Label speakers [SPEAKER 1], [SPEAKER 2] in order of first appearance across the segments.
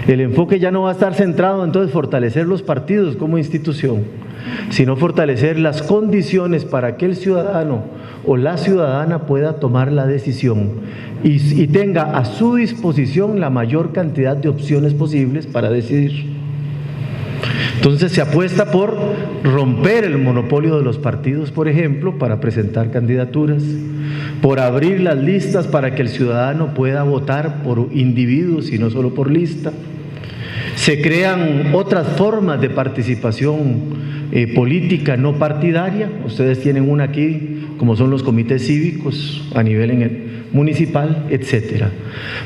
[SPEAKER 1] El enfoque ya no va a estar centrado entonces en fortalecer los partidos como institución, sino fortalecer las condiciones para que el ciudadano o la ciudadana pueda tomar la decisión y tenga a su disposición la mayor cantidad de opciones posibles para decidir. Entonces se apuesta por romper el monopolio de los partidos, por ejemplo, para presentar candidaturas, por abrir las listas para que el ciudadano pueda votar por individuos y no solo por lista. Se crean otras formas de participación política no partidaria. Ustedes tienen una aquí, como son los comités cívicos a nivel municipal, etcétera.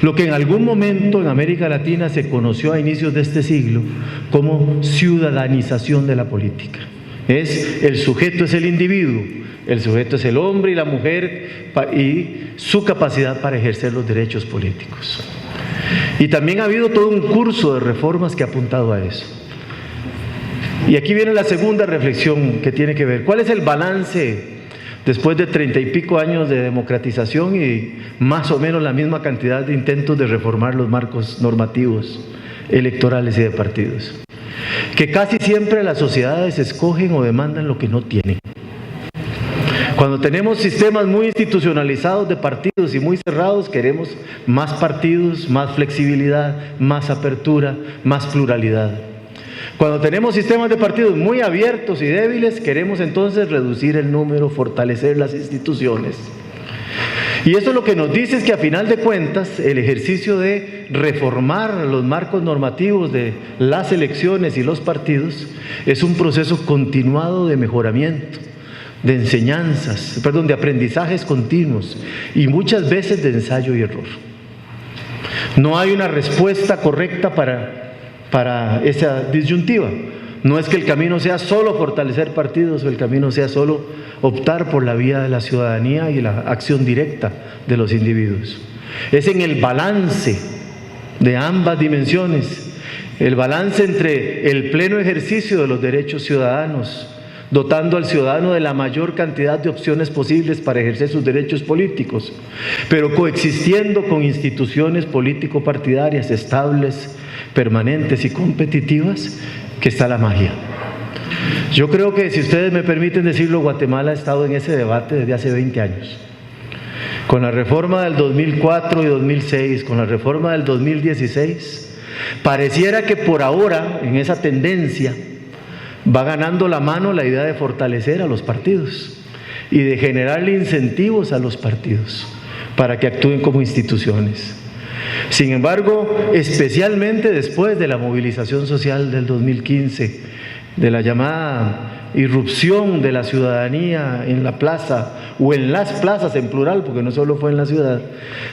[SPEAKER 1] Lo que en algún momento en América Latina se conoció a inicios de este siglo como ciudadanización de la política. El sujeto es el individuo, el sujeto es el hombre y la mujer y su capacidad para ejercer los derechos políticos. Y también ha habido todo un curso de reformas que ha apuntado a eso. Y aquí viene la segunda reflexión que tiene que ver. ¿Cuál es el balance después de 30 y pico años de democratización y más o menos la misma cantidad de intentos de reformar los marcos normativos electorales y de partidos? Que casi siempre las sociedades escogen o demandan lo que no tienen. Cuando tenemos sistemas muy institucionalizados de partidos y muy cerrados, queremos más partidos, más flexibilidad, más apertura, más pluralidad. Cuando tenemos sistemas de partidos muy abiertos y débiles, queremos entonces reducir el número, fortalecer las instituciones. Y esto lo que nos dice es que a final de cuentas el ejercicio de reformar los marcos normativos de las elecciones y los partidos es un proceso continuado de mejoramiento, de enseñanzas, de aprendizajes continuos y muchas veces de ensayo y error. No hay una respuesta correcta para esa disyuntiva. No es que el camino sea solo fortalecer partidos o el camino sea solo optar por la vía de la ciudadanía y la acción directa de los individuos. Es en el balance de ambas dimensiones, el balance entre el pleno ejercicio de los derechos ciudadanos, dotando al ciudadano de la mayor cantidad de opciones posibles para ejercer sus derechos políticos, pero coexistiendo con instituciones político-partidarias estables, permanentes y competitivas, que está la magia. Yo creo que, si ustedes me permiten decirlo, Guatemala ha estado en ese debate desde hace 20 años. Con la reforma del 2004 y 2006, con la reforma del 2016, pareciera que por ahora, en esa tendencia, va ganando la mano la idea de fortalecer a los partidos y de generarle incentivos a los partidos para que actúen como instituciones. Sin embargo, especialmente después de la movilización social del 2015, de la llamada irrupción de la ciudadanía en la plaza o en las plazas en plural, porque no solo fue en la ciudad,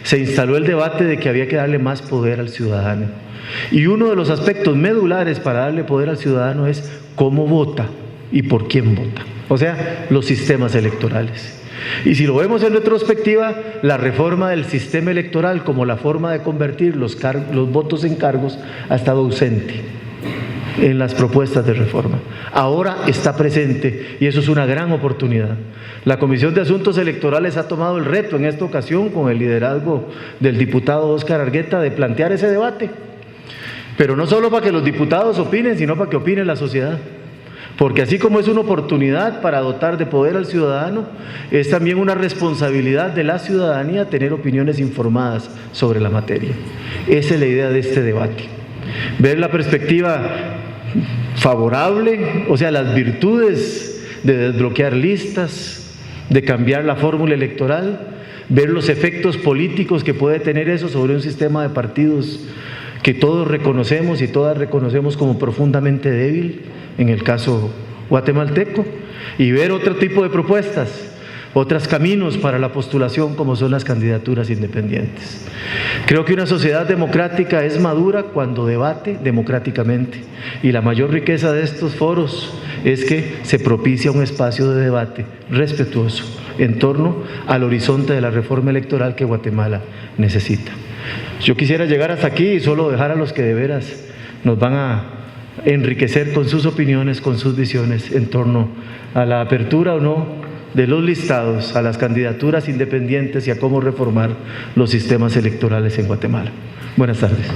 [SPEAKER 1] se instaló el debate de que había que darle más poder al ciudadano. Y uno de los aspectos medulares para darle poder al ciudadano es cómo vota y por quién vota, o sea, los sistemas electorales. Y si lo vemos en retrospectiva, la reforma del sistema electoral como la forma de convertir los votos en cargos ha estado ausente en las propuestas de reforma. Ahora está presente y eso es una gran oportunidad. La Comisión de Asuntos Electorales ha tomado el reto en esta ocasión, con el liderazgo del diputado Óscar Argueta, de plantear ese debate. Pero no solo para que los diputados opinen, sino para que opine la sociedad. Porque así como es una oportunidad para dotar de poder al ciudadano, es también una responsabilidad de la ciudadanía tener opiniones informadas sobre la materia. Esa es la idea de este debate. Ver la perspectiva favorable, o sea, las virtudes de desbloquear listas, de cambiar la fórmula electoral, ver los efectos políticos que puede tener eso sobre un sistema de partidos que todos reconocemos y todas reconocemos como profundamente débil, en el caso guatemalteco, y ver otro tipo de propuestas, otros caminos para la postulación, como son las candidaturas independientes. Creo que una sociedad democrática es madura cuando debate democráticamente, y la mayor riqueza de estos foros es que se propicia un espacio de debate respetuoso en torno al horizonte de la reforma electoral que Guatemala necesita. Yo quisiera llegar hasta aquí y solo dejar a los que de veras nos van a enriquecer con sus opiniones, con sus visiones en torno a la apertura o no de los listados, a las candidaturas independientes y a cómo reformar los sistemas electorales en Guatemala. Buenas tardes.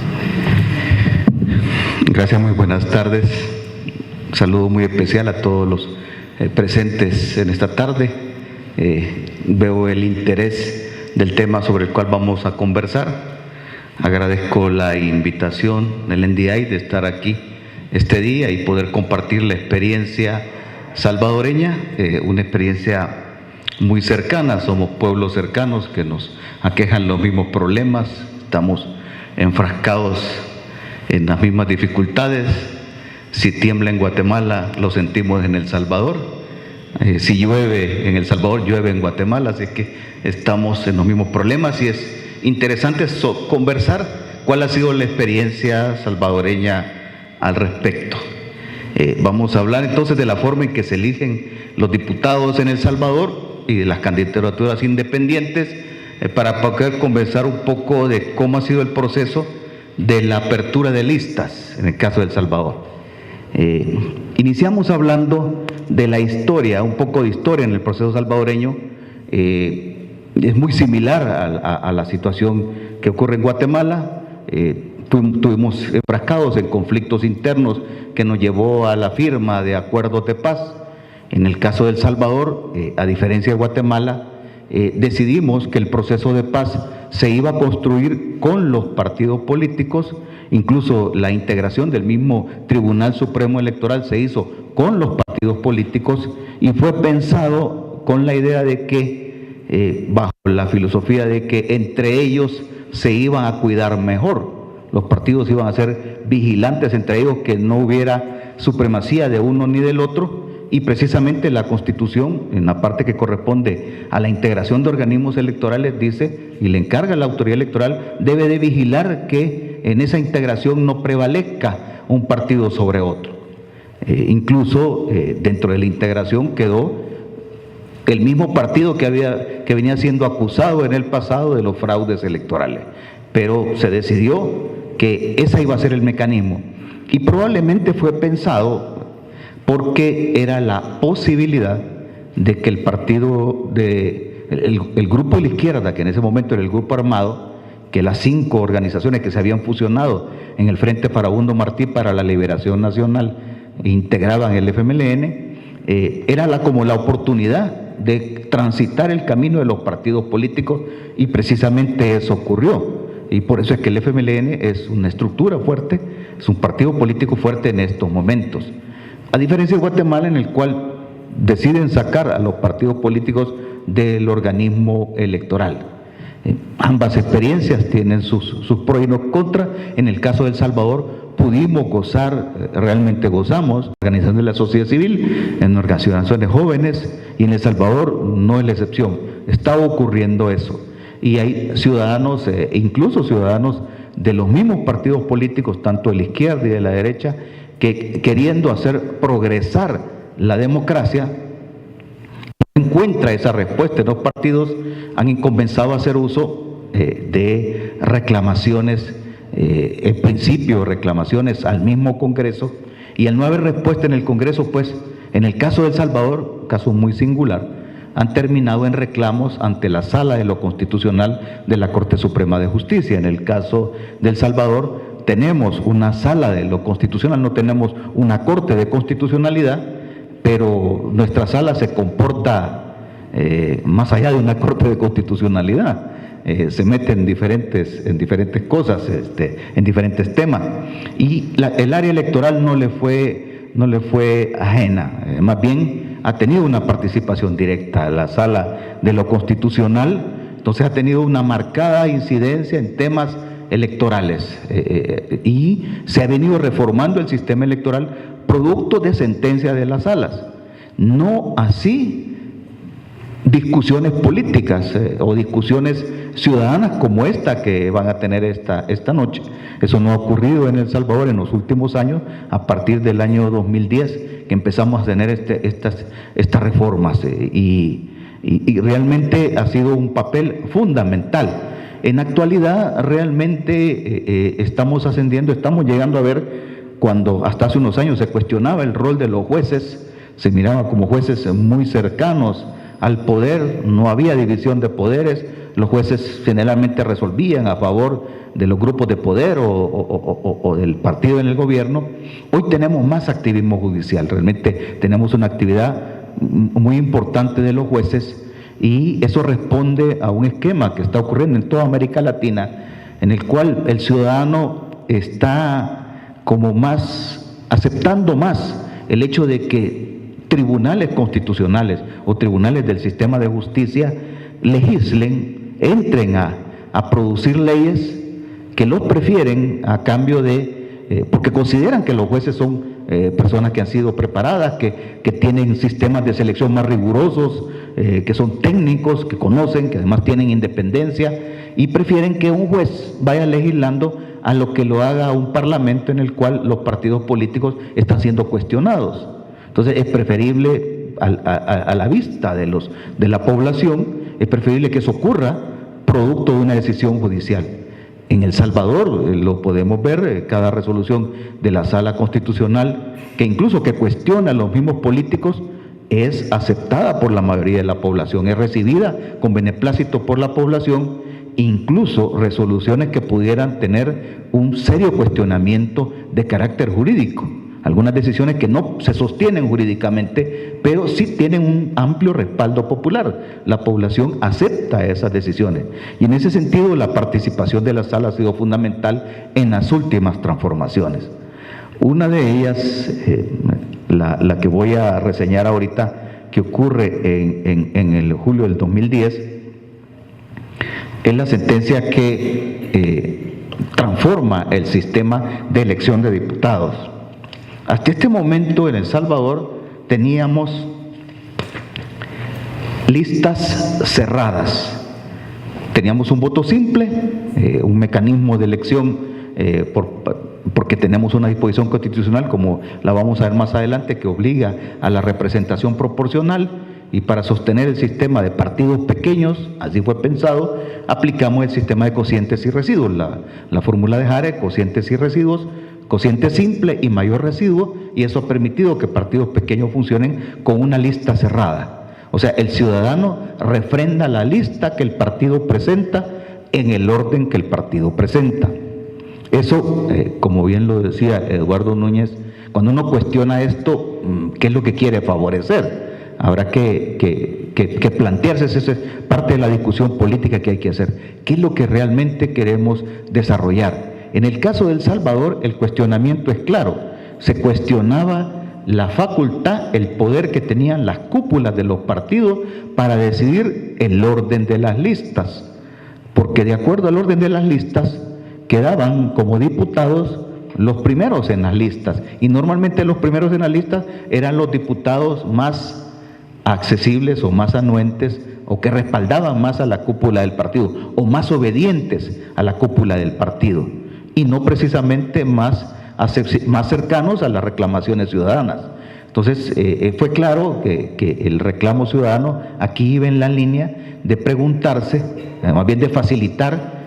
[SPEAKER 2] Gracias, muy buenas tardes. Un saludo muy especial a todos los presentes en esta tarde. Veo el interés del tema sobre el cual vamos a conversar. Agradezco la invitación del NDI de estar aquí este día y poder compartir la experiencia salvadoreña, una experiencia muy cercana. Somos pueblos cercanos que nos aquejan los mismos problemas, estamos enfrascados en las mismas dificultades. Si tiembla en Guatemala, lo sentimos en El Salvador. Si llueve en El Salvador, llueve en Guatemala, así que estamos en los mismos problemas y es interesante conversar cuál ha sido la experiencia salvadoreña al respecto. Vamos a hablar entonces de la forma en que se eligen los diputados en El Salvador y de las candidaturas independientes, para poder conversar un poco de cómo ha sido el proceso de la apertura de listas en el caso de El Salvador. Iniciamos hablando de la historia, un poco de historia en el proceso salvadoreño. Es muy similar a la situación que ocurre en Guatemala. Tuvimos enfrascados en conflictos internos que nos llevó a la firma de acuerdos de paz. En el caso de El Salvador, a diferencia de Guatemala, decidimos que el proceso de paz se iba a construir con los partidos políticos. Incluso la integración del mismo Tribunal Supremo Electoral se hizo con los partidos políticos y fue pensado con la idea de que, bajo la filosofía de que entre ellos se iban a cuidar mejor. Los partidos iban a ser vigilantes entre ellos, que no hubiera supremacía de uno ni del otro. Y precisamente la Constitución, en la parte que corresponde a la integración de organismos electorales, dice, y le encarga a la autoridad electoral, debe de vigilar que en esa integración no prevalezca un partido sobre otro. Incluso dentro de la integración quedó el mismo partido que venía siendo acusado en el pasado de los fraudes electorales, pero se decidió que ese iba a ser el mecanismo, y probablemente fue pensado porque era la posibilidad de que el partido el grupo de la izquierda, que en ese momento era el Grupo Armado, que las 5 organizaciones que se habían fusionado en el Frente Farabundo Martí para la Liberación Nacional integraban el FMLN, era como la oportunidad de transitar el camino de los partidos políticos, y precisamente eso ocurrió. Y por eso es que el FMLN es una estructura fuerte, es un partido político fuerte en estos momentos. A diferencia de Guatemala, en el cual deciden sacar a los partidos políticos del organismo electoral. Ambas experiencias tienen sus pros y los contras. En el caso de El Salvador pudimos gozar, realmente gozamos, organización de la sociedad civil, en organizaciones jóvenes, y en El Salvador no es la excepción. Está ocurriendo eso. Y hay ciudadanos, incluso ciudadanos de los mismos partidos políticos, tanto de la izquierda y de la derecha, que queriendo hacer progresar la democracia, no encuentra esa respuesta. Los partidos han comenzado a hacer uso de reclamaciones, en principio reclamaciones al mismo Congreso, y al no haber respuesta en el Congreso, pues en el caso de El Salvador, caso muy singular, han terminado en reclamos ante la Sala de lo Constitucional de la Corte Suprema de Justicia. En el caso de El Salvador, tenemos una Sala de lo Constitucional, no tenemos una Corte de Constitucionalidad, pero nuestra Sala se comporta más allá de una Corte de Constitucionalidad. Se mete en diferentes cosas, en diferentes temas. Y el área electoral no le fue ajena, más bien ha tenido una participación directa. La Sala de lo Constitucional, entonces, ha tenido una marcada incidencia en temas electorales, y se ha venido reformando el sistema electoral producto de sentencias de las salas. No así discusiones políticas o discusiones ciudadanas como esta que van a tener esta noche. Eso no ha ocurrido en El Salvador en los últimos años, a partir del año 2010 que empezamos a tener estas reformas, y realmente ha sido un papel fundamental. En la actualidad realmente estamos ascendiendo, estamos llegando a ver, cuando hasta hace unos años se cuestionaba el rol de los jueces, se miraba como jueces muy cercanos al poder, no había división de poderes, los jueces generalmente resolvían a favor de los grupos de poder o del partido en el gobierno. Hoy tenemos más activismo judicial, realmente tenemos una actividad muy importante de los jueces, y eso responde a un esquema que está ocurriendo en toda América Latina, en el cual el ciudadano está como más, aceptando más el hecho de que tribunales constitucionales o tribunales del sistema de justicia legislen, entren a producir leyes que los prefieren a cambio de, porque consideran que los jueces son personas que han sido preparadas, que tienen sistemas de selección más rigurosos, que son técnicos, que conocen, que además tienen independencia, y prefieren que un juez vaya legislando a lo que lo haga un parlamento en el cual los partidos políticos están siendo cuestionados. Entonces es preferible, a la vista de la población, es preferible que eso ocurra producto de una decisión judicial. En El Salvador lo podemos ver, cada resolución de la Sala Constitucional, que incluso que cuestiona a los mismos políticos, es aceptada por la mayoría de la población, es recibida con beneplácito por la población, incluso resoluciones que pudieran tener un serio cuestionamiento de carácter jurídico. Algunas decisiones que no se sostienen jurídicamente, pero sí tienen un amplio respaldo popular. La población acepta esas decisiones. Y en ese sentido, la participación de la sala ha sido fundamental en las últimas transformaciones. Una de ellas, la que voy a reseñar ahorita, que ocurre en el julio del 2010, es la sentencia que transforma el sistema de elección de diputados. Hasta este momento en El Salvador teníamos listas cerradas. Teníamos un voto simple, un mecanismo de elección porque tenemos una disposición constitucional, como la vamos a ver más adelante, que obliga a la representación proporcional, y para sostener el sistema de partidos pequeños, así fue pensado, aplicamos el sistema de cocientes y residuos, la fórmula de Hare, cocientes y residuos, cociente simple y mayor residuo, y eso ha permitido que partidos pequeños funcionen con una lista cerrada. O sea, el ciudadano refrenda la lista que el partido presenta en el orden que el partido presenta. Eso, como bien lo decía Eduardo Núñez, cuando uno cuestiona esto, ¿qué es lo que quiere favorecer? Habrá que plantearse, esa es parte de la discusión política que hay que hacer. ¿Qué es lo que realmente queremos desarrollar? En el caso de El Salvador, el cuestionamiento es claro. Se cuestionaba la facultad, el poder que tenían las cúpulas de los partidos para decidir el orden de las listas. Porque de acuerdo al orden de las listas, quedaban como diputados los primeros en las listas. Y normalmente los primeros en las listas eran los diputados más accesibles o más anuentes, o que respaldaban más a la cúpula del partido, o más obedientes a la cúpula del partido, y no precisamente más cercanos a las reclamaciones ciudadanas. Entonces fue claro que el reclamo ciudadano aquí iba en la línea de preguntarse, más bien de facilitar,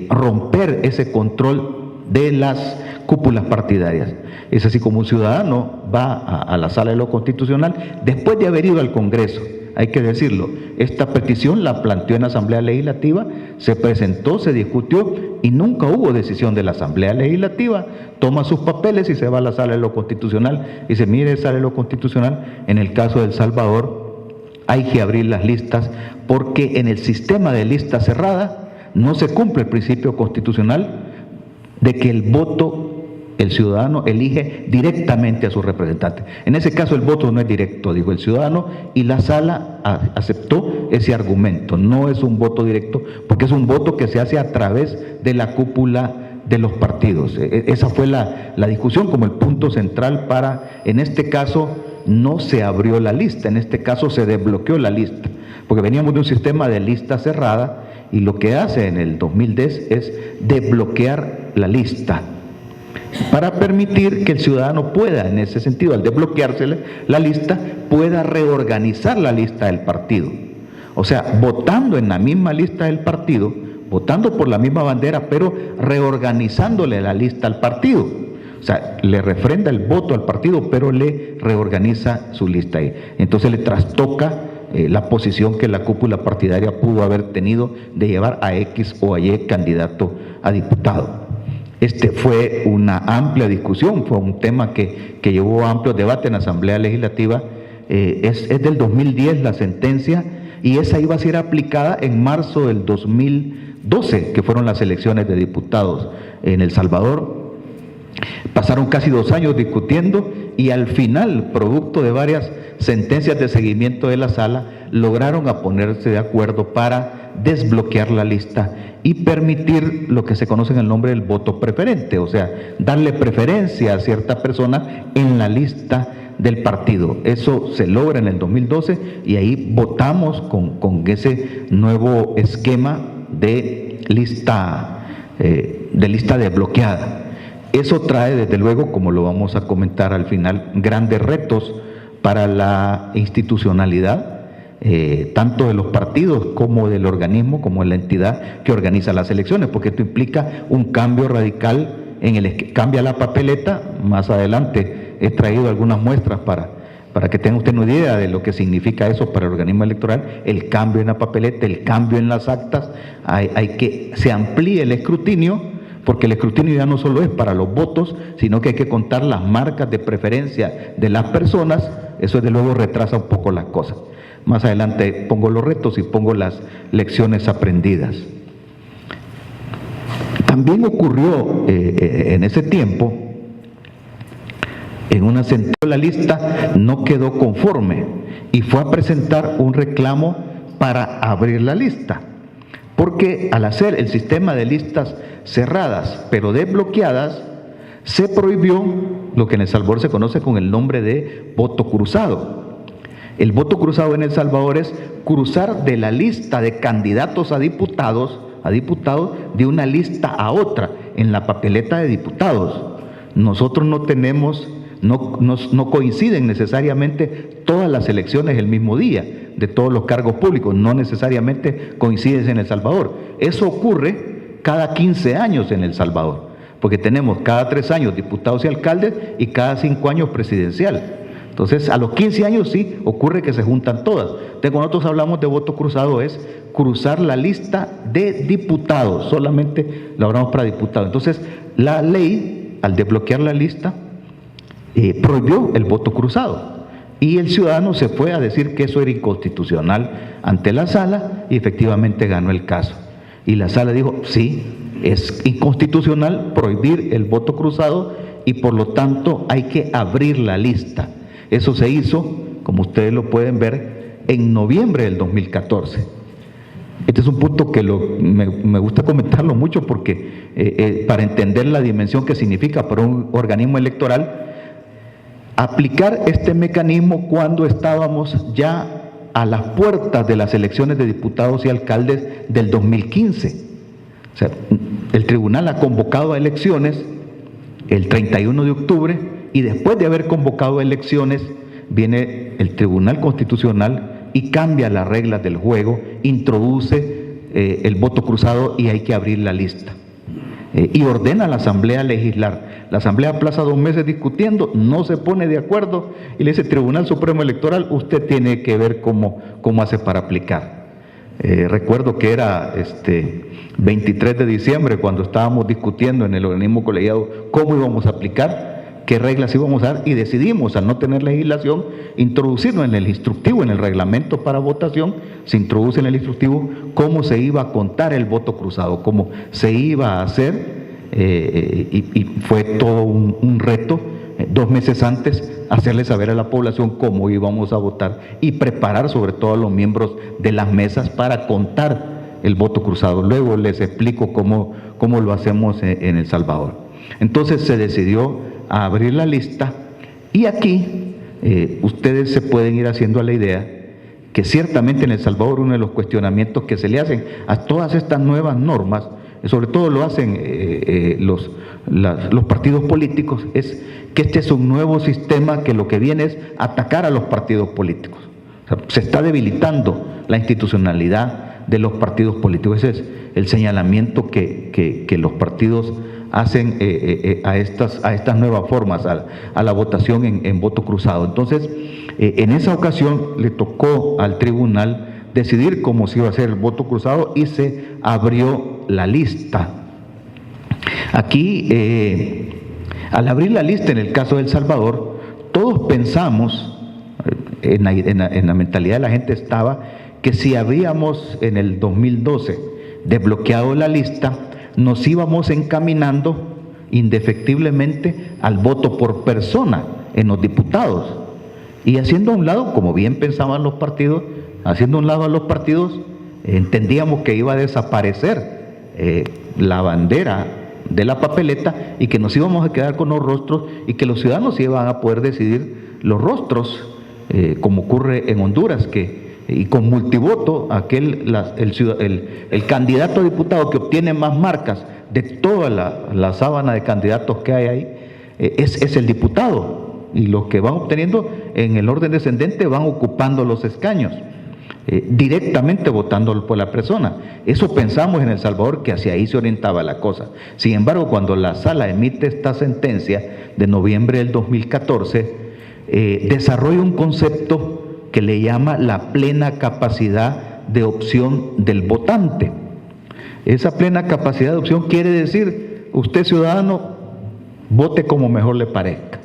[SPEAKER 2] romper ese control de las cúpulas partidarias. Es así como un ciudadano va a la Sala de lo Constitucional después de haber ido al Congreso. Hay que decirlo, esta petición la planteó en la Asamblea Legislativa, se presentó, se discutió y nunca hubo decisión de la Asamblea Legislativa. Toma sus papeles y se va a la Sala de lo Constitucional y dice: mire, Sala de lo Constitucional, en el caso de El Salvador hay que abrir las listas porque en el sistema de lista cerrada no se cumple el principio constitucional de que el voto, el ciudadano elige directamente a su representante. En ese caso el voto no es directo, dijo el ciudadano, y la sala aceptó ese argumento. No es un voto directo porque es un voto que se hace a través de la cúpula de los partidos. Esa fue la discusión como el punto central para, en este caso, no se abrió la lista, en este caso se desbloqueó la lista, porque veníamos de un sistema de lista cerrada y lo que hace en el 2010 es desbloquear la lista para permitir que el ciudadano pueda, en ese sentido, al desbloquearse la lista, pueda reorganizar la lista del partido. O sea, votando en la misma lista del partido, votando por la misma bandera, pero reorganizándole la lista al partido. O sea, le refrenda el voto al partido, pero le reorganiza su lista ahí. Entonces le trastoca la posición que la cúpula partidaria pudo haber tenido de llevar a X o a Y candidato a diputado. Fue una amplia discusión, fue un tema que llevó amplio debate en la Asamblea Legislativa. Es del 2010 la sentencia, y esa iba a ser aplicada en marzo del 2012, que fueron las elecciones de diputados en El Salvador. Pasaron casi 2 años discutiendo y al final, producto de varias sentencias de seguimiento de la sala, lograron a ponerse de acuerdo para desbloquear la lista y permitir lo que se conoce en el nombre del voto preferente, o sea, darle preferencia a cierta persona en la lista del partido. Eso se logra en el 2012 y ahí votamos con ese nuevo esquema de lista desbloqueada. Eso trae, desde luego, como lo vamos a comentar al final, grandes retos para la institucionalidad, tanto de los partidos como del organismo, como de la entidad que organiza las elecciones, porque esto implica un cambio radical en el que cambia la papeleta. Más adelante he traído algunas muestras para que tenga usted una idea de lo que significa eso para el organismo electoral, el cambio en la papeleta, el cambio en las actas. Hay que se amplíe el escrutinio, porque el escrutinio ya no solo es para los votos, sino que hay que contar las marcas de preferencia de las personas. Eso desde luego retrasa un poco las cosas. Más adelante pongo los retos y pongo las lecciones aprendidas. También ocurrió en ese tiempo, en una sentencia, la lista no quedó conforme y fue a presentar un reclamo para abrir la lista, porque al hacer el sistema de listas cerradas pero desbloqueadas, se prohibió lo que en El Salvador se conoce con el nombre de voto cruzado. El voto cruzado en El Salvador es cruzar de la lista de candidatos a diputados de una lista a otra en la papeleta de diputados. Nosotros no tenemos, no coinciden necesariamente todas las elecciones el mismo día de todos los cargos públicos, no necesariamente coinciden en El Salvador. Eso ocurre cada 15 años en El Salvador, porque tenemos cada 3 años diputados y alcaldes y cada 5 años presidencial. Entonces, a los 15 años sí ocurre que se juntan todas. Entonces, cuando nosotros hablamos de voto cruzado, es cruzar la lista de diputados, solamente lo hablamos para diputados. Entonces, la ley, al desbloquear la lista, prohibió el voto cruzado. Y el ciudadano se fue a decir que eso era inconstitucional ante la sala, y efectivamente ganó el caso. Y la sala dijo, sí, es inconstitucional prohibir el voto cruzado y por lo tanto hay que abrir la lista. Eso se hizo, como ustedes lo pueden ver, en noviembre del 2014. Este es un punto que me gusta comentarlo mucho porque para entender la dimensión que significa para un organismo electoral, aplicar este mecanismo cuando estábamos ya a las puertas de las elecciones de diputados y alcaldes del 2015. O sea, el tribunal ha convocado a elecciones el 31 de octubre y después de haber convocado elecciones viene el Tribunal Constitucional y cambia las reglas del juego, introduce el voto cruzado y hay que abrir la lista. Y ordena a la Asamblea a legislar. La Asamblea aplaza 2 meses discutiendo, no se pone de acuerdo y le dice, Tribunal Supremo Electoral, usted tiene que ver cómo hace para aplicar. Recuerdo que era 23 de diciembre cuando estábamos discutiendo en el organismo colegiado cómo íbamos a aplicar, qué reglas íbamos a dar, y decidimos, al no tener legislación, introducirlo en el instructivo, en el reglamento para votación. Se introduce en el instructivo cómo se iba a contar el voto cruzado, cómo se iba a hacer, y fue todo un reto, 2 meses antes, hacerle saber a la población cómo íbamos a votar y preparar sobre todo a los miembros de las mesas para contar el voto cruzado. Luego les explico cómo lo hacemos en El Salvador. Entonces se decidió a abrir la lista, y aquí ustedes se pueden ir haciendo a la idea que ciertamente en El Salvador uno de los cuestionamientos que se le hacen a todas estas nuevas normas, sobre todo lo hacen los partidos políticos, es que este es un nuevo sistema que lo que viene es atacar a los partidos políticos. O sea, se está debilitando la institucionalidad de los partidos políticos. Ese es el señalamiento que los partidos hacen a estas nuevas formas, a la votación en voto cruzado. Entonces, en esa ocasión le tocó al tribunal decidir cómo se iba a hacer el voto cruzado y se abrió la lista. Aquí, al abrir la lista en el caso de El Salvador, todos pensamos, en la mentalidad de la gente estaba, que si habíamos en el 2012 desbloqueado la lista, nos íbamos encaminando indefectiblemente al voto por persona en los diputados. Y haciendo a un lado, como bien pensaban los partidos, haciendo a un lado a los partidos, entendíamos que iba a desaparecer la bandera de la papeleta y que nos íbamos a quedar con los rostros y que los ciudadanos iban a poder decidir los rostros, como ocurre en Honduras, y con multivoto, el candidato a diputado que obtiene más marcas de toda la sábana de candidatos que hay ahí, es el diputado. Y los que van obteniendo en el orden descendente van ocupando los escaños, directamente votando por la persona. Eso pensamos en El Salvador, que hacia ahí se orientaba la cosa. Sin embargo, cuando la sala emite esta sentencia de noviembre del 2014, desarrolla un concepto que le llama la plena capacidad de opción del votante. Esa plena capacidad de opción quiere decir, usted ciudadano, vote como mejor le parezca.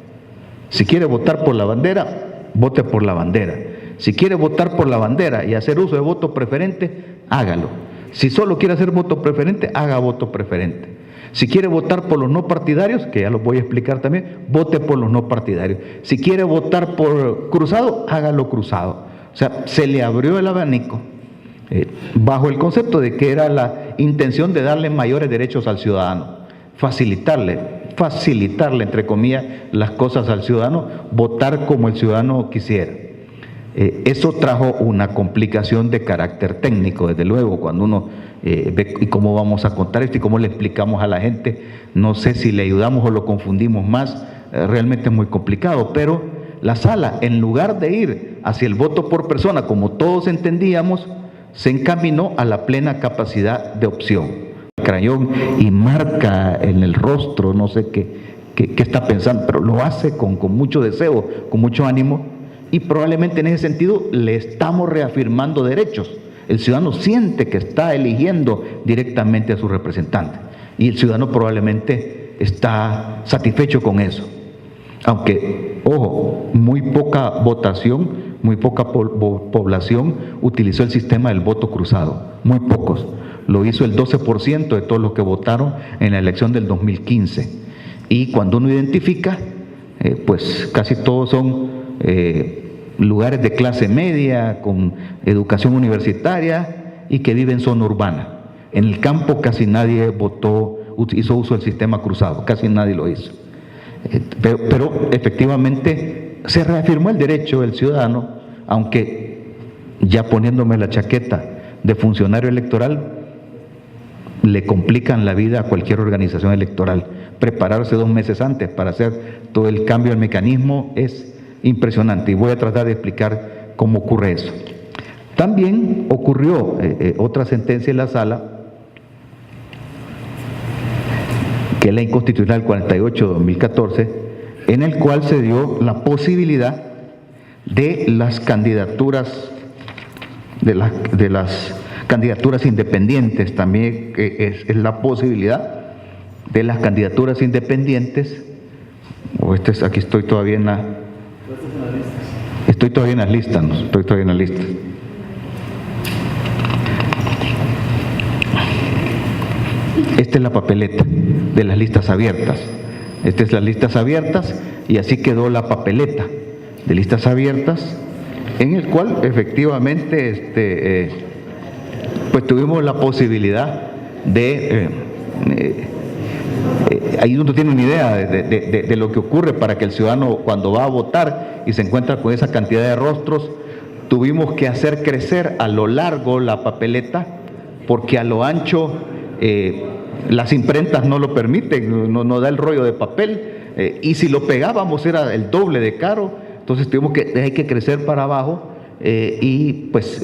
[SPEAKER 2] Si quiere votar por la bandera, vote por la bandera. Si quiere votar por la bandera y hacer uso de voto preferente, hágalo. Si solo quiere hacer voto preferente, haga voto preferente. Si quiere votar por los no partidarios, que ya los voy a explicar también, vote por los no partidarios. Si quiere votar por cruzado, hágalo cruzado. O sea, se le abrió el abanico bajo el concepto de que era la intención de darle mayores derechos al ciudadano, facilitarle, entre comillas, las cosas al ciudadano, votar como el ciudadano quisiera. Eso trajo una complicación de carácter técnico, desde luego, cuando uno ve y cómo vamos a contar esto y cómo le explicamos a la gente. No sé si le ayudamos o lo confundimos más, realmente es muy complicado, pero la sala, en lugar de ir hacia el voto por persona, como todos entendíamos, se encaminó a la plena capacidad de opción. Crayón y marca en el rostro, no sé qué está pensando, pero lo hace con mucho deseo, con mucho ánimo, y probablemente en ese sentido le estamos reafirmando derechos. El ciudadano siente que está eligiendo directamente a su representante y el ciudadano probablemente está satisfecho con eso. Aunque, ojo, muy poca votación, muy poca población utilizó el sistema del voto cruzado, muy pocos. Lo hizo el 12% de todos los que votaron en la elección del 2015. Y cuando uno identifica, pues casi todos son lugares de clase media, con educación universitaria y que viven en zona urbana. En el campo casi nadie hizo uso del sistema cruzado, casi nadie lo hizo. Pero efectivamente se reafirmó el derecho del ciudadano, aunque ya poniéndome la chaqueta de funcionario electoral, le complican la vida a cualquier organización electoral. Prepararse 2 meses antes para hacer todo el cambio del mecanismo es impresionante, y voy a tratar de explicar cómo ocurre eso. También ocurrió otra sentencia en la sala, que es la inconstitucional 48/2014, en el cual se dio la posibilidad de las candidaturas, de las candidaturas independientes. También es la posibilidad de las candidaturas independientes. Aquí estoy todavía en la... Estoy todavía en las listas, ¿no? Estoy todavía en las listas. Esta es la papeleta de las listas abiertas. Estas son las listas abiertas y así quedó la papeleta de listas abiertas, en el cual efectivamente pues tuvimos la posibilidad de... ahí uno tiene una idea de lo que ocurre para que el ciudadano, cuando va a votar y se encuentra con esa cantidad de rostros, tuvimos que hacer crecer a lo largo la papeleta, porque a lo ancho las imprentas no lo permiten, no da el rollo de papel, y si lo pegábamos era el doble de caro. Entonces hay que crecer para abajo, y pues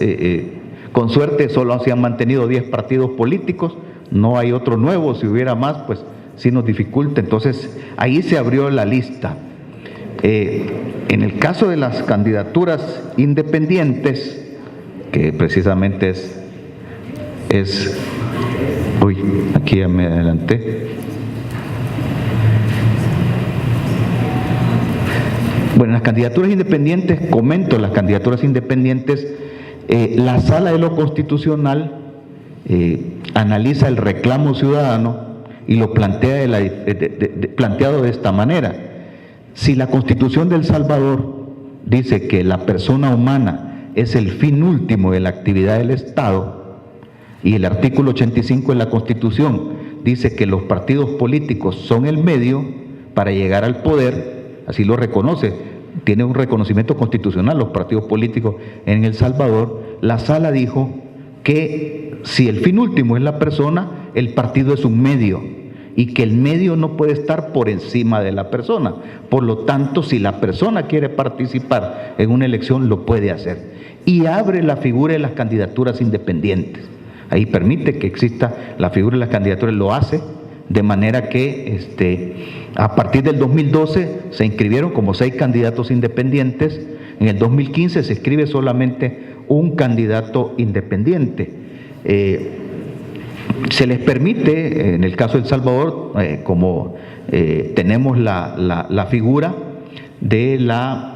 [SPEAKER 2] con suerte solo se han mantenido 10 partidos políticos, no hay otro nuevo. Si hubiera más, pues sí nos dificulta. Entonces, ahí se abrió la lista. En el caso de las candidaturas independientes, que precisamente uy, aquí ya me adelanté. Bueno, las candidaturas independientes, comento las candidaturas independientes, la Sala de lo Constitucional analiza el reclamo ciudadano y lo plantea planteado de esta manera. Si la Constitución de El Salvador dice que la persona humana es el fin último de la actividad del Estado, y el artículo 85 de la Constitución dice que los partidos políticos son el medio para llegar al poder, así lo reconoce, tiene un reconocimiento constitucional los partidos políticos en El Salvador, la Sala dijo que si el fin último es la persona, el partido es un medio, y que el medio no puede estar por encima de la persona. Por lo tanto, si la persona quiere participar en una elección, lo puede hacer. Y abre la figura de las candidaturas independientes. Ahí permite que exista la figura de las candidaturas, lo hace, de manera que a partir del 2012 se inscribieron como 6 candidatos independientes. En el 2015 se inscribe solamente un candidato independiente. Se les permite, en el caso de El Salvador, como tenemos la figura de las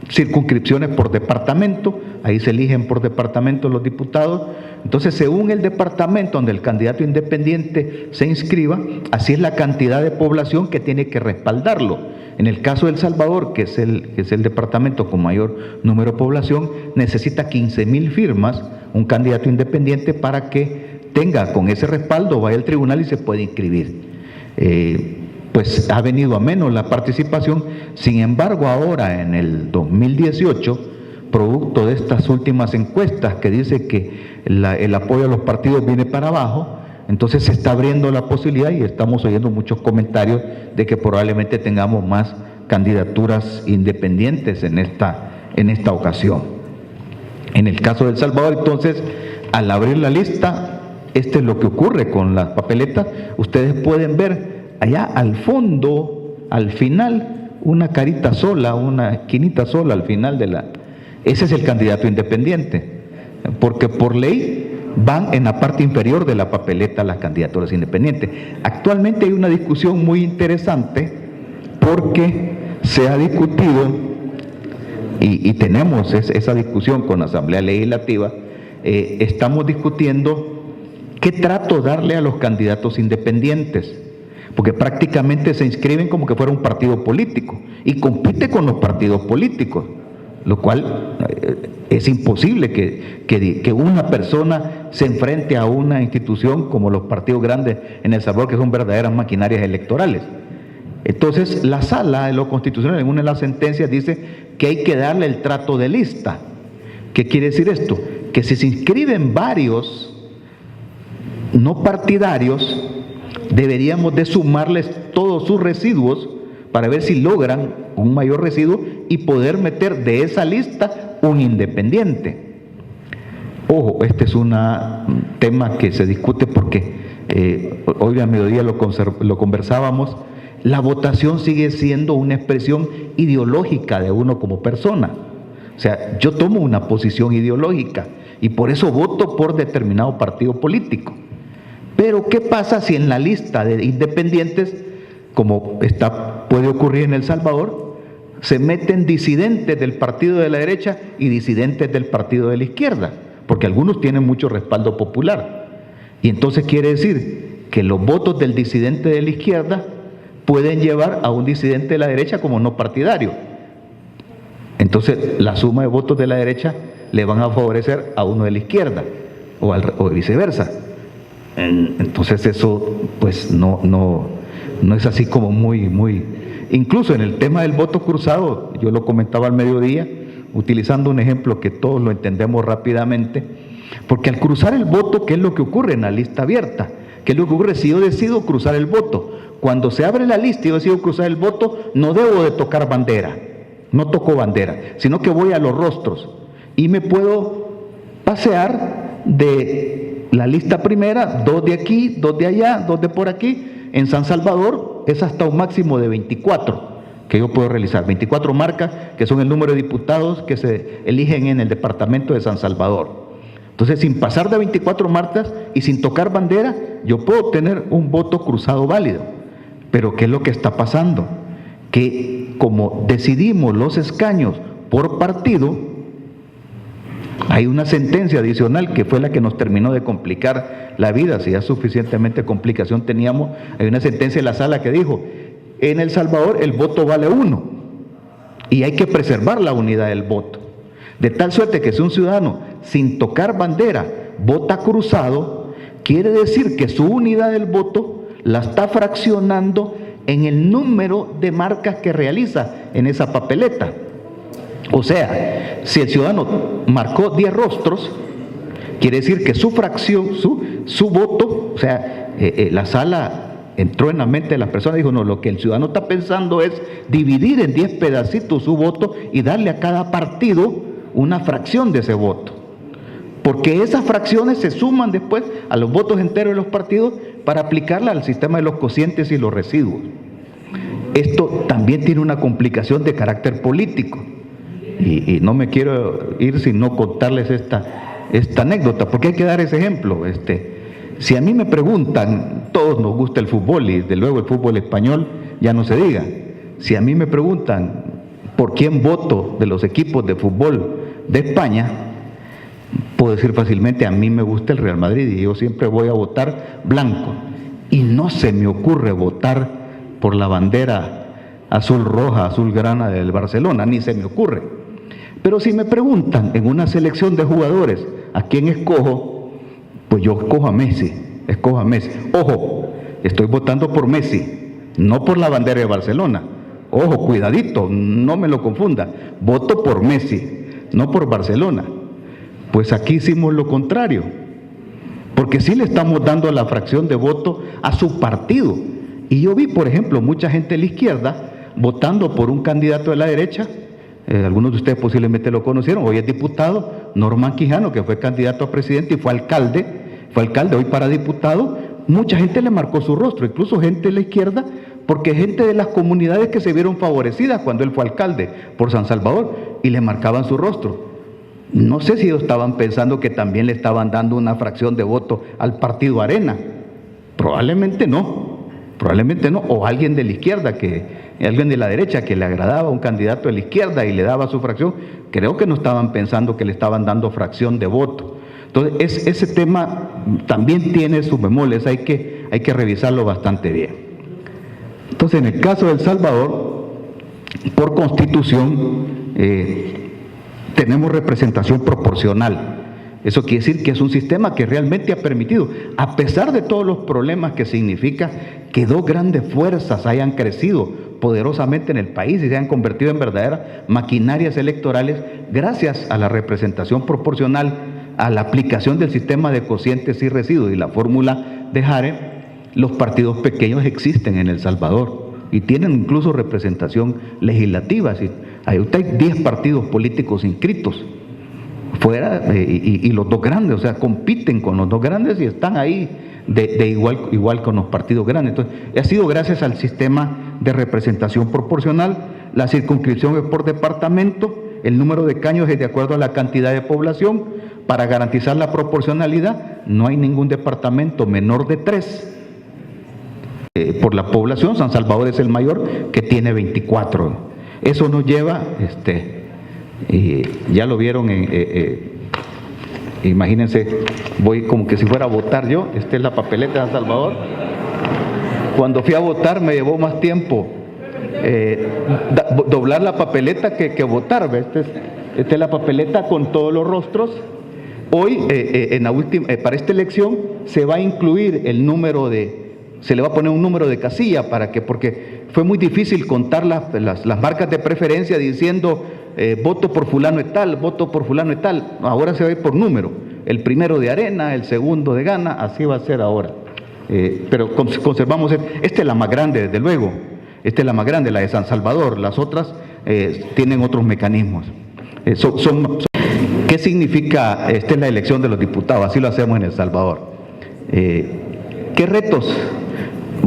[SPEAKER 2] circunscripciones por departamento, ahí se eligen por departamento los diputados. Entonces, según el departamento donde el candidato independiente se inscriba, así es la cantidad de población que tiene que respaldarlo. En el caso de El Salvador, que es el departamento con mayor número de población, necesita 15,000 firmas un candidato independiente para que tenga con ese respaldo, vaya al tribunal y se puede inscribir. Pues ha venido a menos la participación. Sin embargo, ahora en el 2018, producto de estas últimas encuestas que dice que el apoyo a los partidos viene para abajo, entonces se está abriendo la posibilidad, y estamos oyendo muchos comentarios de que probablemente tengamos más candidaturas independientes en esta ocasión. En el caso de El Salvador, entonces, al abrir la lista, esto es lo que ocurre con las papeletas. Ustedes pueden ver allá al fondo, al final, una carita sola, una esquinita sola al final ese es el candidato independiente, porque por ley van en la parte inferior de la papeleta las candidaturas independientes. Actualmente hay una discusión muy interesante porque se ha discutido, y tenemos esa discusión con la Asamblea Legislativa, estamos discutiendo qué trato darle a los candidatos independientes, porque prácticamente se inscriben como que fuera un partido político y compite con los partidos políticos, lo cual es imposible que una persona se enfrente a una institución como los partidos grandes en El Salvador, que son verdaderas maquinarias electorales. Entonces, la Sala de lo Constitucional, en una de las sentencias, dice que hay que darle el trato de lista. ¿Qué quiere decir esto? Que si se inscriben varios no partidarios, deberíamos de sumarles todos sus residuos para ver si logran un mayor residuo y poder meter de esa lista un independiente. Ojo, este es un tema que se discute porque hoy a mediodía lo conversábamos. La votación sigue siendo una expresión ideológica de uno como persona. O sea, yo tomo una posición ideológica y por eso voto por determinado partido político. Pero ¿qué pasa si en la lista de independientes, como puede ocurrir en El Salvador, se meten disidentes del partido de la derecha y disidentes del partido de la izquierda? Porque algunos tienen mucho respaldo popular. Y entonces quiere decir que los votos del disidente de la izquierda pueden llevar a un disidente de la derecha como no partidario. Entonces la suma de votos de la derecha le van a favorecer a uno de la izquierda o viceversa. Entonces eso pues no es así como muy. Incluso en el tema del voto cruzado, yo lo comentaba al mediodía, utilizando un ejemplo que todos lo entendemos rápidamente, porque al cruzar el voto, ¿qué es lo que ocurre en la lista abierta? ¿Qué es lo que ocurre si yo decido cruzar el voto? Cuando se abre la lista y yo decido cruzar el voto, no debo de tocar bandera, no toco bandera, sino que voy a los rostros y me puedo pasear de la lista primera, 2 de aquí, 2 de allá, 2 de por aquí. En San Salvador es hasta un máximo de 24 que yo puedo realizar, 24 marcas, que son el número de diputados que se eligen en el departamento de San Salvador. Entonces, sin pasar de 24 marcas y sin tocar bandera, yo puedo obtener un voto cruzado válido. Pero ¿qué es lo que está pasando? Que como decidimos los escaños por partido, hay una sentencia adicional que fue la que nos terminó de complicar la vida. Si ya suficientemente complicación teníamos, hay una sentencia de la sala que dijo: en El Salvador el voto vale 1 y hay que preservar la unidad del voto. De tal suerte que si un ciudadano sin tocar bandera vota cruzado, quiere decir que su unidad del voto la está fraccionando en el número de marcas que realiza en esa papeleta. O sea, si el ciudadano marcó 10 rostros, quiere decir que su fracción, su voto, o sea, la sala entró en la mente de las personas y dijo: no, lo que el ciudadano está pensando es dividir en 10 pedacitos su voto y darle a cada partido una fracción de ese voto. Porque esas fracciones se suman después a los votos enteros de los partidos para aplicarla al sistema de los cocientes y los residuos. Esto también tiene una complicación de carácter político. Y no me quiero ir sin no contarles esta anécdota, porque hay que dar ese ejemplo. Si a mí me preguntan, todos nos gusta el fútbol y desde luego el fútbol español ya no se diga. Si a mí me preguntan por quién voto de los equipos de fútbol de España, puedo decir fácilmente: a mí me gusta el Real Madrid y yo siempre voy a votar blanco. Y no se me ocurre votar por la bandera azul roja, azul grana del Barcelona, ni se me ocurre. Pero si me preguntan en una selección de jugadores a quién escojo, pues yo escojo a Messi. Ojo, estoy votando por Messi, no por la bandera de Barcelona. Ojo, cuidadito, no me lo confunda. Voto por Messi, no por Barcelona. Pues aquí hicimos lo contrario, porque sí le estamos dando la fracción de voto a su partido. Y yo vi, por ejemplo, mucha gente de la izquierda votando por un candidato de la derecha. Algunos de ustedes posiblemente lo conocieron, hoy es diputado, Norman Quijano, que fue candidato a presidente y fue alcalde hoy para diputado. Mucha gente le marcó su rostro, incluso gente de la izquierda, porque gente de las comunidades que se vieron favorecidas cuando él fue alcalde por San Salvador y le marcaban su rostro. No sé si ellos estaban pensando que también le estaban dando una fracción de voto al partido Arena. Probablemente no, o alguien de la izquierda, alguien de la derecha que le agradaba a un candidato de la izquierda y le daba su fracción. Creo que no estaban pensando que le estaban dando fracción de voto. Entonces, ese tema también tiene sus bemoles, hay que revisarlo bastante bien. Entonces, en el caso de El Salvador, por constitución, tenemos representación proporcional. Eso quiere decir que es un sistema que realmente ha permitido, a pesar de todos los problemas que significa que dos grandes fuerzas hayan crecido poderosamente en el país y se hayan convertido en verdaderas maquinarias electorales, gracias a la representación proporcional, a la aplicación del sistema de cocientes y residuos y la fórmula de Hare, los partidos pequeños existen en El Salvador y tienen incluso representación legislativa. Hay 10 partidos políticos inscritos fuera y los dos grandes, o sea, compiten con los dos grandes y están ahí de igual con los partidos grandes. Entonces, ha sido gracias al sistema de representación proporcional. La circunscripción es por departamento, el número de escaños es de acuerdo a la cantidad de población. Para garantizar la proporcionalidad, no hay ningún departamento menor de 3. Por la población, San Salvador es el mayor, que tiene 24. Eso nos lleva, ya lo vieron, imagínense, voy como que si fuera a votar yo. Esta es la papeleta de San Salvador. Cuando fui a votar me llevó más tiempo doblar la papeleta que votar. Esta es la papeleta con todos los rostros. Hoy, para esta elección, se va a incluir se le va a poner un número de casilla porque fue muy difícil contar las marcas de preferencia diciendo voto por fulano y tal, voto por fulano y tal. Ahora se va a ir por número. El primero de Arena, el segundo de Gana, así va a ser ahora. Pero conservamos, esta es la más grande, desde luego. Esta es la más grande, la de San Salvador. Las otras tienen otros mecanismos. ¿Qué significa? Esta es la elección de los diputados, así lo hacemos en El Salvador. ¿Qué retos?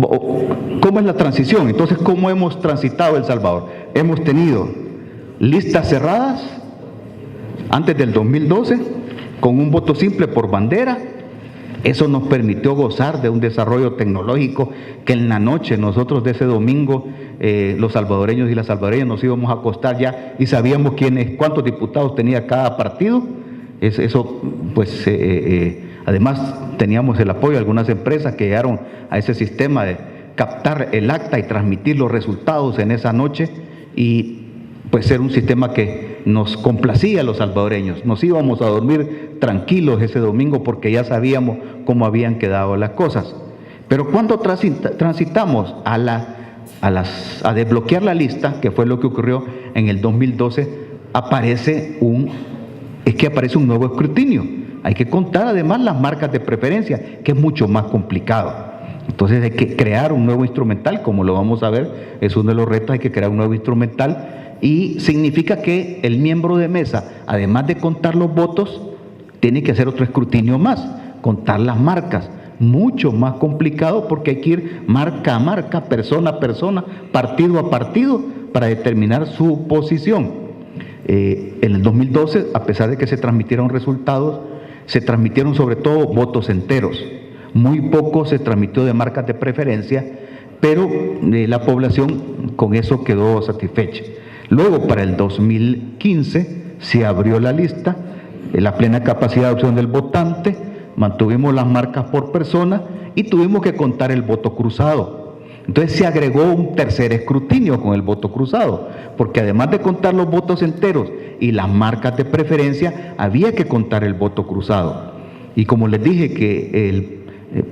[SPEAKER 2] ¿Cómo es la transición? Entonces, ¿cómo hemos transitado El Salvador? Hemos tenido listas cerradas antes del 2012, con un voto simple por bandera. Eso nos permitió gozar de un desarrollo tecnológico que en la noche, nosotros de ese domingo, los salvadoreños y las salvadoreñas nos íbamos a acostar ya y sabíamos cuántos diputados tenía cada partido. Eso, pues, además teníamos el apoyo de algunas empresas que llegaron a ese sistema de captar el acta y transmitir los resultados en esa noche, y pues era un sistema que nos complacía a los salvadoreños. Nos íbamos a dormir tranquilos ese domingo porque ya sabíamos cómo habían quedado las cosas. Pero cuando transitamos a desbloquear la lista, que fue lo que ocurrió en el 2012, aparece un nuevo escrutinio. Hay que contar además las marcas de preferencia, que es mucho más complicado. Entonces hay que crear un nuevo instrumental, como lo vamos a ver, es uno de los retos. Hay que crear un nuevo instrumental, y significa que el miembro de mesa, además de contar los votos, tiene que hacer otro escrutinio más, contar las marcas. Mucho más complicado, porque hay que ir marca a marca, persona a persona, partido a partido, para determinar su posición. En el 2012, a pesar de que se transmitieron resultados, se transmitieron sobre todo votos enteros. Muy poco se transmitió de marcas de preferencia, pero la población con eso quedó satisfecha. Luego, para el 2015, se abrió la lista, la plena capacidad de opción del votante, mantuvimos las marcas por persona y tuvimos que contar el voto cruzado. Entonces se agregó un tercer escrutinio con el voto cruzado, porque además de contar los votos enteros y las marcas de preferencia, había que contar el voto cruzado. Y como les dije que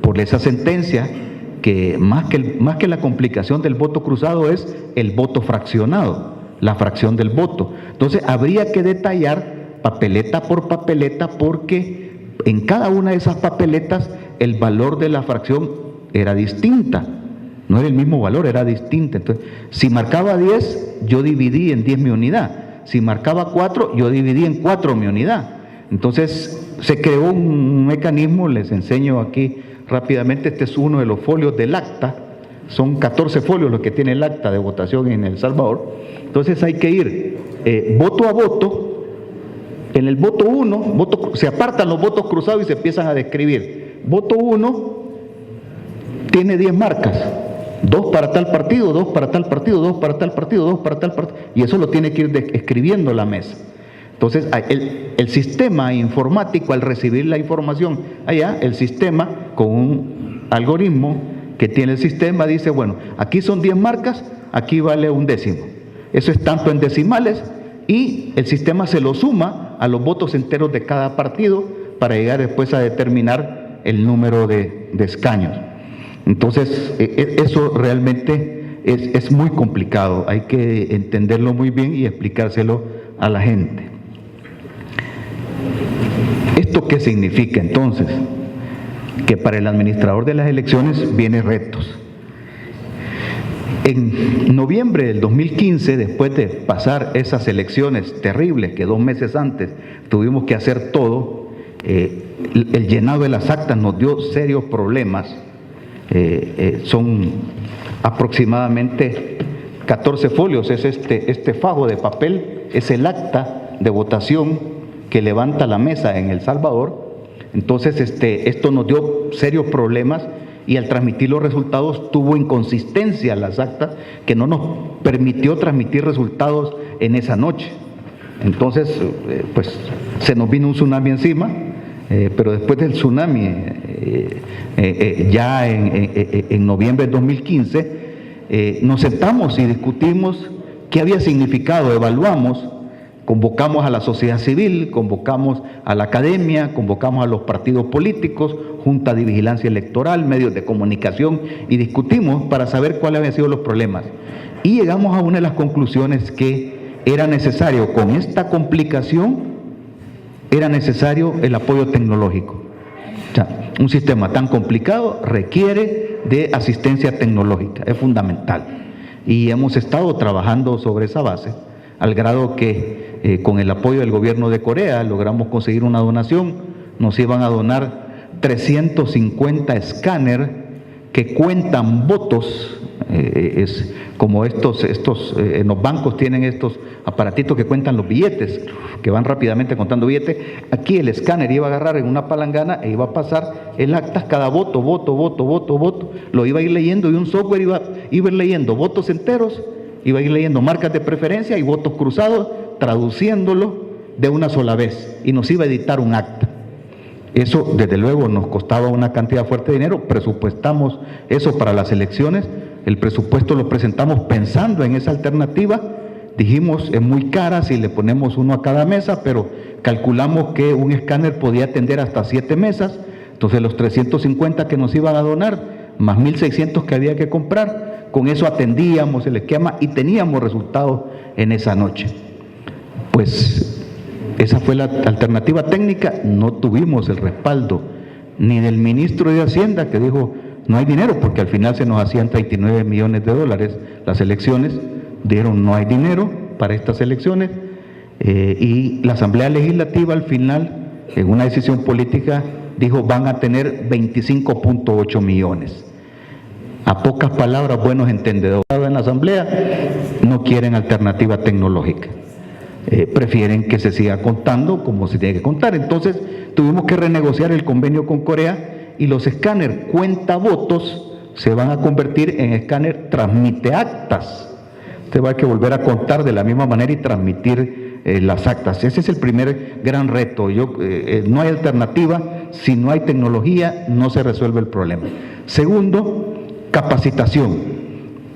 [SPEAKER 2] por esa sentencia, que más que la complicación del voto cruzado es el voto fraccionado, la fracción del voto. Entonces habría que detallar papeleta por papeleta, porque en cada una de esas papeletas el valor de la fracción era distinta. No era el mismo valor, era distinta. Entonces, si marcaba 10, yo dividí en 10 mi unidad. Si marcaba 4, yo dividí en 4 mi unidad. Entonces se creó un mecanismo, les enseño aquí rápidamente. Este es uno de los folios del acta. Son 14 folios los que tiene el acta de votación en El Salvador. Entonces hay que ir voto a voto. En el voto 1, se apartan los votos cruzados y se empiezan a describir. Voto 1 tiene 10 marcas. 2 para tal partido, 2 para tal partido, 2 para tal partido, 2 para tal partido. Y eso lo tiene que ir escribiendo la mesa. Entonces, el sistema informático, al recibir la información allá, el sistema, con un algoritmo que tiene el sistema, dice, bueno, aquí son 10 marcas, aquí vale un décimo. Eso es tanto en decimales, y el sistema se lo suma a los votos enteros de cada partido para llegar después a determinar el número de escaños. Entonces, eso realmente es muy complicado. Hay que entenderlo muy bien y explicárselo a la gente. ¿Esto qué significa entonces? Que para el administrador de las elecciones vienen retos. En noviembre del 2015, después de pasar esas elecciones terribles, que 2 meses antes tuvimos que hacer todo, el llenado de las actas nos dio serios problemas. Son aproximadamente 14 folios, es este fajo de papel, es el acta de votación que levanta la mesa en El Salvador. Entonces esto nos dio serios problemas, y al transmitir los resultados tuvo inconsistencia las actas, que no nos permitió transmitir resultados en esa noche. Entonces pues se nos vino un tsunami encima. Pero después del tsunami, ya en noviembre de 2015, nos sentamos y discutimos qué había significado, evaluamos, convocamos a la sociedad civil, convocamos a la academia, convocamos a los partidos políticos, Junta de Vigilancia Electoral, medios de comunicación, y discutimos para saber cuáles habían sido los problemas. Y llegamos a una de las conclusiones, que era necesario, con esta complicación, era necesario el apoyo tecnológico. O sea, un sistema tan complicado requiere de asistencia tecnológica, es fundamental. Y hemos estado trabajando sobre esa base, al grado que con el apoyo del gobierno de Corea logramos conseguir una donación. Nos iban a donar 350 escáneres que cuentan votos, es como en los bancos tienen estos aparatitos que cuentan los billetes, que van rápidamente contando billetes. Aquí el escáner iba a agarrar en una palangana e iba a pasar el acta, cada voto, lo iba a ir leyendo, y un software iba a ir leyendo votos enteros, iba a ir leyendo marcas de preferencia y votos cruzados, traduciéndolo de una sola vez, y nos iba a editar un acta. Eso desde luego nos costaba una cantidad fuerte de dinero. Presupuestamos eso para las elecciones, el presupuesto lo presentamos pensando en esa alternativa. Dijimos, es muy cara si le ponemos uno a cada mesa, pero calculamos que un escáner podía atender hasta 7 mesas, entonces los 350 que nos iban a donar, más 1.600 que había que comprar, con eso atendíamos el esquema y teníamos resultados en esa noche. Pues esa fue la alternativa técnica. No tuvimos el respaldo ni del ministro de Hacienda, que dijo no hay dinero, porque al final se nos hacían 39 millones de dólares las elecciones, dieron no hay dinero para estas elecciones, y la Asamblea Legislativa al final, en una decisión política, dijo van a tener 25.8 millones. A pocas palabras, buenos entendedores en la Asamblea no quieren alternativa tecnológica. Prefieren que se siga contando como se tiene que contar. Entonces tuvimos que renegociar el convenio con Corea, y los escáner cuenta votos se van a convertir en escáner transmite actas. Usted va a que volver a contar de la misma manera y transmitir las actas. Ese es el primer gran reto. No hay alternativa. Si no hay tecnología, no se resuelve el problema. Segundo, capacitación.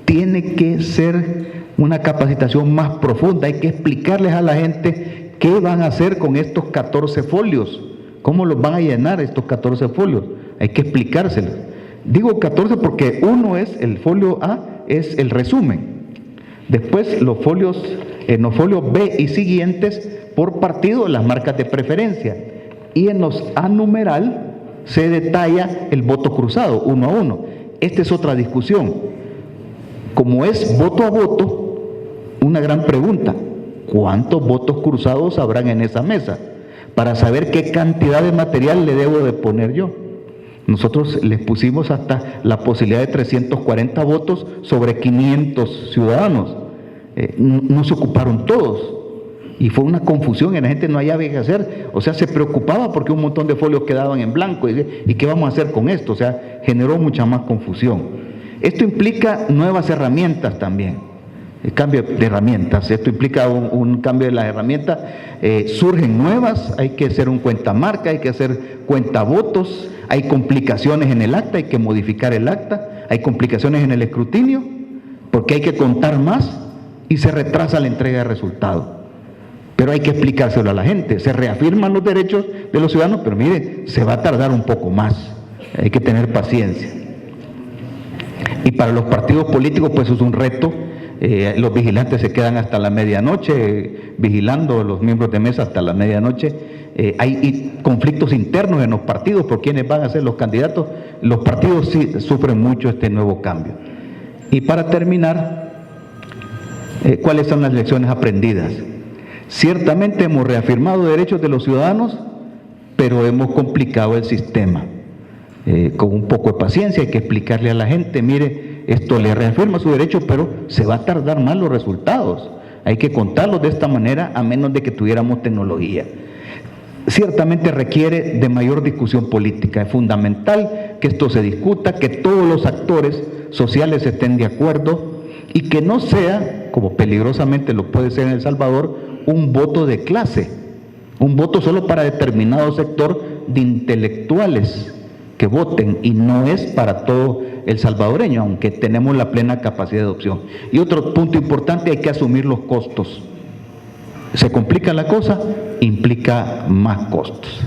[SPEAKER 2] Tiene que ser una capacitación más profunda. Hay que explicarles a la gente qué van a hacer con estos 14 folios, cómo los van a llenar estos 14 folios. Hay que explicárselos. Digo 14 porque uno es el folio A, es el resumen. Después los folios B y siguientes por partido, las marcas de preferencia. Y en los A numeral se detalla el voto cruzado, 1 a 1. Esta es otra discusión. Como es voto a voto, una gran pregunta: ¿cuántos votos cruzados habrán en esa mesa? Para saber qué cantidad de material le debo de poner yo. Nosotros les pusimos hasta la posibilidad de 340 votos sobre 500 ciudadanos. No se ocuparon todos. Y fue una confusión, y la gente no hallaba qué hacer. O sea, se preocupaba porque un montón de folios quedaban en blanco. ¿Y qué vamos a hacer con esto? O sea, generó mucha más confusión. Esto implica nuevas herramientas también. El cambio de herramientas. Esto implica un cambio de las herramientas. Surgen nuevas, hay que hacer un cuentamarca, hay que hacer cuentavotos, hay complicaciones en el acta, hay que modificar el acta, hay complicaciones en el escrutinio, porque hay que contar más y se retrasa la entrega de resultados. Pero hay que explicárselo a la gente. Se reafirman los derechos de los ciudadanos, pero mire, se va a tardar un poco más. Hay que tener paciencia. Y para los partidos políticos, pues es un reto. Los vigilantes se quedan hasta la medianoche, vigilando a los miembros de mesa hasta la medianoche. Hay conflictos internos en los partidos por quiénes van a ser los candidatos. Los partidos sí sufren mucho este nuevo cambio. Y para terminar, ¿cuáles son las lecciones aprendidas? Ciertamente hemos reafirmado derechos de los ciudadanos, pero hemos complicado el sistema. Con un poco de paciencia hay que explicarle a la gente, mire, esto le reafirma su derecho, pero se va a tardar más los resultados. Hay que contarlos de esta manera, a menos de que tuviéramos tecnología. Ciertamente requiere de mayor discusión política. Es fundamental que esto se discuta, que todos los actores sociales estén de acuerdo y que no sea, como peligrosamente lo puede ser en El Salvador, un voto de clase, un voto solo para determinado sector de intelectuales que voten, y no es para todo el salvadoreño, aunque tenemos la plena capacidad de adopción. Y otro punto importante, hay que asumir los costos. Se complica la cosa, implica más costos.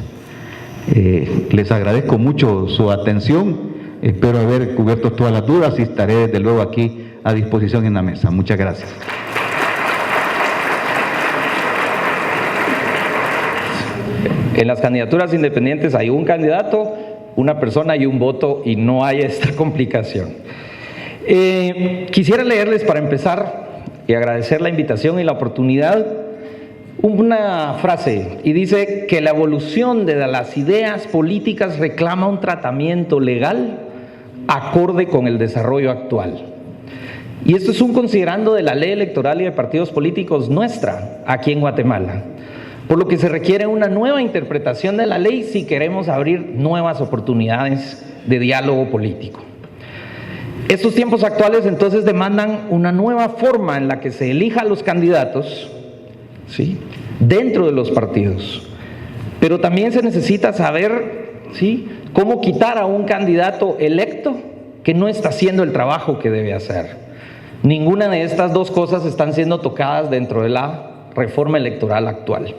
[SPEAKER 2] Les agradezco mucho su atención, espero haber cubierto todas las dudas y estaré desde luego aquí a disposición en la mesa. Muchas gracias.
[SPEAKER 3] En las candidaturas independientes hay un candidato, una persona y un voto, y no hay esta complicación. Quisiera leerles para empezar y agradecer la invitación y la oportunidad una frase, y dice que la evolución de las ideas políticas reclama un tratamiento legal acorde con el desarrollo actual. Y esto es un considerando de la ley electoral y de partidos políticos nuestra aquí en Guatemala, por lo que se requiere una nueva interpretación de la ley si queremos abrir nuevas oportunidades de diálogo político. Estos tiempos actuales entonces demandan una nueva forma en la que se elija a los candidatos, ¿sí?, dentro de los partidos. Pero también se necesita saber, ¿sí?, cómo quitar a un candidato electo que no está haciendo el trabajo que debe hacer. Ninguna de estas dos cosas están siendo tocadas dentro de la reforma electoral actual.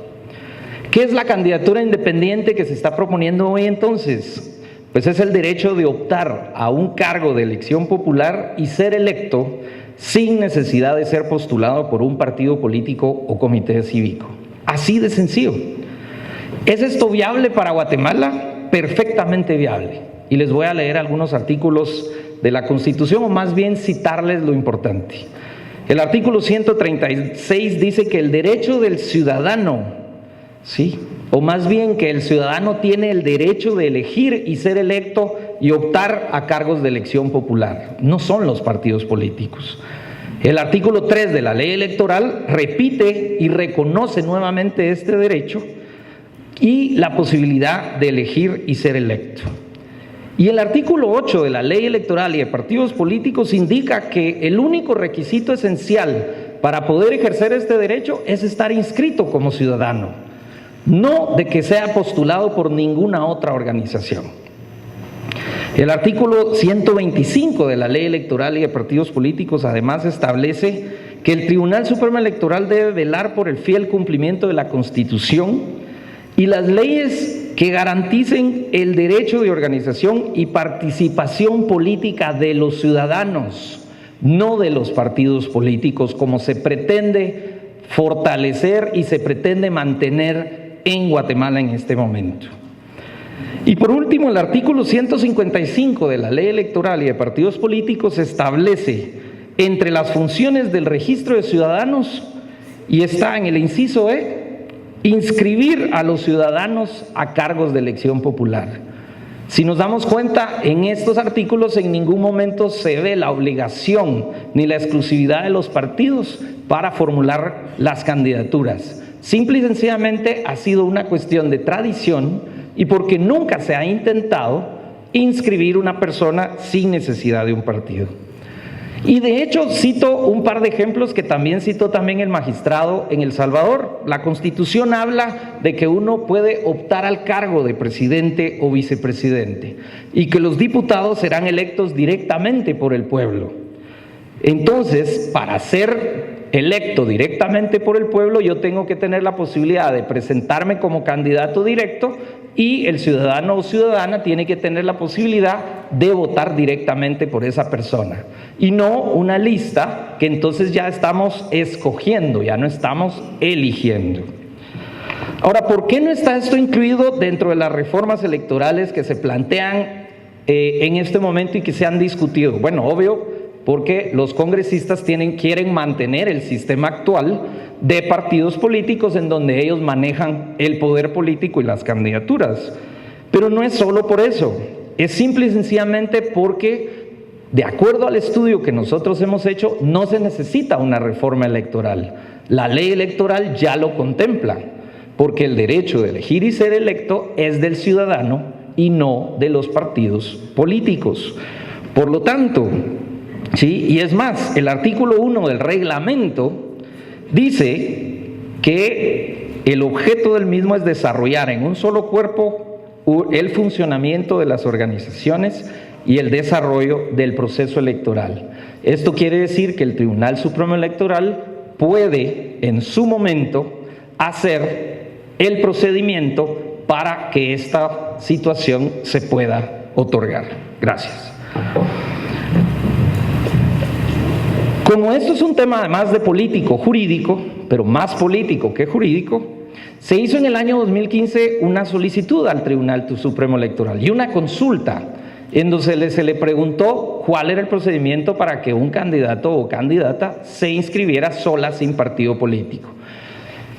[SPEAKER 3] ¿Qué es la candidatura independiente que se está proponiendo hoy entonces? Pues es el derecho de optar a un cargo de elección popular y ser electo sin necesidad de ser postulado por un partido político o comité cívico. Así de sencillo. ¿Es esto viable para Guatemala? Perfectamente viable. Y les voy a leer algunos artículos de la Constitución, o más bien citarles lo importante. El artículo 136 dice que el derecho del ciudadano, ¿sí?, o más bien que el ciudadano tiene el derecho de elegir y ser electo y optar a cargos de elección popular. No son los partidos políticos. El artículo 3 de la ley electoral repite y reconoce nuevamente este derecho y la posibilidad de elegir y ser electo. Y el artículo 8 de la ley electoral y de partidos políticos indica que el único requisito esencial para poder ejercer este derecho es estar inscrito como ciudadano, no de que sea postulado por ninguna otra organización. El artículo 125 de la ley electoral y de partidos políticos además establece que el Tribunal Supremo Electoral debe velar por el fiel cumplimiento de la Constitución y las leyes que garanticen el derecho de organización y participación política de los ciudadanos, no de los partidos políticos, como se pretende fortalecer y se pretende mantener en Guatemala en este momento. Y por último, el artículo 155 de la ley electoral y de partidos políticos establece entre las funciones del registro de ciudadanos, y está en el inciso E, inscribir a los ciudadanos a cargos de elección popular. Si nos damos cuenta, en estos artículos en ningún momento se ve la obligación ni la exclusividad de los partidos para formular las candidaturas. Simple y sencillamente ha sido una cuestión de tradición y porque nunca se ha intentado inscribir una persona sin necesidad de un partido. Y de hecho cito un par de ejemplos que también citó también el magistrado en El Salvador. La Constitución habla de que uno puede optar al cargo de presidente o vicepresidente y que los diputados serán electos directamente por el pueblo. Entonces, para ser electo directamente por el pueblo, yo tengo que tener la posibilidad de presentarme como candidato directo y el ciudadano o ciudadana tiene que tener la posibilidad de votar directamente por esa persona y no una lista que entonces ya estamos escogiendo, ya no estamos eligiendo. Ahora, ¿por qué no está esto incluido dentro de las reformas electorales que se plantean en este momento y que se han discutido? Bueno, obvio, porque los congresistas quieren mantener el sistema actual de partidos políticos en donde ellos manejan el poder político y las candidaturas. Pero no es solo por eso, es simple y sencillamente porque, de acuerdo al estudio que nosotros hemos hecho, no se necesita una reforma electoral. La ley electoral ya lo contempla, porque el derecho de elegir y ser electo es del ciudadano y no de los partidos políticos. Por lo tanto, sí, y es más, el artículo 1 del reglamento dice que el objeto del mismo es desarrollar en un solo cuerpo el funcionamiento de las organizaciones y el desarrollo del proceso electoral. Esto quiere decir que el Tribunal Supremo Electoral puede en su momento hacer el procedimiento para que esta situación se pueda otorgar. Gracias. Como esto es un tema además de político jurídico, pero más político que jurídico, se hizo en el año 2015 una solicitud al Tribunal Supremo Electoral y una consulta en donde se le preguntó cuál era el procedimiento para que un candidato o candidata se inscribiera sola sin partido político.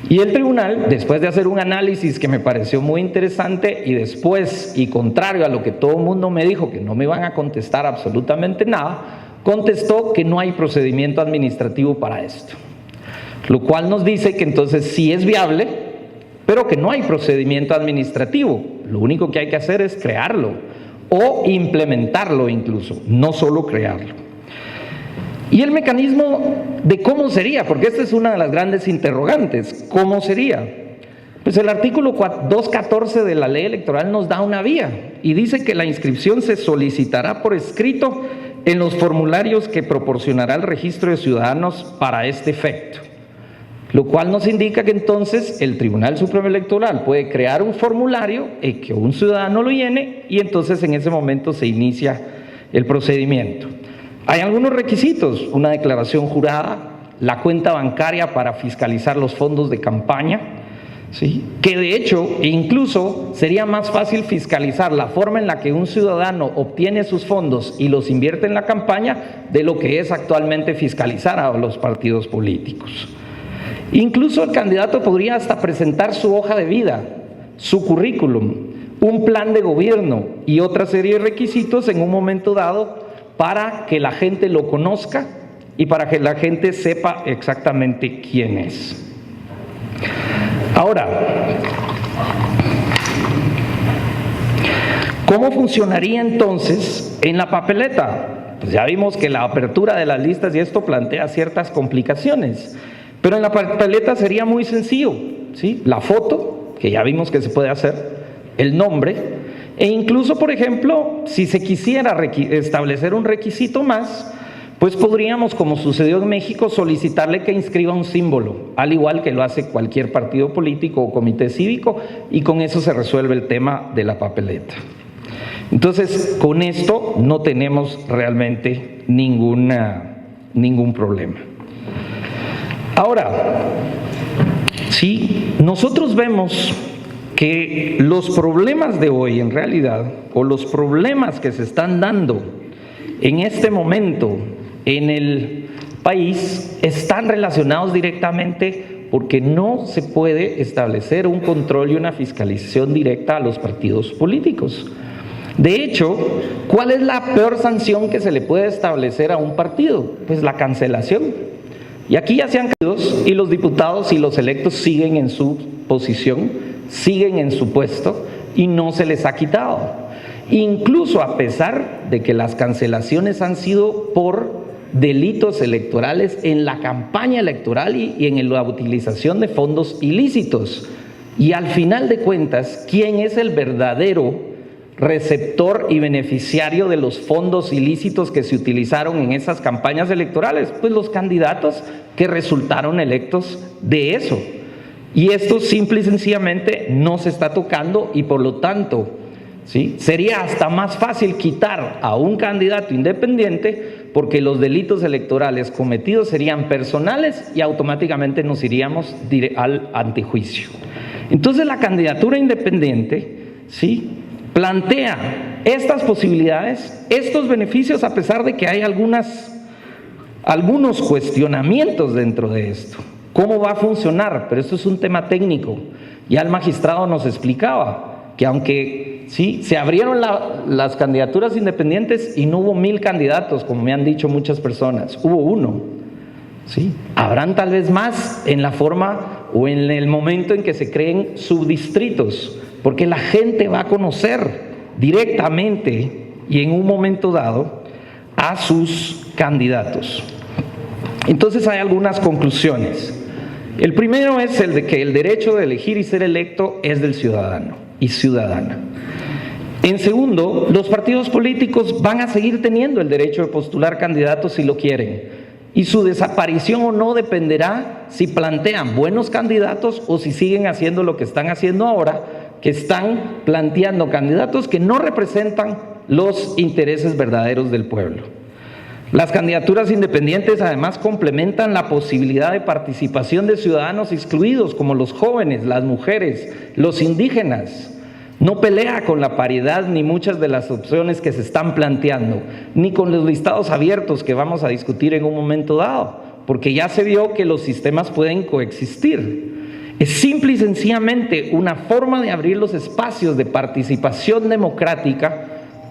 [SPEAKER 3] Y el tribunal, después de hacer un análisis que me pareció muy interesante y después, y contrario a lo que todo el mundo me dijo, que no me iban a contestar absolutamente nada, contestó que no hay procedimiento administrativo para esto. Lo cual nos dice que entonces sí es viable, pero que no hay procedimiento administrativo. Lo único que hay que hacer es crearlo o implementarlo incluso, no solo crearlo. Y el mecanismo de cómo sería, porque esta es una de las grandes interrogantes, ¿cómo sería? Pues el artículo 214 de la ley electoral nos da una vía y dice que la inscripción se solicitará por escrito en los formularios que proporcionará el registro de ciudadanos para este efecto. Lo cual nos indica que entonces el Tribunal Supremo Electoral puede crear un formulario y que un ciudadano lo llene y entonces en ese momento se inicia el procedimiento. Hay algunos requisitos: una declaración jurada, la cuenta bancaria para fiscalizar los fondos de campaña, ¿sí? Que de hecho incluso sería más fácil fiscalizar la forma en la que un ciudadano obtiene sus fondos y los invierte en la campaña de lo que es actualmente fiscalizar a los partidos políticos. Incluso el candidato podría hasta presentar su hoja de vida, su currículum, un plan de gobierno y otra serie de requisitos en un momento dado para que la gente lo conozca y para que la gente sepa exactamente quién es. Ahora, ¿cómo funcionaría entonces en la papeleta? Pues ya vimos que la apertura de las listas y esto plantea ciertas complicaciones, pero en la papeleta sería muy sencillo, ¿sí? La foto, que ya vimos que se puede hacer, el nombre, e incluso, por ejemplo, si se quisiera establecer un requisito más, pues podríamos, como sucedió en México, solicitarle que inscriba un símbolo, al igual que lo hace cualquier partido político o comité cívico, y con eso se resuelve el tema de la papeleta. Entonces, con esto no tenemos realmente ningún problema. Ahora, si nosotros vemos que los problemas de hoy en realidad, o los problemas que se están dando en este momento en el país, están relacionados directamente porque no se puede establecer un control y una fiscalización directa a los partidos políticos. De hecho, ¿cuál es la peor sanción que se le puede establecer a un partido? Pues la cancelación. Y aquí ya se han caído y los diputados y los electos siguen en su posición, siguen en su puesto y no se les ha quitado. Incluso a pesar de que las cancelaciones han sido por delitos electorales en la campaña electoral y en la utilización de fondos ilícitos. Y al final de cuentas, ¿quién es el verdadero receptor y beneficiario de los fondos ilícitos que se utilizaron en esas campañas electorales? Pues los candidatos que resultaron electos de eso. Y esto simple y sencillamente no se está tocando y por lo tanto, ¿sí?, sería hasta más fácil quitar a un candidato independiente porque los delitos electorales cometidos serían personales y automáticamente nos iríamos al antejuicio. Entonces la candidatura independiente, ¿sí?, plantea estas posibilidades, estos beneficios, a pesar de que hay algunos cuestionamientos dentro de esto. ¿Cómo va a funcionar? Pero esto es un tema técnico. Ya el magistrado nos explicaba que aunque sí, se abrieron las candidaturas independientes y no hubo 1000 candidatos, como me han dicho muchas personas, hubo uno. ¿Sí? Habrán tal vez más en la forma o en el momento en que se creen subdistritos, porque la gente va a conocer directamente y en un momento dado a sus candidatos. Entonces hay algunas conclusiones. El primero es el de que el derecho de elegir y ser electo es del ciudadano y ciudadana. En segundo, los partidos políticos van a seguir teniendo el derecho de postular candidatos si lo quieren, y su desaparición o no dependerá si plantean buenos candidatos o si siguen haciendo lo que están haciendo ahora, que están planteando candidatos que no representan los intereses verdaderos del pueblo. Las candidaturas independientes además complementan la posibilidad de participación de ciudadanos excluidos como los jóvenes, las mujeres, los indígenas. No pelea con la paridad ni muchas de las opciones que se están planteando, ni con los listados abiertos que vamos a discutir en un momento dado, porque ya se vio que los sistemas pueden coexistir. Es simple y sencillamente una forma de abrir los espacios de participación democrática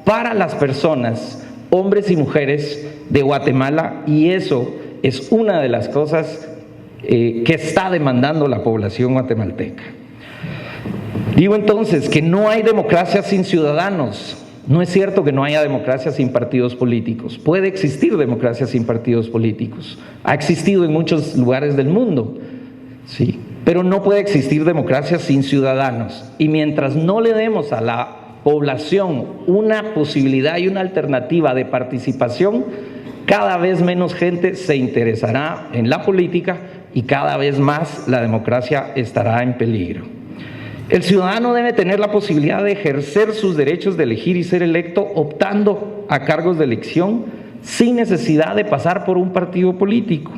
[SPEAKER 3] para las personas, hombres y mujeres de Guatemala, y eso es una de las cosas que está demandando la población guatemalteca. Digo entonces que no hay democracia sin ciudadanos. No es cierto que no haya democracia sin partidos políticos. Puede existir democracia sin partidos políticos. Ha existido en muchos lugares del mundo, sí, pero no puede existir democracia sin ciudadanos. Y mientras no le demos a la población una posibilidad y una alternativa de participación, cada vez menos gente se interesará en la política y cada vez más la democracia estará en peligro. El ciudadano debe tener la posibilidad de ejercer sus derechos de elegir y ser electo optando a cargos de elección sin necesidad de pasar por un partido político.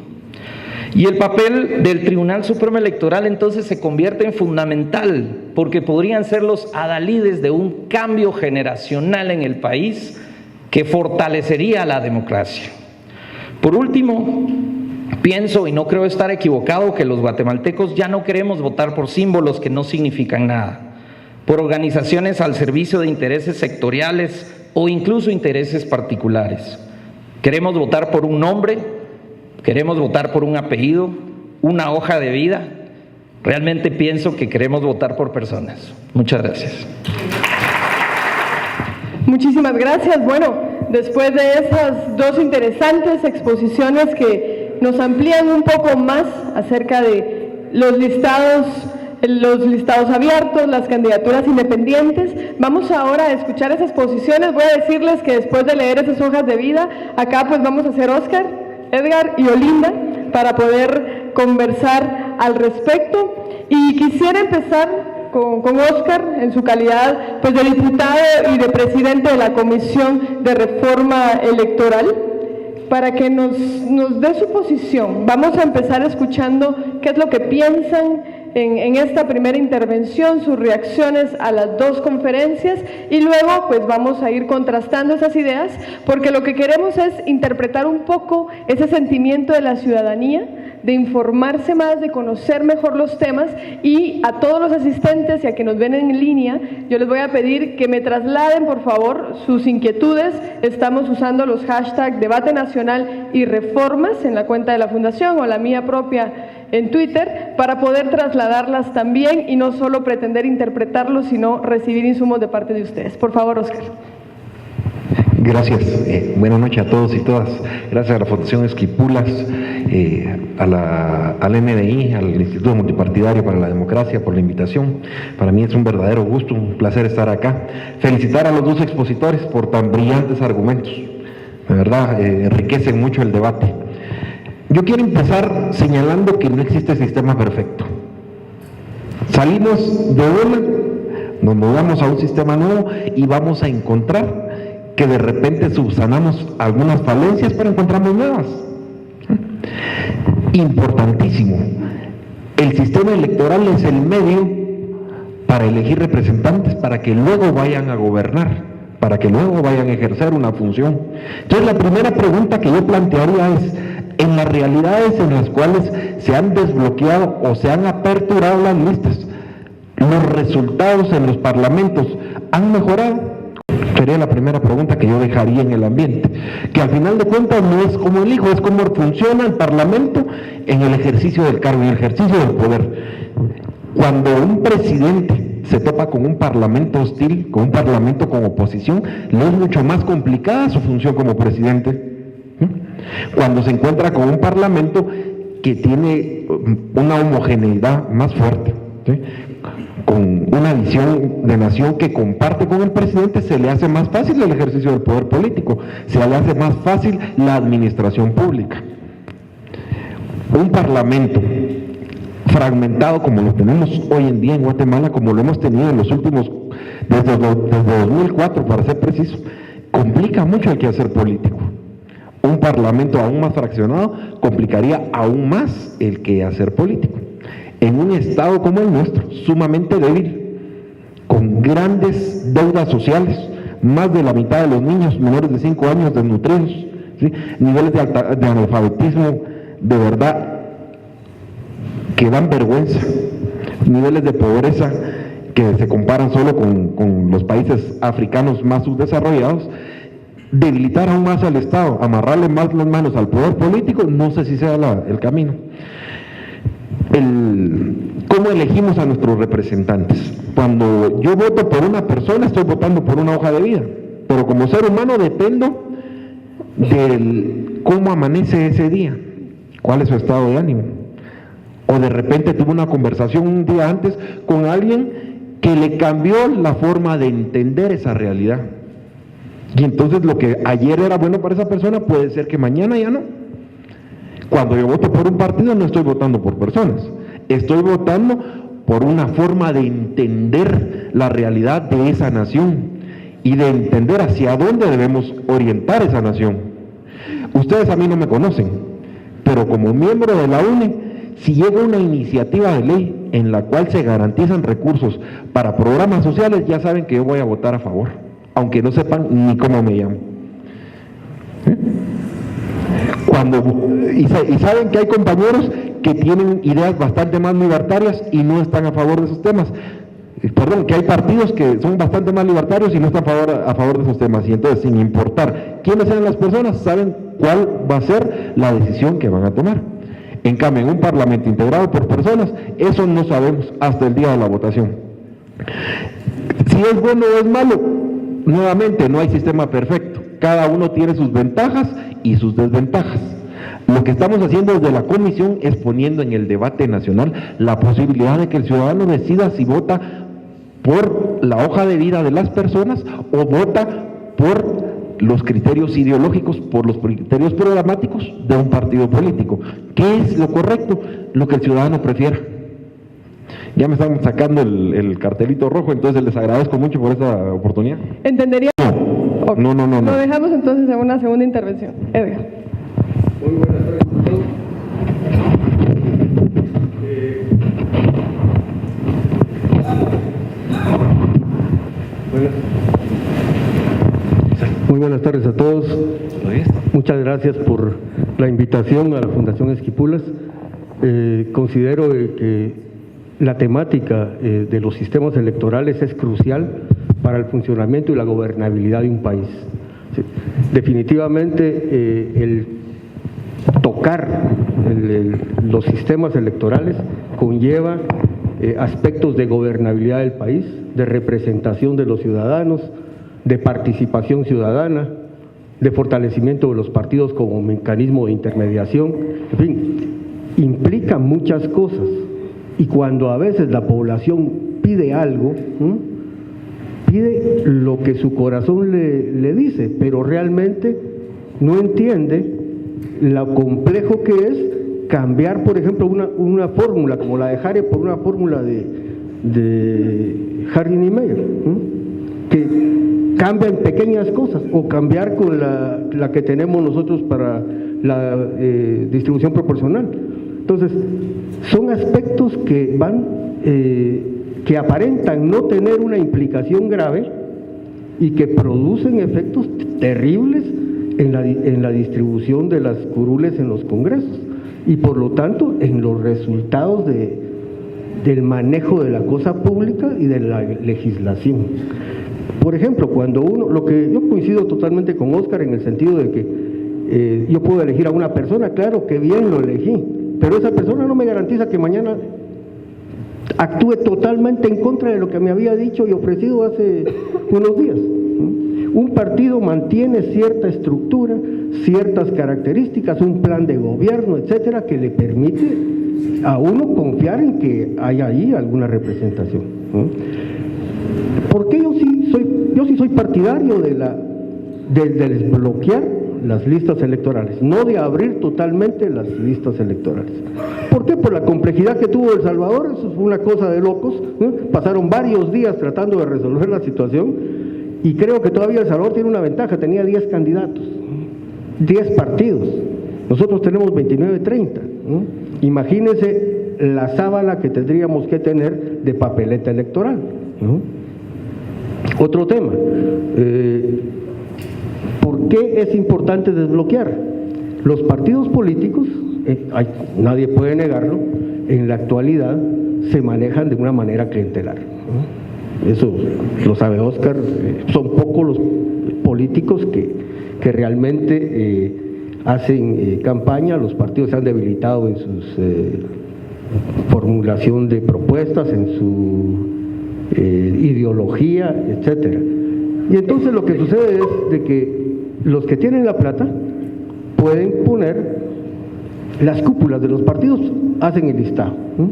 [SPEAKER 3] Y el papel del Tribunal Supremo Electoral entonces se convierte en fundamental, porque podrían ser los adalides de un cambio generacional en el país que fortalecería la democracia. Por último, pienso, y no creo estar equivocado, que los guatemaltecos ya no queremos votar por símbolos que no significan nada, por organizaciones al servicio de intereses sectoriales o incluso intereses particulares. Queremos votar por un nombre, queremos votar por un apellido, una hoja de vida. Realmente pienso que queremos votar por personas. Muchas gracias.
[SPEAKER 4] Muchísimas gracias. Bueno, después de esas dos interesantes exposiciones que nos amplían un poco más acerca de los listados abiertos, las candidaturas independientes, vamos ahora a escuchar esas posiciones. Voy a decirles que después de leer esas hojas de vida, acá pues vamos a hacer Oscar, Edgar y Olinda para poder conversar al respecto. Y quisiera empezar con Oscar en su calidad pues de diputado y de presidente de la Comisión de Reforma Electoral, para que nos dé su posición. Vamos a empezar escuchando qué es lo que piensan en esta primera intervención, sus reacciones a las dos conferencias, y luego pues vamos a ir contrastando esas ideas, porque lo que queremos es interpretar un poco ese sentimiento de la ciudadanía, de informarse más, de conocer mejor los temas. Y a todos los asistentes y a quienes nos ven en línea, yo les voy a pedir que me trasladen por favor sus inquietudes. Estamos usando los hashtags Debate Nacional y Reformas en la cuenta de la Fundación o la mía propia en Twitter, para poder trasladarlas también y no solo pretender interpretarlos, sino recibir insumos de parte de ustedes. Por favor, Oscar.
[SPEAKER 5] Gracias. Buenas noches a todos y todas. Gracias a la Fundación Esquipulas, al NDI, al Instituto Multipartidario para la Democracia por la invitación. Para mí es un verdadero gusto, un placer estar acá. Felicitar a los dos expositores por tan brillantes argumentos. De verdad, enriquecen mucho el debate. Yo quiero empezar señalando que no existe sistema perfecto. Salimos de una, nos mudamos a un sistema nuevo y vamos a encontrar que de repente subsanamos algunas falencias, pero encontramos nuevas. Importantísimo, el sistema electoral es el medio para elegir representantes, para que luego vayan a gobernar, para que luego vayan a ejercer una función. Entonces la primera pregunta que yo plantearía es, en las realidades en las cuales se han desbloqueado o se han aperturado las listas, ¿los resultados en los parlamentos han mejorado? Sería la primera pregunta que yo dejaría en el ambiente, que al final de cuentas no es cómo elijo, es cómo funciona el parlamento en el ejercicio del cargo y el ejercicio del poder. Cuando un presidente se topa con un parlamento hostil, con un parlamento con oposición, le es mucho más complicada su función como presidente. Cuando se encuentra con un parlamento que tiene una homogeneidad más fuerte, ¿sí?, con una visión de nación que comparte con el presidente, se le hace más fácil el ejercicio del poder político, se le hace más fácil la administración pública. Un parlamento fragmentado como lo tenemos hoy en día en Guatemala, como lo hemos tenido en los últimos, desde 2004 para ser preciso, complica mucho el quehacer político. Un parlamento aún más fraccionado complicaría aún más el quehacer político. En un estado como el nuestro, sumamente débil, con grandes deudas sociales, más de la mitad de los niños menores de 5 años desnutridos, ¿sí?, niveles de analfabetismo de verdad que dan vergüenza. niveles de pobreza que se comparan solo con los países africanos más subdesarrollados, debilitar aún más al Estado, amarrarle más las manos al poder político, no sé si sea el camino. ¿Cómo elegimos a nuestros representantes? Cuando yo voto por una persona, estoy votando por una hoja de vida, pero como ser humano dependo de cómo amanece ese día, cuál es su estado de ánimo. O de repente tuve una conversación un día antes con alguien que le cambió la forma de entender esa realidad. Y entonces lo que ayer era bueno para esa persona puede ser que mañana ya no. Cuando yo voto por un partido no estoy votando por personas, estoy votando por una forma de entender la realidad de esa nación y de entender hacia dónde debemos orientar esa nación. Ustedes a mí no me conocen, pero como miembro de la UNE, si llega una iniciativa de ley en la cual se garantizan recursos para programas sociales, ya saben que yo voy a votar a favor, aunque no sepan ni cómo me llamo. Y saben que hay compañeros que tienen ideas bastante más libertarias y no están a favor de esos temas. Perdón, que hay partidos que son bastante más libertarios y no están a favor de esos temas. Y entonces, sin importar quiénes sean las personas, saben cuál va a ser la decisión que van a tomar. En cambio, en un parlamento integrado por personas, eso no sabemos hasta el día de la votación. Si es bueno o es malo, nuevamente no hay sistema perfecto. Cada uno tiene sus ventajas y sus desventajas. Lo que estamos haciendo desde la comisión es poniendo en el debate nacional la posibilidad de que el ciudadano decida si vota por la hoja de vida de las personas o vota por los criterios ideológicos, por los criterios programáticos de un partido político. ¿Qué es lo correcto? Lo que el ciudadano prefiera. Ya me están sacando el cartelito rojo, entonces les agradezco mucho por esta oportunidad.
[SPEAKER 4] ¿Entendería?
[SPEAKER 5] No.
[SPEAKER 4] Lo dejamos entonces en una segunda intervención. Edgar.
[SPEAKER 6] Muy buenas tardes a todos. Muy buenas tardes a todos. Muchas gracias por la invitación a la Fundación Esquipulas. Considero que la temática de los sistemas electorales es crucial para el funcionamiento y la gobernabilidad de un país. Sí. Definitivamente el tocar los sistemas electorales conlleva aspectos de gobernabilidad del país, de representación de los ciudadanos, de participación ciudadana, de fortalecimiento de los partidos como mecanismo de intermediación, en fin, implica muchas cosas. Y cuando a veces la población pide algo, pide lo que su corazón le dice, pero realmente no entiende lo complejo que es cambiar, por ejemplo, una fórmula como la de Harry por una fórmula de Harding y Meyer, que cambia en pequeñas cosas, o cambiar con la que tenemos nosotros para la distribución proporcional. Entonces, son aspectos que van, que aparentan no tener una implicación grave y que producen efectos terribles en la distribución de las curules en los congresos y por lo tanto en los resultados del manejo de la cosa pública y de la legislación. Por ejemplo, cuando yo coincido totalmente con Óscar en el sentido de que yo puedo elegir a una persona, claro que bien lo elegí, pero esa persona no me garantiza que mañana actúe totalmente en contra de lo que me había dicho y ofrecido hace unos días. Un partido mantiene cierta estructura, ciertas características, un plan de gobierno, etcétera, que le permite a uno confiar en que hay ahí alguna representación. ¿Por qué yo sí soy partidario de desbloquear las listas electorales, no de abrir totalmente las listas electorales? ¿Por qué? Por la complejidad que tuvo El Salvador. Eso fue una cosa de locos, ¿no? Pasaron varios días tratando de resolver la situación y creo que todavía El Salvador tiene una ventaja, tenía 10 candidatos, 10 partidos, nosotros tenemos 29, 30, ¿no? Imagínense la sábana que tendríamos que tener de papeleta electoral, ¿no? Otro tema, ¿por qué es importante desbloquear? Los partidos políticos, nadie puede negarlo, en la actualidad se manejan de una manera clientelar, ¿no? Eso lo sabe Óscar. Son pocos los políticos que realmente hacen campaña. Los partidos se han debilitado en su formulación de propuestas, en su ideología, etcétera. Y entonces lo que sucede es de que los que tienen la plata pueden poner las cúpulas de los partidos, hacen el listado, ¿no?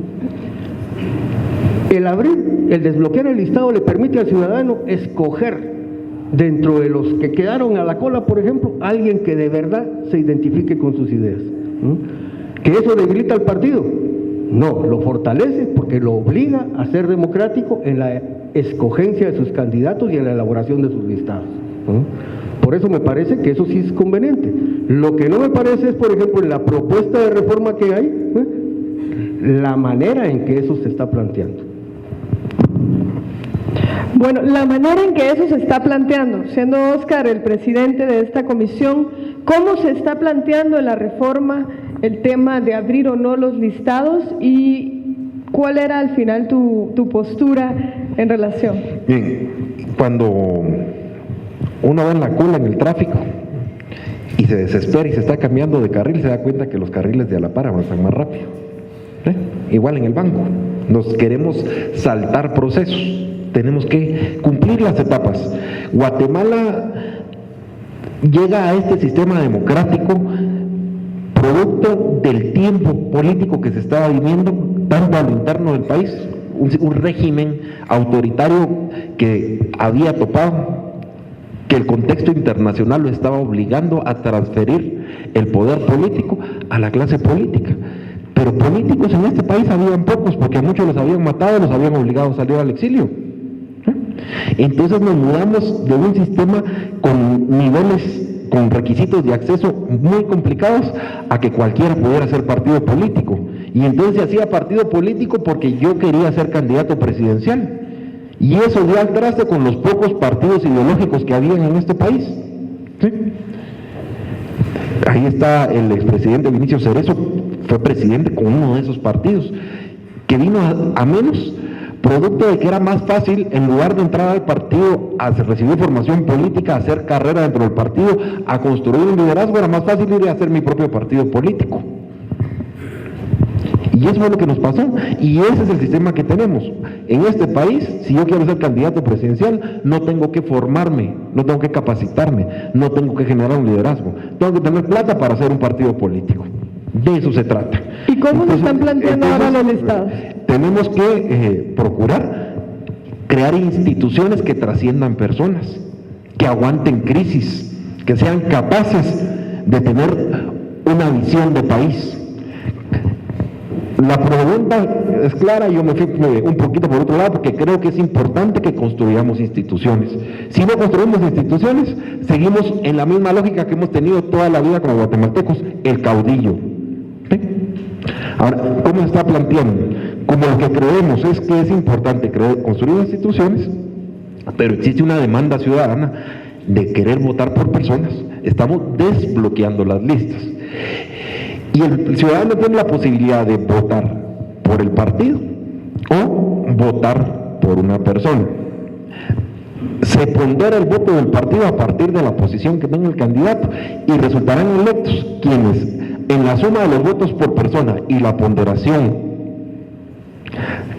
[SPEAKER 6] El desbloquear el listado le permite al ciudadano escoger dentro de los que quedaron a la cola, por ejemplo, alguien que de verdad se identifique con sus ideas, ¿no? ¿Que eso debilita al partido? No, lo fortalece porque lo obliga a ser democrático en la escogencia de sus candidatos y en la elaboración de sus listados, ¿no? Por eso me parece que eso sí es conveniente. Lo que no me parece es, por ejemplo, en la propuesta de reforma que hay, la manera en que eso se está planteando.
[SPEAKER 4] Bueno, la manera en que eso se está planteando, siendo Óscar el presidente de esta comisión, ¿cómo se está planteando en la reforma el tema de abrir o no los listados y cuál era al final tu postura en relación?
[SPEAKER 5] Bien, cuando uno va en la cola en el tráfico y se desespera y se está cambiando de carril, se da cuenta que los carriles de a la par avanzan más rápido. Igual en el banco, nos queremos saltar procesos, tenemos que cumplir las etapas. Guatemala llega a este sistema democrático producto del tiempo político que se estaba viviendo tanto a lo interno del país, un régimen autoritario que había topado, que el contexto internacional lo estaba obligando a transferir el poder político a la clase política. Pero políticos en este país habían pocos, porque a muchos los habían matado, los habían obligado a salir al exilio. Entonces nos mudamos de un sistema con niveles, con requisitos de acceso muy complicados, a que cualquiera pudiera ser partido político. Y entonces se hacía partido político porque yo quería ser candidato presidencial. Y eso dio al traste con los pocos partidos ideológicos que habían en este país. ¿Sí? Ahí está el expresidente Vinicio Cerezo, fue presidente con uno de esos partidos, que vino a menos, producto de que era más fácil, en lugar de entrar al partido a recibir formación política, a hacer carrera dentro del partido, a construir un liderazgo, era más fácil ir a hacer mi propio partido político. Y eso es lo que nos pasó, y ese es el sistema que tenemos. En este país, si yo quiero ser candidato presidencial, no tengo que formarme, no tengo que capacitarme, no tengo que generar un liderazgo, tengo que tener plata para hacer un partido político. De eso se trata.
[SPEAKER 4] ¿Y cómo se están planteando ahora los listados?
[SPEAKER 5] Tenemos que procurar crear instituciones que trasciendan personas, que aguanten crisis, que sean capaces de tener una visión de país. La pregunta es clara, yo me fui un poquito por otro lado porque creo que es importante que construyamos instituciones. Si no construimos instituciones, seguimos en la misma lógica que hemos tenido toda la vida como guatemaltecos, el caudillo. ¿Sí? Ahora, ¿cómo se está planteando? Como lo que creemos es que es importante construir instituciones, pero existe una demanda ciudadana de querer votar por personas. Estamos desbloqueando las listas. Y el ciudadano tiene la posibilidad de votar por el partido o votar por una persona. Se pondera el voto del partido a partir de la posición que tenga el candidato y resultarán electos quienes, en la suma de los votos por persona y la ponderación,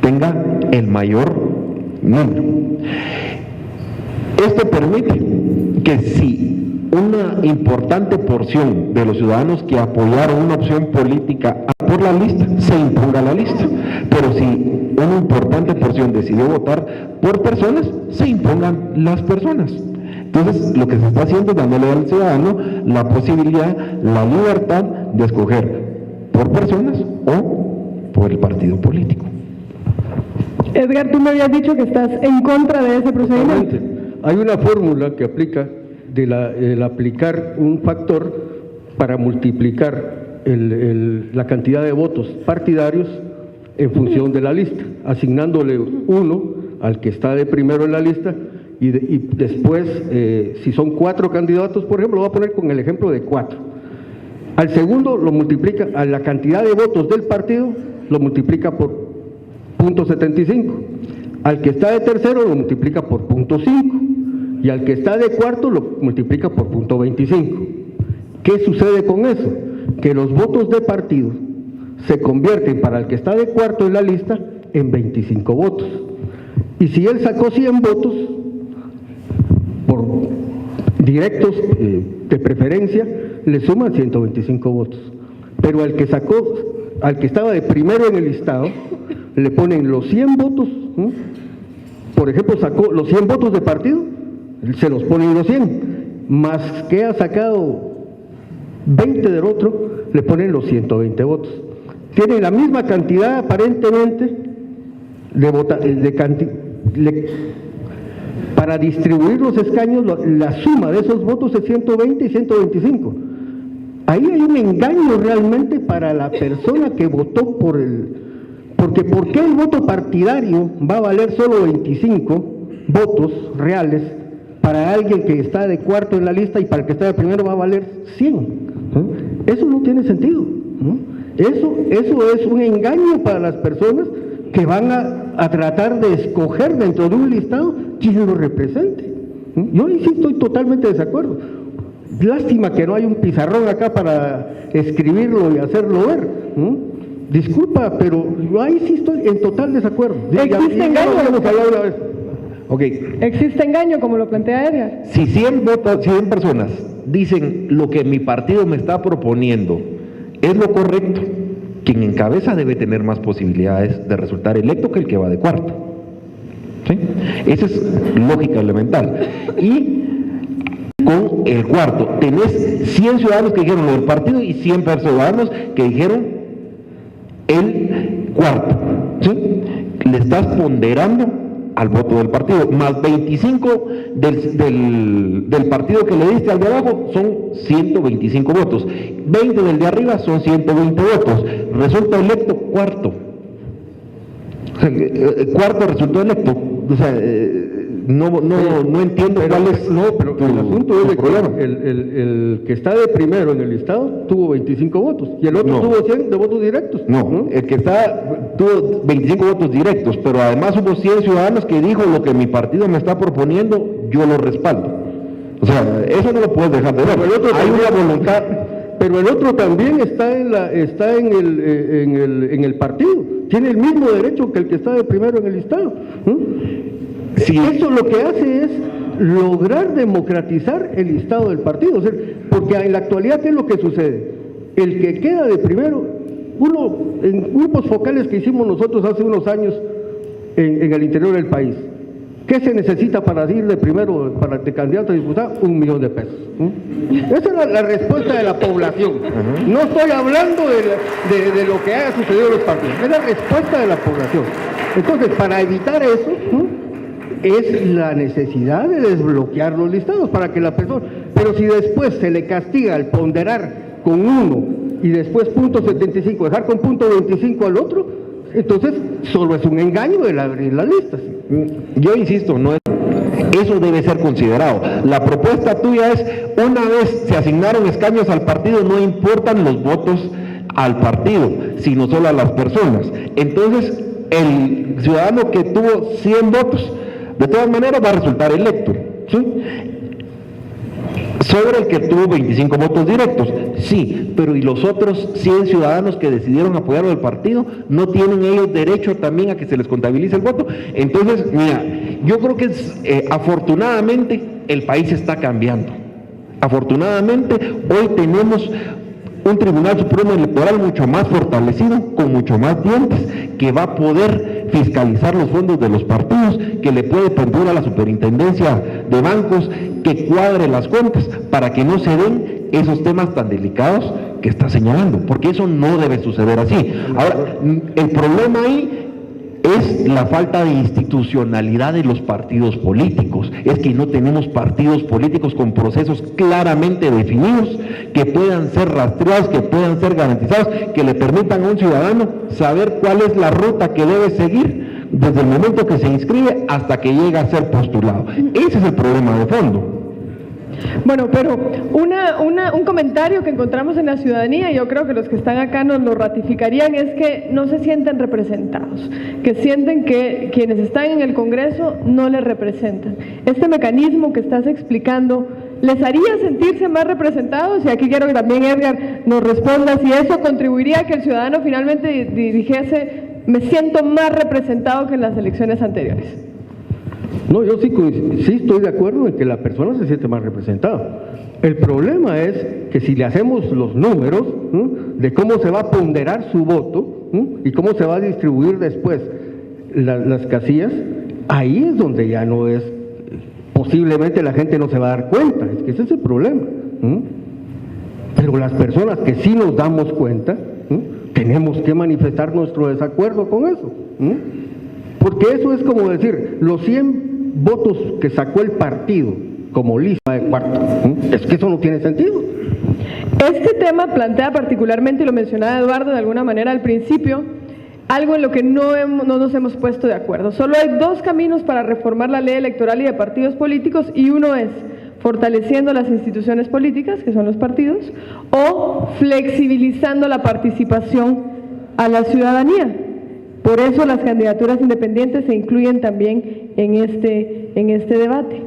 [SPEAKER 5] tengan el mayor número. Esto permite que si una importante porción de los ciudadanos que apoyaron una opción política por la lista, se imponga la lista. Pero si una importante porción decidió votar por personas, se impongan las personas. Entonces, lo que se está haciendo es dándole al ciudadano la posibilidad, la libertad de escoger por personas o por el partido político.
[SPEAKER 4] Edgar, tú me habías dicho que estás en contra de ese procedimiento.
[SPEAKER 6] Hay una fórmula que aplica el aplicar un factor para multiplicar la cantidad de votos partidarios en función de la lista, asignándole uno al que está de primero en la lista y después, si son 4 candidatos, por ejemplo, lo voy a poner con el ejemplo de 4. Al segundo lo multiplica, a la cantidad de votos del partido, lo multiplica por .75. Al que está de tercero lo multiplica por .5 y al que está de cuarto lo multiplica por .25. ¿Qué sucede con eso? Que los votos de partido se convierten para el que está de cuarto en la lista en 25 votos. Y si él sacó 100 votos por directos de preferencia, le suman 125 votos. Pero al que estaba de primero en el listado, le ponen los 100 votos, ¿no? Por ejemplo, sacó los 100 votos de partido, se los ponen los 100, más que ha sacado 20 del otro, le ponen los 120 votos. Tienen la misma cantidad aparentemente para distribuir los escaños, la suma de esos votos es 120 y 125. Ahí hay un engaño realmente para la persona que votó porque ¿por qué el voto partidario va a valer solo 25 votos reales para alguien que está de cuarto en la lista y para el que está de primero va a valer 100? Eso no tiene sentido, ¿no? Eso es un engaño para las personas que van a tratar de escoger dentro de un listado quién lo represente. Yo sí estoy totalmente de desacuerdo. Lástima que no hay un pizarrón acá para escribirlo y hacerlo ver, ¿no? Disculpa, pero yo ahí sí estoy en total desacuerdo.
[SPEAKER 4] ¿Existe engaño?
[SPEAKER 5] Okay.
[SPEAKER 4] ¿Existe engaño, como lo plantea Edgar?
[SPEAKER 5] Si 100 personas dicen lo que mi partido me está proponiendo es lo correcto, quien encabeza debe tener más posibilidades de resultar electo que el que va de cuarto. ¿Sí? Esa es lógica elemental. Y con el cuarto tenés 100 ciudadanos que dijeron lo del partido y 100 ciudadanos que dijeron el cuarto. ¿Sí? Le estás ponderando al voto del partido, más 25 del partido que le diste al de abajo, son 125 votos, 20 del de arriba son 120 votos, resulta electo cuarto. Cuarto resultó electo. O sea, no entiendo cuál es.
[SPEAKER 6] No, pero el asunto es de que el que está de primero en el listado tuvo 25 votos y el otro tuvo 100 de votos directos.
[SPEAKER 5] No, el que tuvo 25 votos directos, pero además hubo 100 ciudadanos que dijo lo que mi partido me está proponiendo, yo lo respaldo. O sea, eso no lo puedes dejar de ver. Hay una voluntad.
[SPEAKER 6] Pero el otro también está en el partido, tiene el mismo derecho que el que está de primero en el listado. Sí. Eso lo que hace es lograr democratizar el listado del partido, o sea, porque en la actualidad, ¿qué es lo que sucede? El que queda de primero, en grupos focales que hicimos nosotros hace unos años en el interior del país, ¿qué se necesita para ir de primero, de candidato a diputado? 1 millón de pesos. Esa es la respuesta de la población. No estoy hablando de lo que haya sucedido en los partidos, es la respuesta de la población. Entonces, para evitar eso, es la necesidad de desbloquear los listados para que la persona... Pero si después se le castiga al ponderar con 1 y después .75, dejar con .25 al otro, entonces solo es un engaño el abrir las listas.
[SPEAKER 5] Yo insisto, eso debe ser considerado. La propuesta tuya es, una vez se asignaron escaños al partido, no importan los votos al partido, sino solo a las personas. Entonces, el ciudadano que tuvo 100 votos, de todas maneras va a resultar electo, ¿sí? Sobre el que tuvo 25 votos directos, sí, pero ¿y los otros 100 ciudadanos que decidieron apoyar al partido? ¿No tienen ellos derecho también a que se les contabilice el voto? Entonces, mira, yo creo que afortunadamente el país está cambiando. Afortunadamente hoy tenemos un Tribunal Supremo Electoral mucho más fortalecido, con mucho más dientes, que va a poder fiscalizar los fondos de los partidos, que le puede pedir a la superintendencia de bancos que cuadre las cuentas para que no se den esos temas tan delicados que está señalando, porque eso no debe suceder así. Ahora, el problema ahí es la falta de institucionalidad de los partidos políticos. Es que no tenemos partidos políticos con procesos claramente definidos, que puedan ser rastreados, que puedan ser garantizados, que le permitan a un ciudadano saber cuál es la ruta que debe seguir desde el momento que se inscribe hasta que llega a ser postulado. Ese es el problema de fondo.
[SPEAKER 4] Bueno, pero un comentario que encontramos en la ciudadanía, y yo creo que los que están acá nos lo ratificarían, es que no se sienten representados, que sienten que quienes están en el Congreso no les representan. Este mecanismo que estás explicando, ¿les haría sentirse más representados? Y aquí quiero que también Edgar nos responda si eso contribuiría a que el ciudadano finalmente dijese, me siento más representado que en las elecciones anteriores.
[SPEAKER 6] No, yo sí estoy de acuerdo en que la persona se siente más representada. El problema es que si le hacemos los números de cómo se va a ponderar su voto y cómo se va a distribuir después las casillas, ahí es donde ya no es, posiblemente la gente no se va a dar cuenta, es que ese es el problema. Pero las personas que sí nos damos cuenta, tenemos que manifestar nuestro desacuerdo con eso. Porque eso es como decir, los 100 votos que sacó el partido como lista de cuarto, es que eso no tiene sentido.
[SPEAKER 4] Este tema plantea particularmente, y lo mencionaba Eduardo de alguna manera al principio, algo en lo que no nos hemos puesto de acuerdo. Solo hay dos caminos para reformar la ley electoral y de partidos políticos, y uno es fortaleciendo las instituciones políticas, que son los partidos, o flexibilizando la participación a la ciudadanía. Por eso las candidaturas independientes se incluyen también en este debate.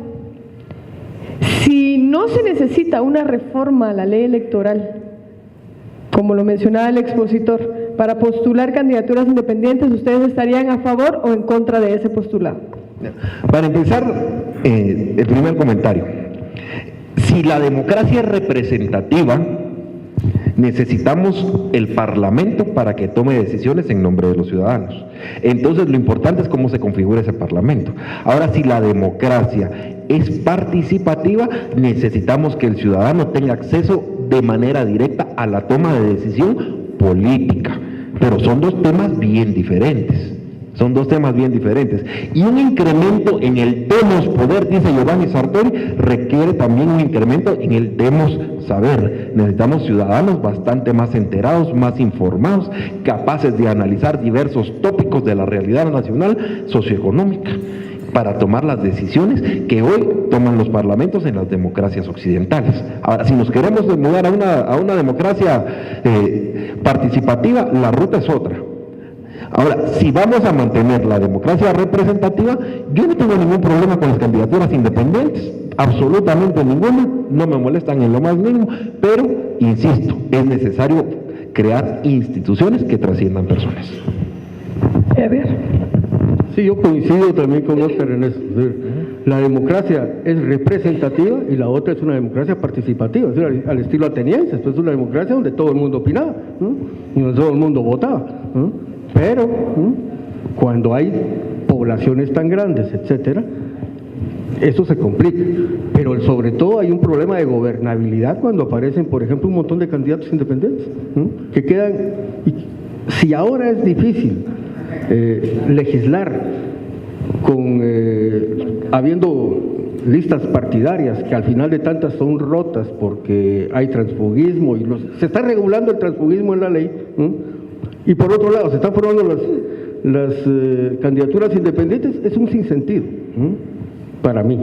[SPEAKER 4] Si no se necesita una reforma a la ley electoral, como lo mencionaba el expositor, para postular candidaturas independientes, ¿ustedes estarían a favor o en contra de ese postulado?
[SPEAKER 5] Para empezar, el primer comentario. Si la democracia es representativa, necesitamos el Parlamento para que tome decisiones en nombre de los ciudadanos. Entonces lo importante es cómo se configura ese Parlamento. Ahora, si la democracia es participativa, necesitamos que el ciudadano tenga acceso de manera directa a la toma de decisión política. Pero son dos temas bien diferentes. Son dos temas bien diferentes. Y un incremento en el demos poder, dice Giovanni Sartori, requiere también un incremento en el demos saber. Necesitamos ciudadanos bastante más enterados, más informados, capaces de analizar diversos tópicos de la realidad nacional socioeconómica para tomar las decisiones que hoy toman los parlamentos en las democracias occidentales. Ahora, si nos queremos mudar a una democracia participativa, la ruta es otra. Ahora, si vamos a mantener la democracia representativa, yo no tengo ningún problema con las candidaturas independientes, absolutamente ninguno, no me molestan en lo más mínimo, pero, insisto, es necesario crear instituciones que trasciendan personas.
[SPEAKER 6] Sí, yo coincido también con Óscar en eso. La democracia es representativa y la otra es una democracia participativa, es decir, al estilo ateniense. Esto es una democracia donde todo el mundo opinaba, y donde todo el mundo votaba. Pero cuando hay poblaciones tan grandes, etcétera, eso se complica. Pero sobre todo hay un problema de gobernabilidad cuando aparecen, por ejemplo, un montón de candidatos independientes que quedan. Si ahora es difícil legislar con habiendo listas partidarias que al final de tantas son rotas porque hay transfugismo y se está regulando el transfugismo en la ley, y por otro lado se están formando las candidaturas independientes, es un sinsentido para mí.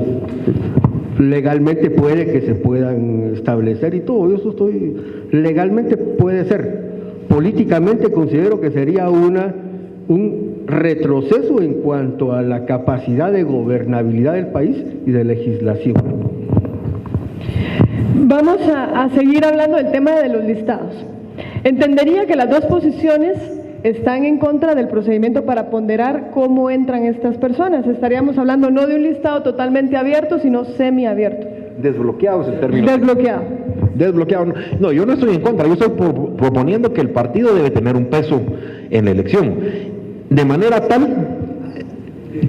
[SPEAKER 6] Legalmente puede que se puedan establecer y todo, yo legalmente puede ser. Políticamente considero que sería un retroceso en cuanto a la capacidad de gobernabilidad del país y de legislación.
[SPEAKER 4] Vamos a seguir hablando del tema de los listados. Entendería que las dos posiciones están en contra del procedimiento para ponderar cómo entran estas personas. Estaríamos hablando no de un listado totalmente abierto, sino semiabierto.
[SPEAKER 5] Desbloqueado es el término.
[SPEAKER 4] Desbloqueado.
[SPEAKER 5] No, yo no estoy en contra, yo estoy proponiendo que el partido debe tener un peso en la elección, de manera tal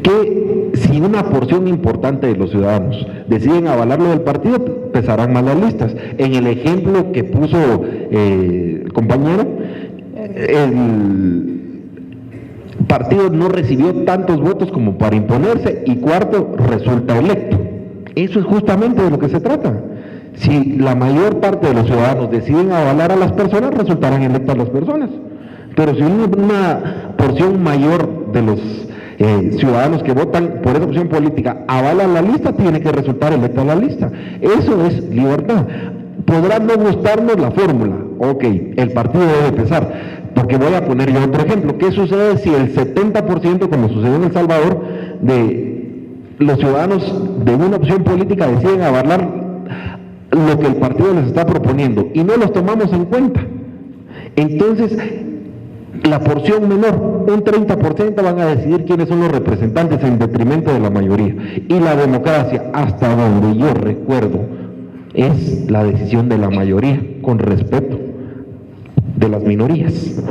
[SPEAKER 5] que si una porción importante de los ciudadanos deciden avalarlo del partido, pesarán más las listas. En el ejemplo que puso el compañero, el partido no recibió tantos votos como para imponerse y cuarto, resulta electo. Eso es justamente de lo que se trata. Si la mayor parte de los ciudadanos deciden avalar a las personas, resultarán electas las personas. Pero si una porción mayor de los ciudadanos que votan por esa opción política avalan la lista, tiene que resultar electo a la lista. Eso es libertad. Podrá no gustarnos la fórmula, ok, el partido debe pesar, porque voy a poner yo otro ejemplo. ¿Qué sucede si el 70%, como sucedió en El Salvador, de los ciudadanos de una opción política deciden avalar lo que el partido les está proponiendo y no los tomamos en cuenta? Entonces, la porción menor, un 30%, van a decidir quiénes son los representantes en detrimento de la mayoría. Y la democracia, hasta donde yo recuerdo, es la decisión de la mayoría, con respeto de las minorías.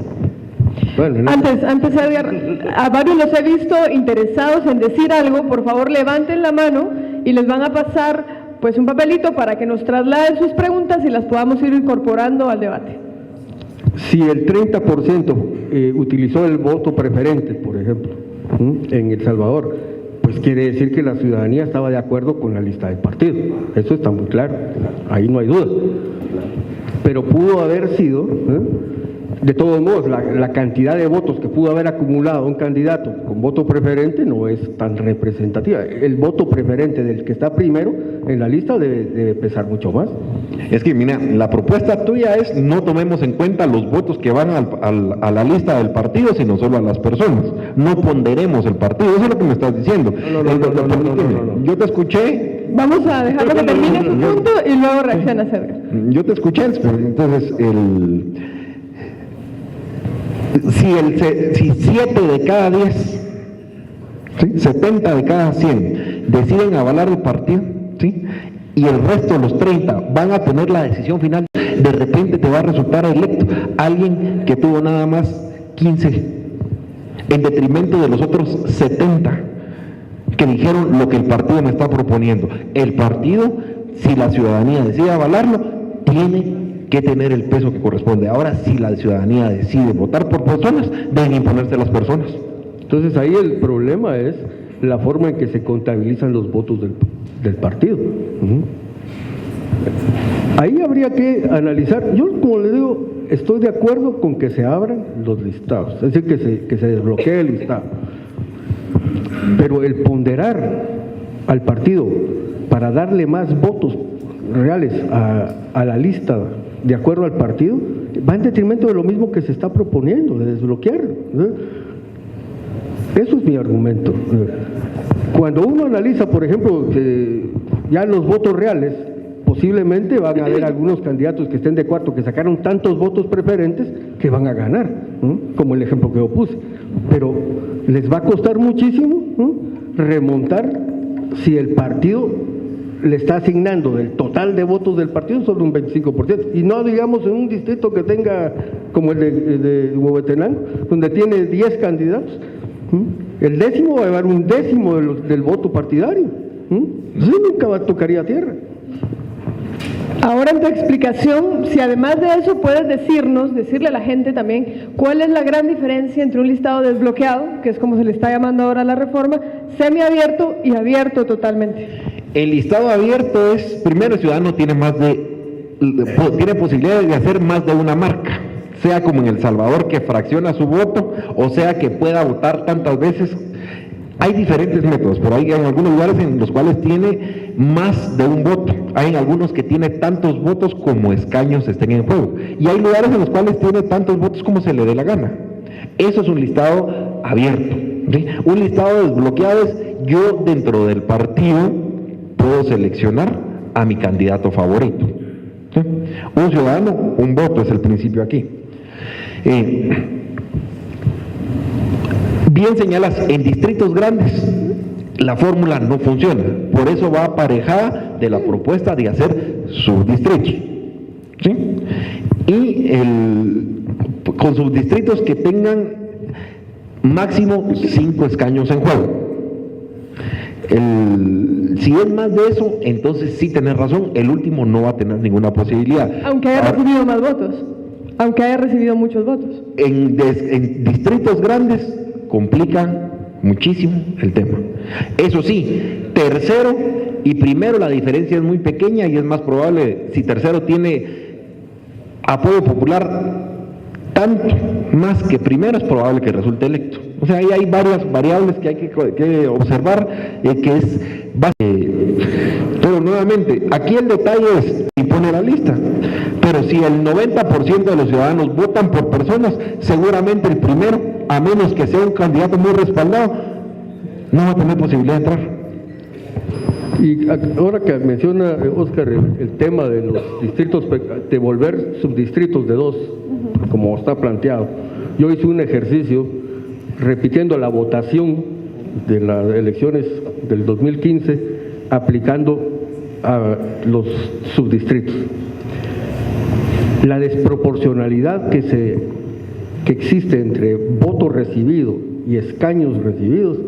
[SPEAKER 6] Bueno,
[SPEAKER 4] Antes, Edgar, a varios los he visto interesados en decir algo. Por favor, levanten la mano y les van a pasar pues un papelito para que nos trasladen sus preguntas y las podamos ir incorporando al debate.
[SPEAKER 6] si el 30% utilizó el voto preferente, por ejemplo, en El Salvador, pues quiere decir que la ciudadanía estaba de acuerdo con la lista del partido. Eso está muy claro, ahí no hay duda. Pero pudo haber sido, de todos modos, la cantidad de votos que pudo haber acumulado un candidato con voto preferente no es tan representativa. El voto preferente del que está primero en la lista debe pesar mucho más.
[SPEAKER 5] Es que, mira, la propuesta tuya es no tomemos en cuenta los votos que van a la lista del partido, sino solo a las personas. No ponderemos el partido, eso es lo que me estás diciendo.
[SPEAKER 6] No.
[SPEAKER 5] Yo te escuché.
[SPEAKER 4] Vamos a dejarlo que termine su punto y luego reacciona Edgar.
[SPEAKER 5] Yo te escuché, pero entonces si 7 de cada 10, ¿sí? 70 de cada 100 deciden avalar el partido, ¿sí? Y el resto, los 30, van a tener la decisión final, de repente te va a resultar electo alguien que tuvo nada más 15, en detrimento de los otros 70 que dijeron lo que el partido me está proponiendo. El partido, si la ciudadanía decide avalarlo, tiene que tener el peso que corresponde. Ahora, si la ciudadanía decide votar por personas, deben imponerse las personas.
[SPEAKER 6] Entonces ahí el problema es la forma en que se contabilizan los votos del partido. Ahí habría que analizar. Yo, como les digo, estoy de acuerdo con que se abran los listados, es decir, que se desbloquee el listado. Pero el ponderar al partido para darle más votos reales a la lista de acuerdo al partido, va en detrimento de lo mismo que se está proponiendo, de desbloquear. Eso es mi argumento. Cuando uno analiza, por ejemplo, ya los votos reales, posiblemente van a haber algunos candidatos que estén de cuarto, que sacaron tantos votos preferentes, que van a ganar, como el ejemplo que yo puse. Pero les va a costar muchísimo remontar si el partido le está asignando del total de votos del partido solo un 25%, y no digamos en un distrito que tenga como el de Huehuetenango, donde tiene 10 candidatos, el décimo va a llevar un décimo del voto partidario. Eso nunca tocaría tierra.
[SPEAKER 4] Ahora, en tu explicación, si además de eso puedes decirle a la gente también cuál es la gran diferencia entre un listado desbloqueado, que es como se le está llamando ahora a la reforma, semiabierto y abierto totalmente.
[SPEAKER 5] El listado abierto es, primero, el ciudadano tiene posibilidades de hacer más de una marca, sea como en El Salvador, que fracciona su voto, o sea que pueda votar tantas veces. Hay diferentes métodos, pero hay en algunos lugares en los cuales tiene más de un voto. Hay en algunos que tiene tantos votos como escaños estén en juego. Y hay lugares en los cuales tiene tantos votos como se le dé la gana. Eso es un listado abierto, ¿sí? Un listado desbloqueado es: yo dentro del partido puedo seleccionar a mi candidato favorito, ¿sí? Un ciudadano, un voto es el principio aquí. Bien señalas, en distritos grandes la fórmula no funciona, por eso va aparejada de la propuesta de hacer subdistritos, ¿sí? Y con subdistritos que tengan máximo 5 escaños en juego. Si es más de eso, entonces sí tenés razón, el último no va a tener ninguna posibilidad.
[SPEAKER 4] Aunque haya recibido más votos, aunque haya recibido muchos votos.
[SPEAKER 5] En distritos grandes complica muchísimo el tema. Eso sí, tercero y primero la diferencia es muy pequeña, y es más probable, si tercero tiene apoyo popular tanto más que primero es probable que resulte electo. O sea, ahí hay varias variables que hay que observar, que es pero nuevamente, aquí el detalle es impone la lista, pero si el 90% de los ciudadanos votan por personas, seguramente el primero, a menos que sea un candidato muy respaldado, no va a tener posibilidad de entrar.
[SPEAKER 6] Y ahora que menciona Óscar el tema de los distritos, de volver subdistritos de 2, como está planteado, yo hice un ejercicio repitiendo la votación de las elecciones del 2015, aplicando a los subdistritos. La desproporcionalidad que existe entre voto recibido y escaños recibidos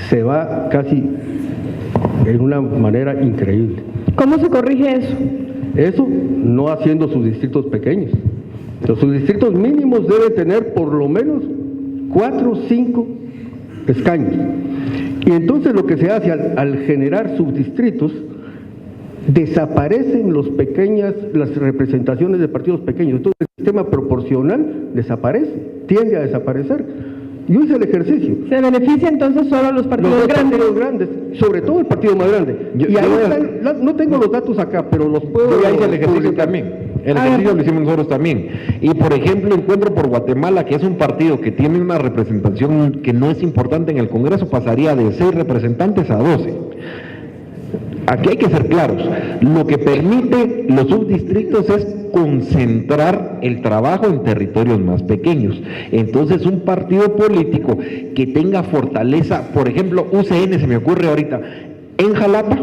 [SPEAKER 6] se va casi en una manera increíble.
[SPEAKER 4] ¿Cómo se corrige eso?
[SPEAKER 6] Eso no haciendo subdistritos pequeños. Los subdistritos mínimos deben tener por lo menos 4 o 5 escaños. Y entonces lo que se hace al generar subdistritos, desaparecen las representaciones de partidos pequeños. Entonces el sistema proporcional desaparece, tiende a desaparecer. Yo hice el ejercicio.
[SPEAKER 4] ¿Se beneficia entonces solo a los partidos grandes?
[SPEAKER 6] Sobre todo el partido más grande. Y ahí no tengo los datos acá, pero los puedo...
[SPEAKER 5] Yo hice el ejercicio también. El ejercicio lo hicimos nosotros también. Y por ejemplo, Encuentro por Guatemala, que es un partido que tiene una representación que no es importante en el Congreso, pasaría de 6 representantes a 12. Aquí hay que ser claros, lo que permite los subdistritos es concentrar el trabajo en territorios más pequeños. Entonces un partido político que tenga fortaleza, por ejemplo UCN se me ocurre ahorita, en Jalapa,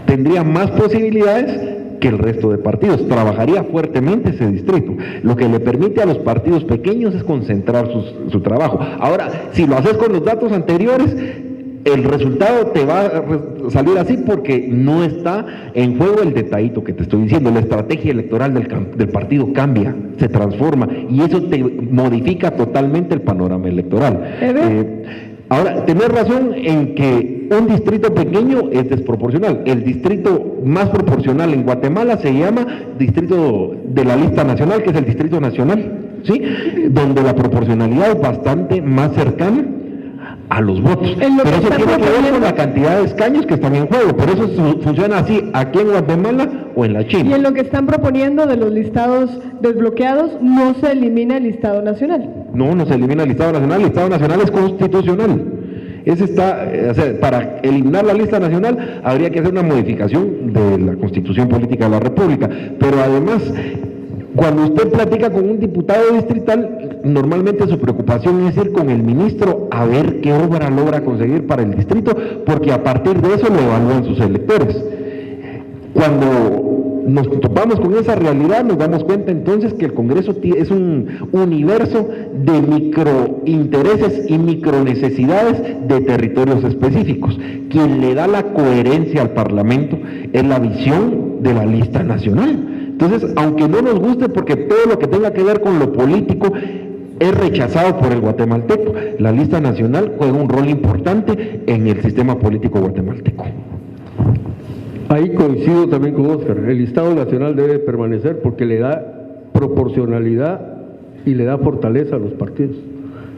[SPEAKER 5] tendría más posibilidades que el resto de partidos, trabajaría fuertemente ese distrito. Lo que le permite a los partidos pequeños es concentrar su trabajo. Ahora, si lo haces con los datos anteriores, el resultado te va a salir así porque no está en juego el detallito que te estoy diciendo. La estrategia electoral del partido cambia, se transforma y eso te modifica totalmente el panorama electoral. Ahora, tenés razón en que un distrito pequeño es desproporcional. El distrito más proporcional en Guatemala se llama distrito de la lista nacional, que es el distrito nacional, ¿sí? Donde la proporcionalidad es bastante más cercana a los votos, pero eso tiene que ver con la cantidad de escaños que están en juego. Por eso funciona así aquí en Guatemala o en la China.
[SPEAKER 4] Y en lo que están proponiendo de los listados desbloqueados, no se elimina el listado nacional.
[SPEAKER 5] No se elimina el listado nacional es constitucional. Ese está, o sea, para eliminar la lista nacional habría que hacer una modificación de la Constitución Política de la República, pero además, cuando usted platica con un diputado distrital, normalmente su preocupación es ir con el ministro a ver qué obra logra conseguir para el distrito, porque a partir de eso lo evalúan sus electores. Cuando nos topamos con esa realidad, nos damos cuenta entonces que el Congreso es un universo de microintereses y micronecesidades de territorios específicos. Quien le da la coherencia al Parlamento es la visión de la lista nacional. Entonces, aunque no nos guste, porque todo lo que tenga que ver con lo político es rechazado por el guatemalteco, la lista nacional juega un rol importante en el sistema político guatemalteco.
[SPEAKER 6] Ahí coincido también con Óscar, el listado nacional debe permanecer porque le da proporcionalidad y le da fortaleza a los partidos.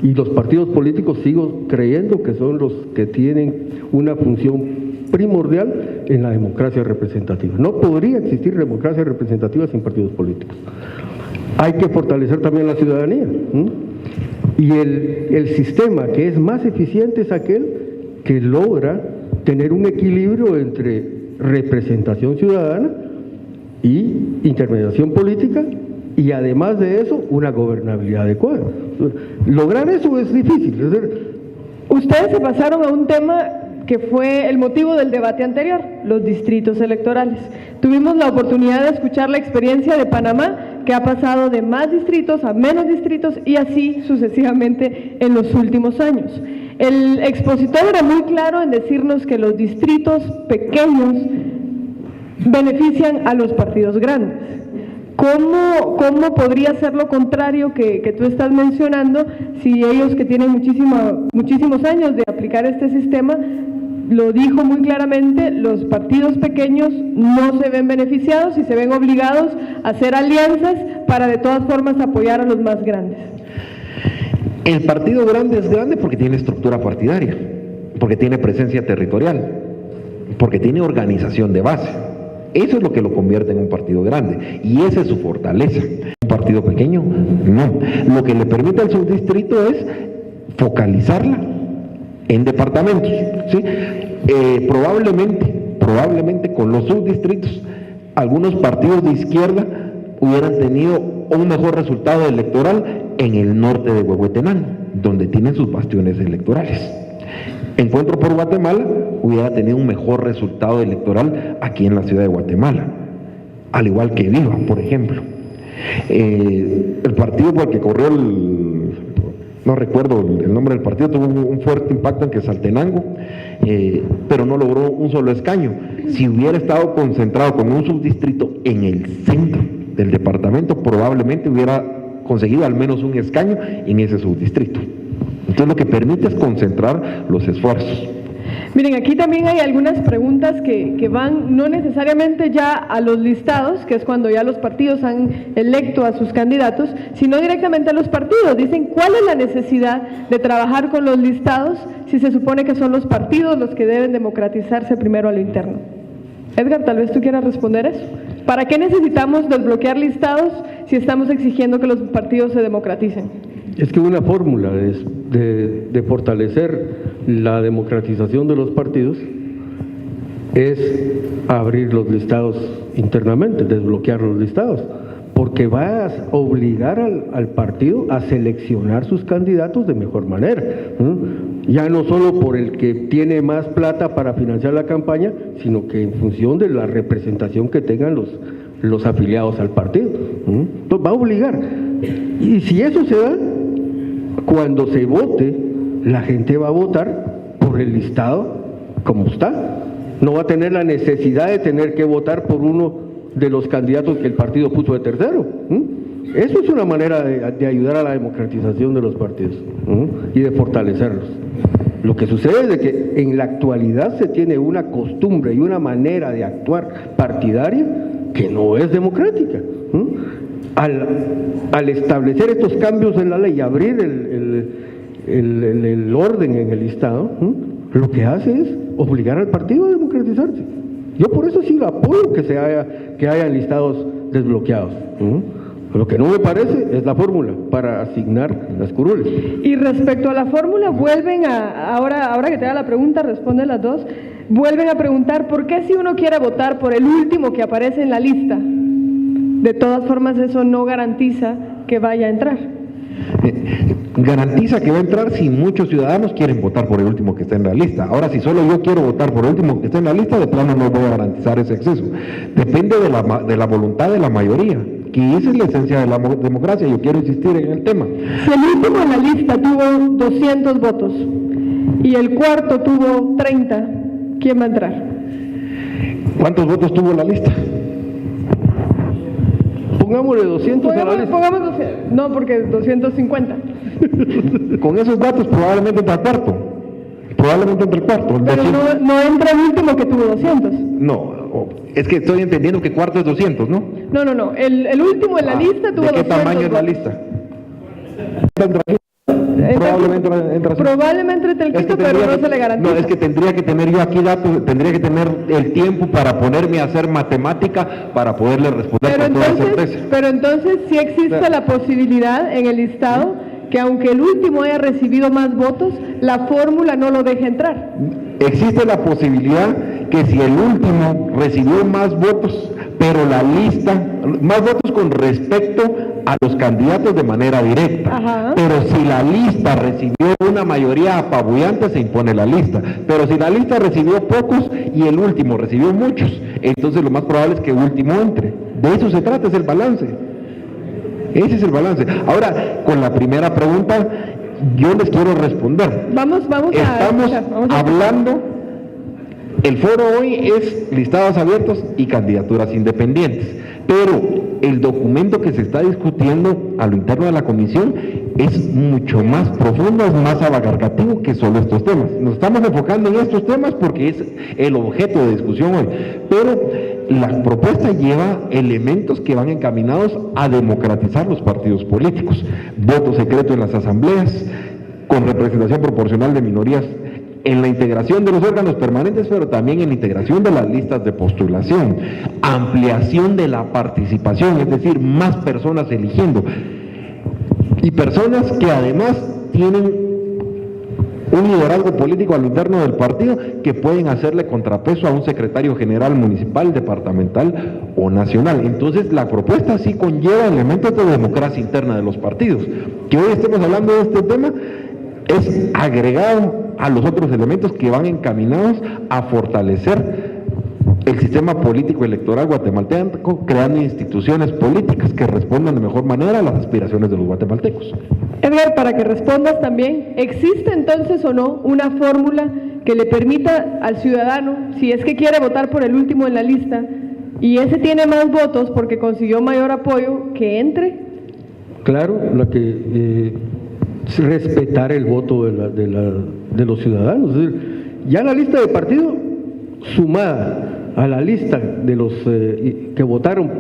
[SPEAKER 6] Y los partidos políticos sigo creyendo que son los que tienen una función primordial en la democracia representativa. No podría existir democracia representativa sin partidos políticos. Hay que fortalecer también la ciudadanía. Y el sistema que es más eficiente es aquel que logra tener un equilibrio entre representación ciudadana y intermediación política, y además de eso, una gobernabilidad adecuada. Lograr eso es difícil. Es decir,
[SPEAKER 4] ustedes se pasaron a un tema que fue el motivo del debate anterior, los distritos electorales. Tuvimos la oportunidad de escuchar la experiencia de Panamá, que ha pasado de más distritos a menos distritos y así sucesivamente en los últimos años. El expositor era muy claro en decirnos que los distritos pequeños benefician a los partidos grandes. ¿Cómo podría ser lo contrario que tú estás mencionando si ellos que tienen muchísimos años de aplicar este sistema lo dijo muy claramente, los partidos pequeños no se ven beneficiados y se ven obligados a hacer alianzas para de todas formas apoyar a los más grandes.
[SPEAKER 5] El partido grande es grande porque tiene estructura partidaria, porque tiene presencia territorial, porque tiene organización de base. Eso es lo que lo convierte en un partido grande y esa es su fortaleza. Un partido pequeño, no. Lo que le permite al subdistrito es focalizarla en departamentos, ¿sí? Probablemente con los subdistritos algunos partidos de izquierda hubieran tenido un mejor resultado electoral en el norte de Huehuetenango, donde tienen sus bastiones electorales. Encuentro por Guatemala hubiera tenido un mejor resultado electoral aquí en la ciudad de Guatemala, al igual que Viva, por ejemplo. El partido por el que corrió no recuerdo el nombre del partido, tuvo un fuerte impacto en Quetzaltenango, pero no logró un solo escaño. Si hubiera estado concentrado con un subdistrito en el centro del departamento, probablemente hubiera conseguido al menos un escaño en ese subdistrito. Entonces lo que permite es concentrar los esfuerzos.
[SPEAKER 4] Miren, aquí también hay algunas preguntas que van no necesariamente ya a los listados, que es cuando ya los partidos han electo a sus candidatos, sino directamente a los partidos. Dicen, ¿cuál es la necesidad de trabajar con los listados si se supone que son los partidos los que deben democratizarse primero a lo interno? Edgar, tal vez tú quieras responder eso. ¿Para qué necesitamos desbloquear listados si estamos exigiendo que los partidos se democraticen?
[SPEAKER 6] Es que una fórmula de fortalecer la democratización de los partidos es abrir los listados internamente, desbloquear los listados, porque va a obligar al partido a seleccionar sus candidatos de mejor manera, ya no solo por el que tiene más plata para financiar la campaña, sino que en función de la representación que tengan los afiliados al partido. Entonces va a obligar, y si eso se da, cuando se vote, la gente va a votar por el listado como está. No va a tener la necesidad de tener que votar por uno de los candidatos que el partido puso de tercero. Eso es una manera de ayudar a la democratización de los partidos y de fortalecerlos. Lo que sucede es de que en la actualidad se tiene una costumbre y una manera de actuar partidaria que no es democrática. Al establecer estos cambios en la ley y abrir el orden en el listado, lo que hace es obligar al partido a democratizarse. Yo por eso sí lo apoyo que haya listados desbloqueados. Lo que no me parece es la fórmula para asignar las curules.
[SPEAKER 4] Y respecto a la fórmula, vuelven ahora que te haga la pregunta, responde las dos, vuelven a preguntar por qué si uno quiere votar por el último que aparece en la lista, de todas formas eso no garantiza que vaya a entrar.
[SPEAKER 5] Garantiza que va a entrar si muchos ciudadanos quieren votar por el último que está en la lista. Ahora, si solo yo quiero votar por el último que está en la lista, de plano no voy a garantizar ese acceso. Depende de la voluntad de la mayoría, que esa es la esencia de la democracia. Yo quiero insistir en el tema.
[SPEAKER 4] Si el último en la lista tuvo 200 votos y el cuarto tuvo 30, ¿quién va a entrar?
[SPEAKER 5] ¿Cuántos votos tuvo la lista?
[SPEAKER 6] Pongámosle 200 a la lista.
[SPEAKER 4] Pongamos 200, no, porque 250.
[SPEAKER 5] Con esos datos probablemente entra el cuarto. Probablemente entre el cuarto.
[SPEAKER 4] Pero no entra el último que tuvo 200.
[SPEAKER 5] No, es que estoy entendiendo que cuarto es 200, ¿no?
[SPEAKER 4] No. El último en la lista tuvo 200.
[SPEAKER 5] ¿De qué tamaño es la lista? Probablemente entra así.
[SPEAKER 4] Probablemente entre el quinto, pero no se le garantiza.
[SPEAKER 5] No, es que tendría que tener yo aquí datos, tendría que tener el tiempo para ponerme a hacer matemática para poderle responder con toda certeza.
[SPEAKER 4] Pero entonces sí existe la posibilidad en el listado que aunque el último haya recibido más votos, la fórmula no lo deje entrar.
[SPEAKER 5] Existe la posibilidad que si el último recibió más votos, pero la lista, más votos con respecto a los candidatos de manera directa.
[SPEAKER 4] Ajá.
[SPEAKER 5] Pero si la lista recibió una mayoría apabullante, se impone la lista. Pero si la lista recibió pocos y el último recibió muchos, entonces lo más probable es que el último entre. De eso se trata, es el balance. Ese es el balance. Ahora, con la primera pregunta, yo les quiero responder. Estamos hablando, el foro hoy es listados abiertos y candidaturas independientes, pero el documento que se está discutiendo a lo interno de la comisión es mucho más profundo, es más abarcativo que solo estos temas. Nos estamos enfocando en estos temas porque es el objeto de discusión hoy, pero la propuesta lleva elementos que van encaminados a democratizar los partidos políticos, voto secreto en las asambleas, con representación proporcional de minorías, en la integración de los órganos permanentes, pero también en la integración de las listas de postulación, ampliación de la participación, es decir, más personas eligiendo, y personas que además tienen un liderazgo político al interno del partido que pueden hacerle contrapeso a un secretario general municipal, departamental o nacional. Entonces la propuesta sí conlleva elementos de democracia interna de los partidos. Que hoy estemos hablando de este tema es agregado a los otros elementos que van encaminados a fortalecer el sistema político electoral guatemalteco, creando instituciones políticas que respondan de mejor manera a las aspiraciones de los guatemaltecos.
[SPEAKER 4] Edgar, para que respondas también, ¿existe entonces o no una fórmula que le permita al ciudadano, si es que quiere votar por el último en la lista, y ese tiene más votos porque consiguió mayor apoyo, que entre?
[SPEAKER 6] Claro, la que respetar el voto de los ciudadanos. Es decir, ya la lista de partido sumada a la lista de los que votaron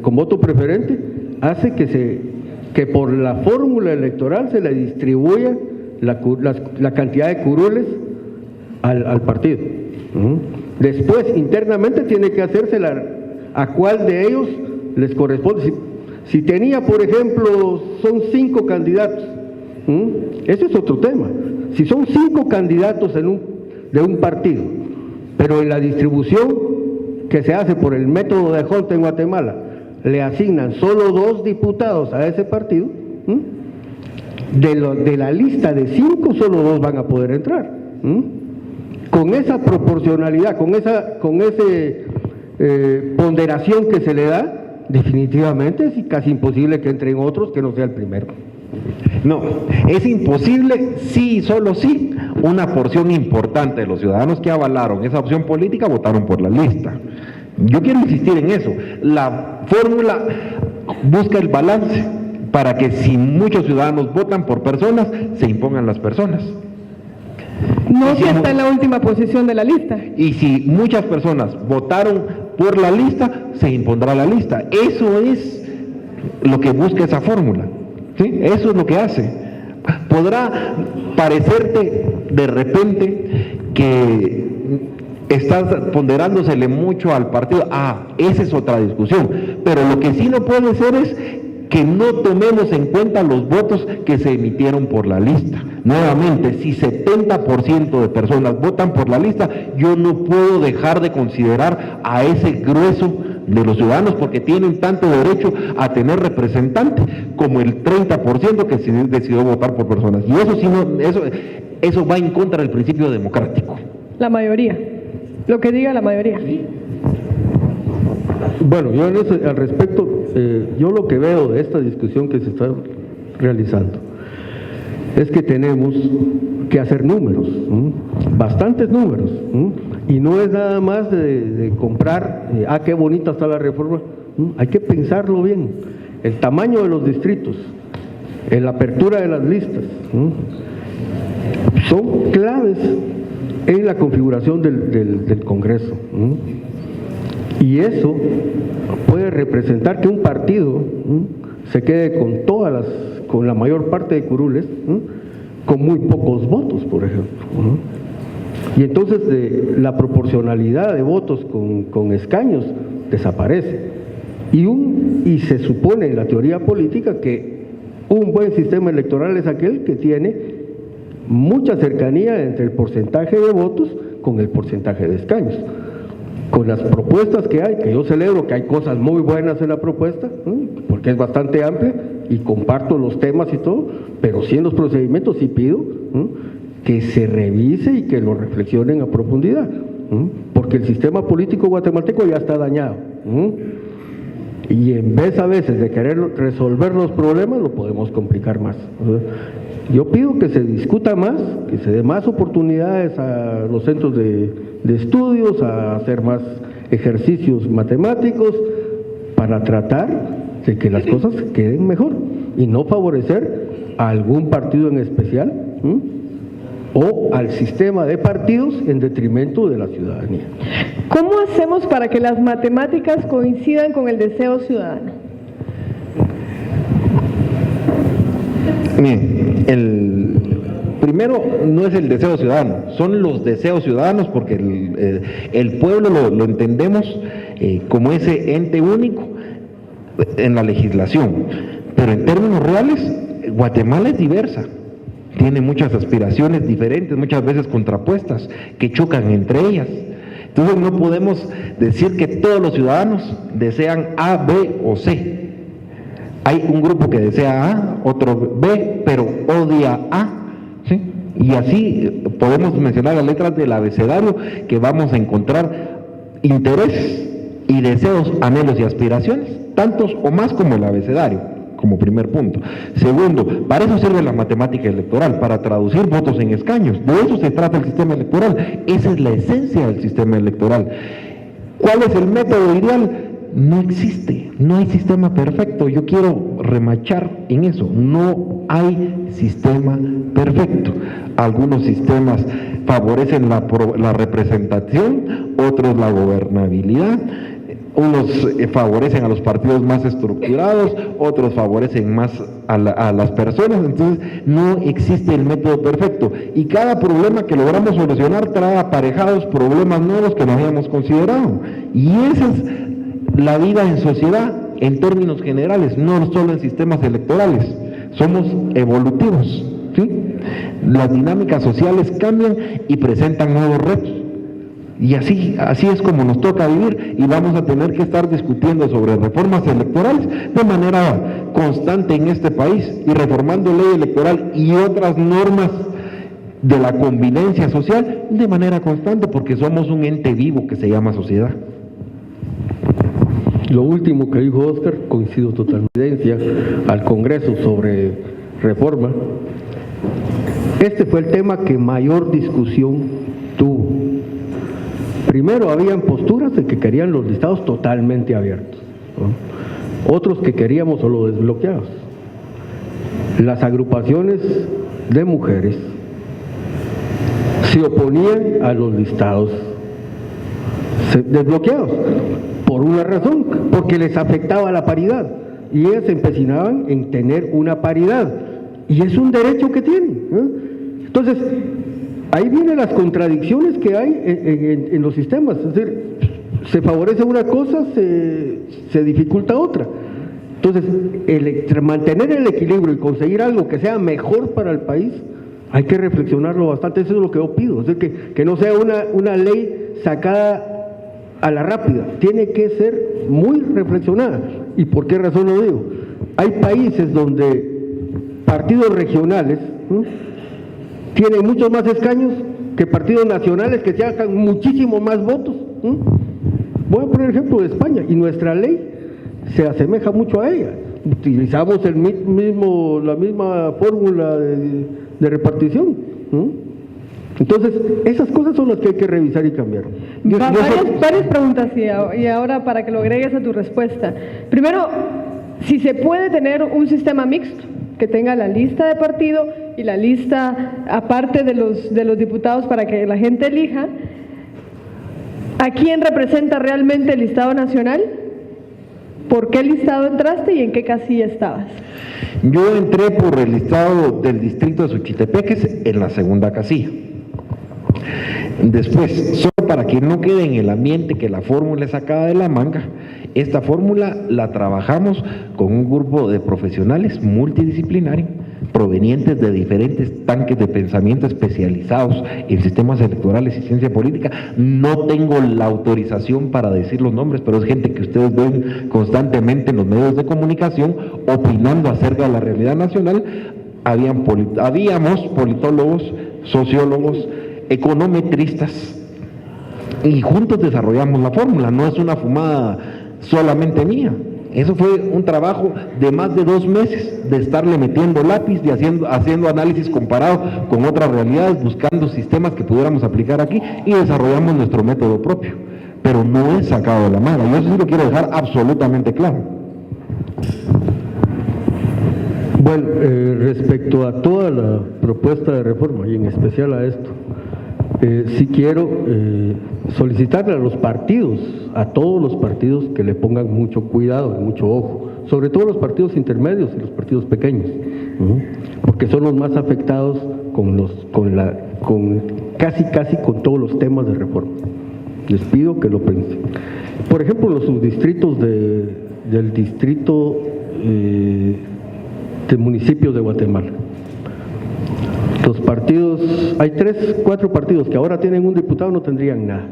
[SPEAKER 6] con voto preferente hace que por la fórmula electoral se le distribuya la cantidad de curules al partido. Después, internamente, tiene que hacerse a cuál de ellos les corresponde. Si tenía, por ejemplo, son 5 candidatos, ese es otro tema. Si son 5 candidatos de un partido, pero en la distribución que se hace por el método de Holt en Guatemala, le asignan solo 2 diputados a ese partido, de la lista de 5, solo 2 van a poder entrar. Con esa proporcionalidad, con esa ponderación que se le da, definitivamente es casi imposible que entren otros que no sea el primero.
[SPEAKER 5] No, es imposible, sí y solo sí, una porción importante de los ciudadanos que avalaron esa opción política votaron por la lista. Yo quiero insistir en eso. La fórmula busca el balance para que si muchos ciudadanos votan por personas, se impongan las personas.
[SPEAKER 4] No si está en la última posición de la lista.
[SPEAKER 5] Y si muchas personas votaron por la lista, se impondrá la lista. Eso es lo que busca esa fórmula. ¿Sí? Eso es lo que hace. Podrá parecerte de repente que estás ponderándosele mucho al partido. Esa es otra discusión. Pero lo que sí no puede ser es que no tomemos en cuenta los votos que se emitieron por la lista. Nuevamente, si 70% de personas votan por la lista, yo no puedo dejar de considerar a ese grueso de los ciudadanos porque tienen tanto derecho a tener representante como el 30% que decidió votar por personas. Y eso sí eso va en contra del principio democrático.
[SPEAKER 4] La mayoría, lo que diga la mayoría. ¿Sí?
[SPEAKER 6] Bueno, yo al respecto, yo lo que veo de esta discusión que se está realizando es que tenemos que hacer números, bastantes números, y no es nada más de comprar, qué bonita está la reforma, hay que pensarlo bien, el tamaño de los distritos, la apertura de las listas, son claves en la configuración del Congreso, y eso puede representar que un partido se quede con la mayor parte de curules, con muy pocos votos, por ejemplo. Y entonces la proporcionalidad de votos con escaños desaparece. Y se supone en la teoría política que un buen sistema electoral es aquel que tiene mucha cercanía entre el porcentaje de votos con el porcentaje de escaños. Con las propuestas que hay, que yo celebro que hay cosas muy buenas en la propuesta, porque es bastante amplia y comparto los temas y todo, pero sí en los procedimientos sí pido que se revise y que lo reflexionen a profundidad, porque el sistema político guatemalteco ya está dañado, y en vez a veces de querer resolver los problemas lo podemos complicar más. Yo pido que se discuta más, que se dé más oportunidades a los centros de estudios, a hacer más ejercicios matemáticos para tratar de que las cosas queden mejor y no favorecer a algún partido en especial o al sistema de partidos en detrimento de la ciudadanía.
[SPEAKER 4] ¿Cómo hacemos para que las matemáticas coincidan con el deseo ciudadano?
[SPEAKER 5] Miren, primero no es el deseo ciudadano, son los deseos ciudadanos, porque el pueblo lo entendemos como ese ente único en la legislación, pero en términos reales Guatemala es diversa, tiene muchas aspiraciones diferentes, muchas veces contrapuestas, que chocan entre ellas. Entonces no podemos decir que todos los ciudadanos desean A, B o C. Hay un grupo que desea A, otro B, pero odia A, ¿sí? Y así podemos mencionar las letras del abecedario, que vamos a encontrar intereses y deseos, anhelos y aspiraciones, tantos o más como el abecedario, como primer punto. Segundo, para eso sirve la matemática electoral, para traducir votos en escaños. De eso se trata el sistema electoral, esa es la esencia del sistema electoral. ¿Cuál es el método ideal? No existe, no hay sistema perfecto. Yo quiero remachar en eso, no hay sistema perfecto. Algunos sistemas favorecen la representación, otros la gobernabilidad. Unos favorecen a los partidos más estructurados, otros favorecen más a las personas. Entonces no existe el método perfecto, y cada problema que logramos solucionar trae aparejados problemas nuevos que no habíamos considerado, y esa es la vida en sociedad en términos generales, no solo en sistemas electorales. Somos evolutivos, ¿sí? Las dinámicas sociales cambian y presentan nuevos retos. Y así es como nos toca vivir, y vamos a tener que estar discutiendo sobre reformas electorales de manera constante en este país, y reformando ley electoral y otras normas de la convivencia social de manera constante, porque somos un ente vivo que se llama sociedad.
[SPEAKER 6] Lo último que dijo Óscar, coincido totalmente, al Congreso sobre reforma. Este fue el tema que mayor discusión tuvo. Primero habían posturas de que querían los listados totalmente abiertos, ¿no? Otros que queríamos solo desbloqueados. Las agrupaciones de mujeres se oponían a los listados desbloqueados por una razón, porque les afectaba la paridad, y ellas se empecinaban en tener una paridad, y es un derecho que tienen, ¿no? Entonces ahí vienen las contradicciones que hay en los sistemas. Es decir, se favorece una cosa, se dificulta otra. Entonces, mantener el equilibrio y conseguir algo que sea mejor para el país, hay que reflexionarlo bastante. Eso es lo que yo pido. Es decir, que no sea una ley sacada a la rápida, tiene que ser muy reflexionada. ¿Y por qué razón lo digo? Hay países donde partidos regionales, ¿no?, tienen muchos más escaños que partidos nacionales que sacan muchísimo más votos. Voy a poner el ejemplo de España, y nuestra ley se asemeja mucho a ella. Utilizamos la misma fórmula de repartición. Entonces, esas cosas son las que hay que revisar y cambiar.
[SPEAKER 4] Varias preguntas, y ahora para que lo agregues a tu respuesta. Primero, si se puede tener un sistema mixto, que tenga la lista de partido y la lista aparte de los diputados para que la gente elija. ¿A quién representa realmente el listado nacional? ¿Por qué listado entraste y en qué casilla estabas?
[SPEAKER 5] Yo entré por el listado del distrito de Xochitepeques en la segunda casilla. Después, solo para que no quede en el ambiente que la fórmula es sacada de la manga, esta fórmula la trabajamos con un grupo de profesionales multidisciplinario, provenientes de diferentes tanques de pensamiento especializados en sistemas electorales y ciencia política. No tengo la autorización para decir los nombres, pero es gente que ustedes ven constantemente en los medios de comunicación opinando acerca de la realidad nacional. Habíamos politólogos, sociólogos, econometristas, y juntos desarrollamos la fórmula. No es una fumada solamente mía, eso fue un trabajo de más de 2 meses de estarle metiendo lápiz y haciendo análisis comparado con otras realidades, buscando sistemas que pudiéramos aplicar aquí, y desarrollamos nuestro método propio, pero no es sacado de la manga. Yo eso sí lo quiero dejar absolutamente claro.
[SPEAKER 6] Bueno, respecto a toda la propuesta de reforma y en especial a esto, sí quiero solicitarle a los partidos, a todos los partidos, que le pongan mucho cuidado y mucho ojo, sobre todo los partidos intermedios y los partidos pequeños, porque son los más afectados casi con todos los temas de reforma. Les pido que lo piensen. Por ejemplo, los subdistritos del distrito de municipios de Guatemala. Los partidos, hay 4 partidos que ahora tienen un diputado, no tendrían nada.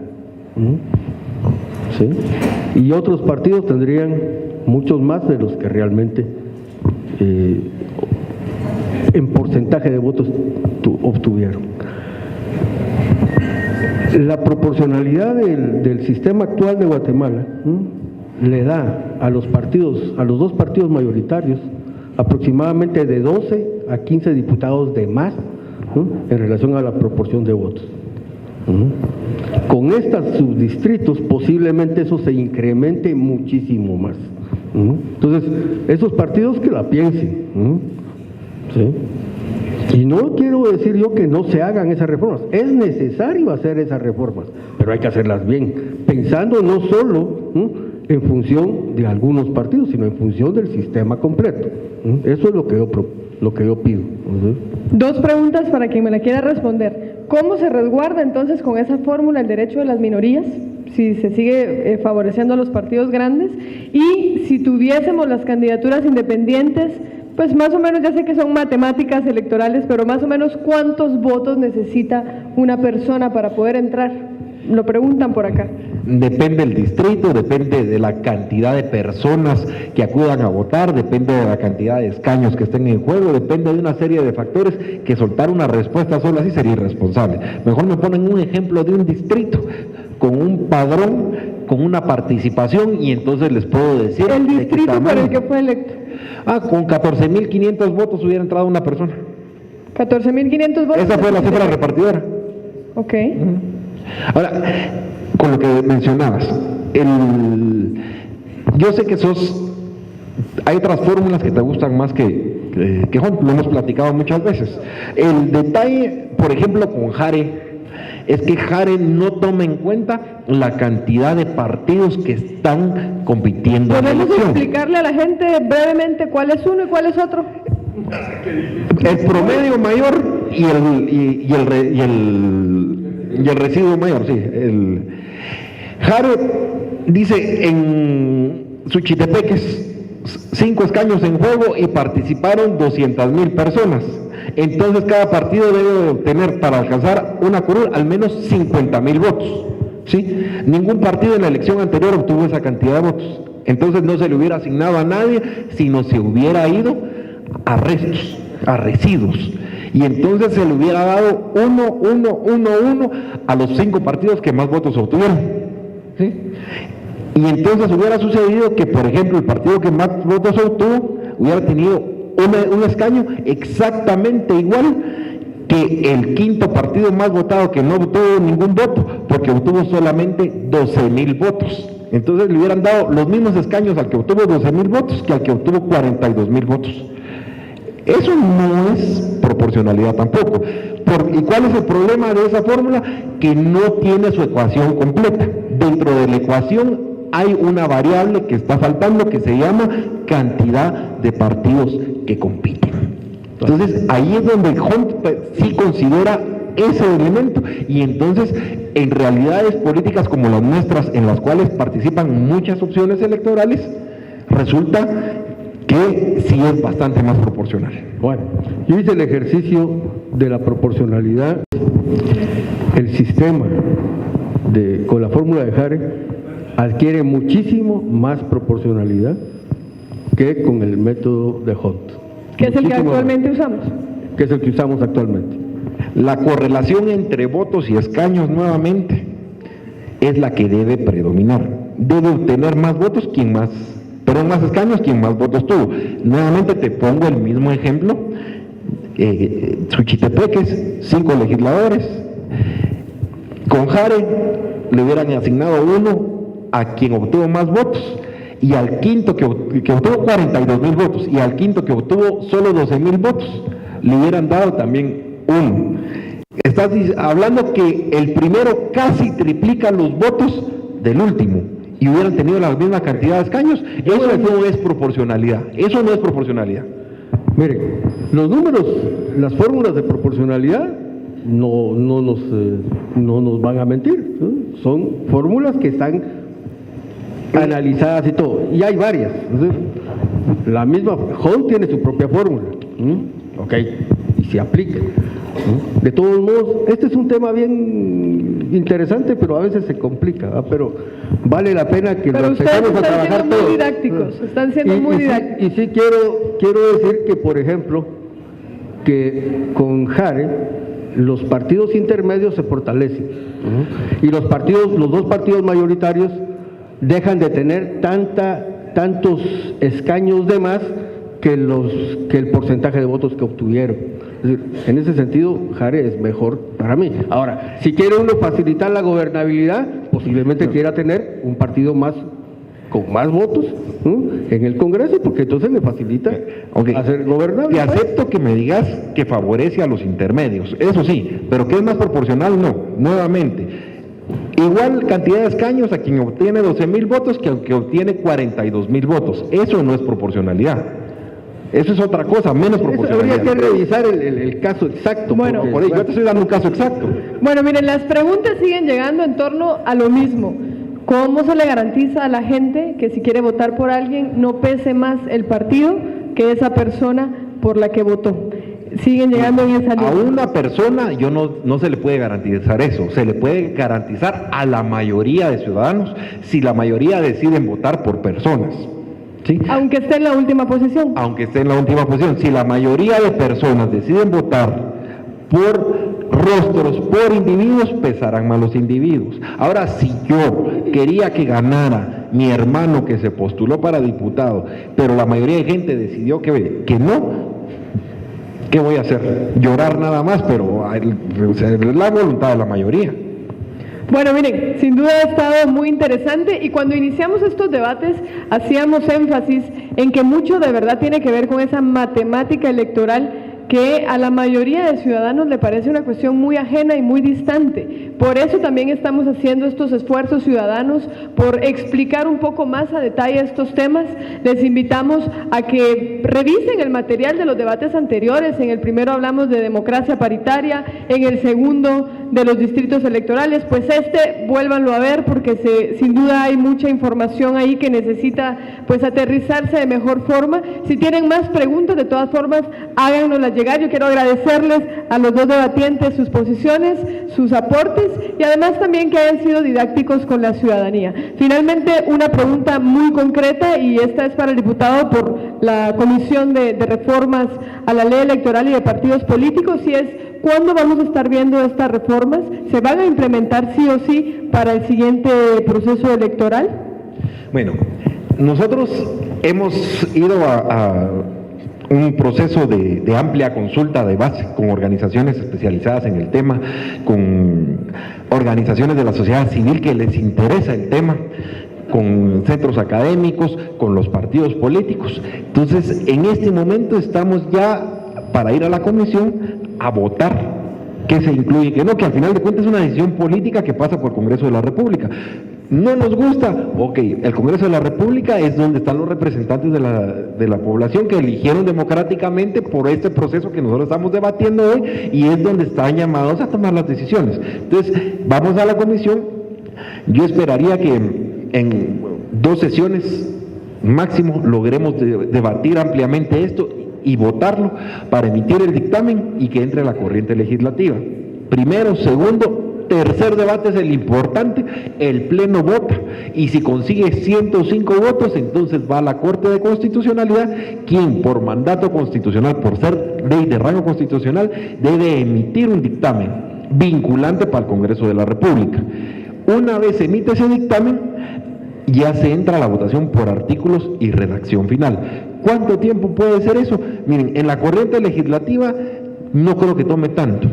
[SPEAKER 6] ¿Sí? Y otros partidos tendrían muchos más de los que realmente en porcentaje de votos obtuvieron. La proporcionalidad del sistema actual de Guatemala le da a los dos partidos mayoritarios, aproximadamente de 12 a 15 diputados de más en relación a la proporción de votos. Con estos subdistritos posiblemente eso se incremente muchísimo más. Entonces, esos partidos que la piensen. ¿Sí? Y no quiero decir yo que no se hagan esas reformas, es necesario hacer esas reformas, pero hay que hacerlas bien, pensando no solo en función de algunos partidos, sino en función del sistema completo. Eso es lo que yo pido.
[SPEAKER 4] 2 preguntas para quien me la quiera responder. ¿Cómo se resguarda entonces con esa fórmula el derecho de las minorías, si se sigue favoreciendo a los partidos grandes? Y si tuviésemos las candidaturas independientes, pues más o menos, ya sé que son matemáticas electorales, pero más o menos ¿cuántos votos necesita una persona para poder entrar? Lo preguntan por acá.
[SPEAKER 5] Depende del distrito, depende de la cantidad de personas que acudan a votar, depende de la cantidad de escaños que estén en juego, depende de una serie de factores que soltar una respuesta sola así sería irresponsable. Mejor me ponen un ejemplo de un distrito con un padrón, con una participación, y entonces les puedo decir...
[SPEAKER 4] El distrito por el que fue electo.
[SPEAKER 5] Con 14.500 votos hubiera entrado una persona.
[SPEAKER 4] 14.500 votos.
[SPEAKER 5] Esa fue la cifra repartidora.
[SPEAKER 4] Ok.
[SPEAKER 5] Ahora, con lo que mencionabas, yo sé que hay otras fórmulas que te gustan más que Hunt, lo hemos platicado muchas veces. El detalle, por ejemplo, con Jare, es que Jare no toma en cuenta la cantidad de partidos que están compitiendo en la elección.
[SPEAKER 4] ¿Podemos explicarle a la gente brevemente cuál es uno y cuál es otro?
[SPEAKER 5] El promedio mayor y el residuo mayor, sí. Jare dice en Suchitepeques 5 escaños en juego y participaron 200,000 personas. Entonces cada partido debe obtener para alcanzar una curul al menos 50,000 votos. ¿Sí? Ningún partido en la elección anterior obtuvo esa cantidad de votos. Entonces no se le hubiera asignado a nadie, sino se hubiera ido a restos, a residuos. Y entonces se le hubiera dado uno a los 5 partidos que más votos obtuvieron. ¿Sí? Y entonces hubiera sucedido que, por ejemplo, el partido que más votos obtuvo hubiera tenido un escaño exactamente igual que el 5.º partido más votado, que no obtuvo ningún voto, porque obtuvo solamente 12,000 votos. Entonces le hubieran dado los mismos escaños al que obtuvo 12,000 votos que al que obtuvo 42,000 votos. Eso no es proporcionalidad tampoco. ¿Y cuál es el problema de esa fórmula? Que no tiene su ecuación completa. Dentro de la ecuación hay una variable que está faltando, que se llama cantidad de partidos que compiten. Entonces ahí es donde Hunt sí considera ese elemento, y entonces en realidades políticas como las nuestras, en las cuales participan muchas opciones electorales, resulta que sí es bastante más proporcional.
[SPEAKER 6] Bueno, yo hice el ejercicio de la proporcionalidad. El sistema con la fórmula de Jare adquiere muchísimo más proporcionalidad que con el método de Hunt.
[SPEAKER 4] ¿Qué es el que actualmente usamos?
[SPEAKER 6] Que es el que usamos actualmente.
[SPEAKER 5] La correlación entre votos y escaños, nuevamente, es la que debe predominar. Debe obtener más votos más escaños quien más votos tuvo. Nuevamente te pongo el mismo ejemplo. Suchitepeques, 5 legisladores. Con Jare le hubieran asignado uno a quien obtuvo más votos, y al quinto que obtuvo 42,000 votos, y al quinto que obtuvo solo 12,000 votos, le hubieran dado también 1. Estás hablando que el primero casi triplica los votos del último, y hubieran tenido la misma cantidad de escaños. Eso no es proporcionalidad, eso no es proporcionalidad.
[SPEAKER 6] Mire, los números, las fórmulas de proporcionalidad no nos van a mentir, ¿no? Son fórmulas que están analizadas y todo, y hay varias. Entonces, la misma Hunt tiene su propia fórmula, ok, y se aplica. De todos modos, este es un tema bien interesante, pero a veces se complica, ¿verdad? Pero vale la pena que lo empecemos a trabajar
[SPEAKER 4] siendo muy didácticos, están siendo muy didácticos.
[SPEAKER 6] Y sí quiero decir que, por ejemplo, que con Jare los partidos intermedios se fortalecen, y los dos partidos mayoritarios dejan de tener tantos escaños de más que el porcentaje de votos que obtuvieron. Es decir, en ese sentido, Jare es mejor para mí. Ahora, si quiere uno facilitar la gobernabilidad, posiblemente quiera tener un partido con más votos, ¿no?, en el Congreso, porque entonces le facilita hacer gobernable.
[SPEAKER 5] Te acepto que me digas que favorece a los intermedios, eso sí, pero que es más proporcional, no. Nuevamente, igual cantidad de escaños a quien obtiene 12,000 votos que al que obtiene 42,000 votos. Eso no es proporcionalidad. Eso es otra cosa, menos proporcionalidad.
[SPEAKER 6] Habría que revisar el caso exacto.
[SPEAKER 4] Bueno,
[SPEAKER 5] yo te estoy dando un caso exacto.
[SPEAKER 4] Bueno, miren, las preguntas siguen llegando en torno a lo mismo. ¿Cómo se le garantiza a la gente que si quiere votar por alguien no pese más el partido que esa persona por la que votó? Siguen llegando en esa línea.
[SPEAKER 5] A una persona no se le puede garantizar eso, se le puede garantizar a la mayoría de ciudadanos si la mayoría deciden votar por personas. ¿Sí?
[SPEAKER 4] Aunque esté en la última posición.
[SPEAKER 5] Aunque esté en la última posición. Si la mayoría de personas deciden votar por rostros, por individuos, pesarán más los individuos. Ahora, si yo quería que ganara mi hermano que se postuló para diputado, pero la mayoría de gente decidió que no, ¿qué voy a hacer? Llorar nada más, pero es la voluntad de la mayoría.
[SPEAKER 4] Bueno, miren, sin duda ha estado muy interesante, y cuando iniciamos estos debates hacíamos énfasis en que mucho de verdad tiene que ver con esa matemática electoral que a la mayoría de ciudadanos le parece una cuestión muy ajena y muy distante. Por eso también estamos haciendo estos esfuerzos ciudadanos por explicar un poco más a detalle estos temas. Les invitamos a que revisen el material de los debates anteriores. En el primero hablamos de democracia paritaria, en el segundo de los distritos electorales. Pues vuélvanlo a ver, porque sin duda hay mucha información ahí que necesita pues aterrizarse de mejor forma. Si tienen más preguntas, de todas formas, háganoslas llegar. Yo quiero agradecerles a los dos debatientes sus posiciones, sus aportes, y además también que hayan sido didácticos con la ciudadanía. Finalmente, una pregunta muy concreta, y esta es para el diputado por la Comisión de Reformas a la Ley Electoral y de Partidos Políticos, y es: ¿cuándo vamos a estar viendo estas reformas? ¿Se van a implementar sí o sí para el siguiente proceso electoral?
[SPEAKER 5] Bueno, nosotros hemos ido a un proceso de amplia consulta de base con organizaciones especializadas en el tema, con organizaciones de la sociedad civil que les interesa el tema, con centros académicos, con los partidos políticos. Entonces, en este momento estamos ya para ir a la comisión a votar qué se incluye y qué no, que al final de cuentas es una decisión política que pasa por el Congreso de la República. ¿No nos gusta? Ok, el Congreso de la República es donde están los representantes de la población que eligieron democráticamente por este proceso que nosotros estamos debatiendo hoy, y es donde están llamados a tomar las decisiones. Entonces, vamos a la comisión. Yo esperaría que en 2 sesiones máximo logremos debatir ampliamente esto y votarlo para emitir el dictamen y que entre a la corriente legislativa. Primero, segundo, tercer debate es el importante: el Pleno vota, y si consigue 105 votos, entonces va a la Corte de Constitucionalidad, quien por mandato constitucional, por ser ley de rango constitucional, debe emitir un dictamen vinculante para el Congreso de la República. Una vez emite ese dictamen, ya se entra a la votación por artículos y redacción final. ¿Cuánto tiempo puede ser eso? Miren, en la corriente legislativa no creo que tome tanto.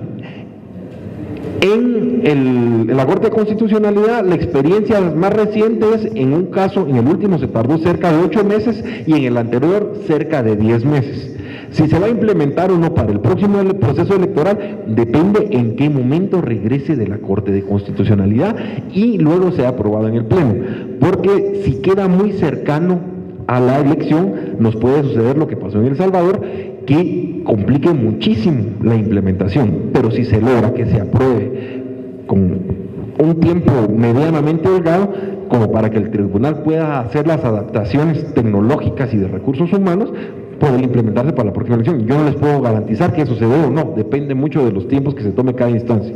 [SPEAKER 5] En la Corte de Constitucionalidad, la experiencia más reciente es en un caso, en el último se tardó cerca de 8 meses y en el anterior cerca de 10 meses. Si se va a implementar o no para el próximo proceso electoral, depende en qué momento regrese de la Corte de Constitucionalidad y luego sea aprobado en el Pleno. Porque si queda muy cercano a la elección, nos puede suceder lo que pasó en El Salvador, que complique muchísimo la implementación. Pero si se logra que se apruebe con un tiempo medianamente holgado, como para que el tribunal pueda hacer las adaptaciones tecnológicas y de recursos humanos, puede implementarse para la próxima elección. Yo no les puedo garantizar que eso se dé o no, depende mucho de los tiempos que se tome cada instancia.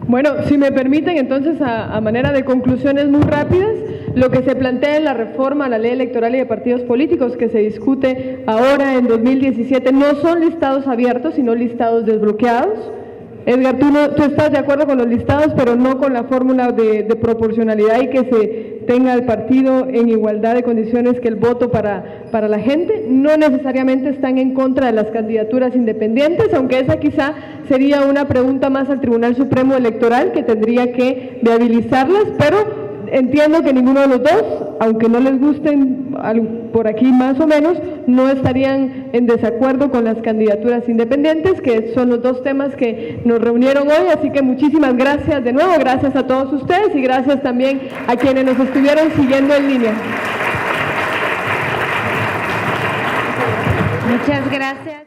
[SPEAKER 4] Bueno, si me permiten, entonces, a manera de conclusiones muy rápidas, lo que se plantea en la reforma a la ley electoral y de partidos políticos que se discute ahora en 2017 no son listados abiertos, sino listados desbloqueados. Edgar, tú estás de acuerdo con los listados, pero no con la fórmula de proporcionalidad y que se tenga el partido en igualdad de condiciones que el voto para la gente. No necesariamente están en contra de las candidaturas independientes, aunque esa quizá sería una pregunta más al Tribunal Supremo Electoral, que tendría que viabilizarlas, pero entiendo que ninguno de los dos, aunque no les gusten por aquí más o menos, no estarían en desacuerdo con las candidaturas independientes, que son los dos temas que nos reunieron hoy. Así que muchísimas gracias de nuevo, gracias a todos ustedes y gracias también a quienes nos estuvieron siguiendo en línea.
[SPEAKER 7] Muchas gracias.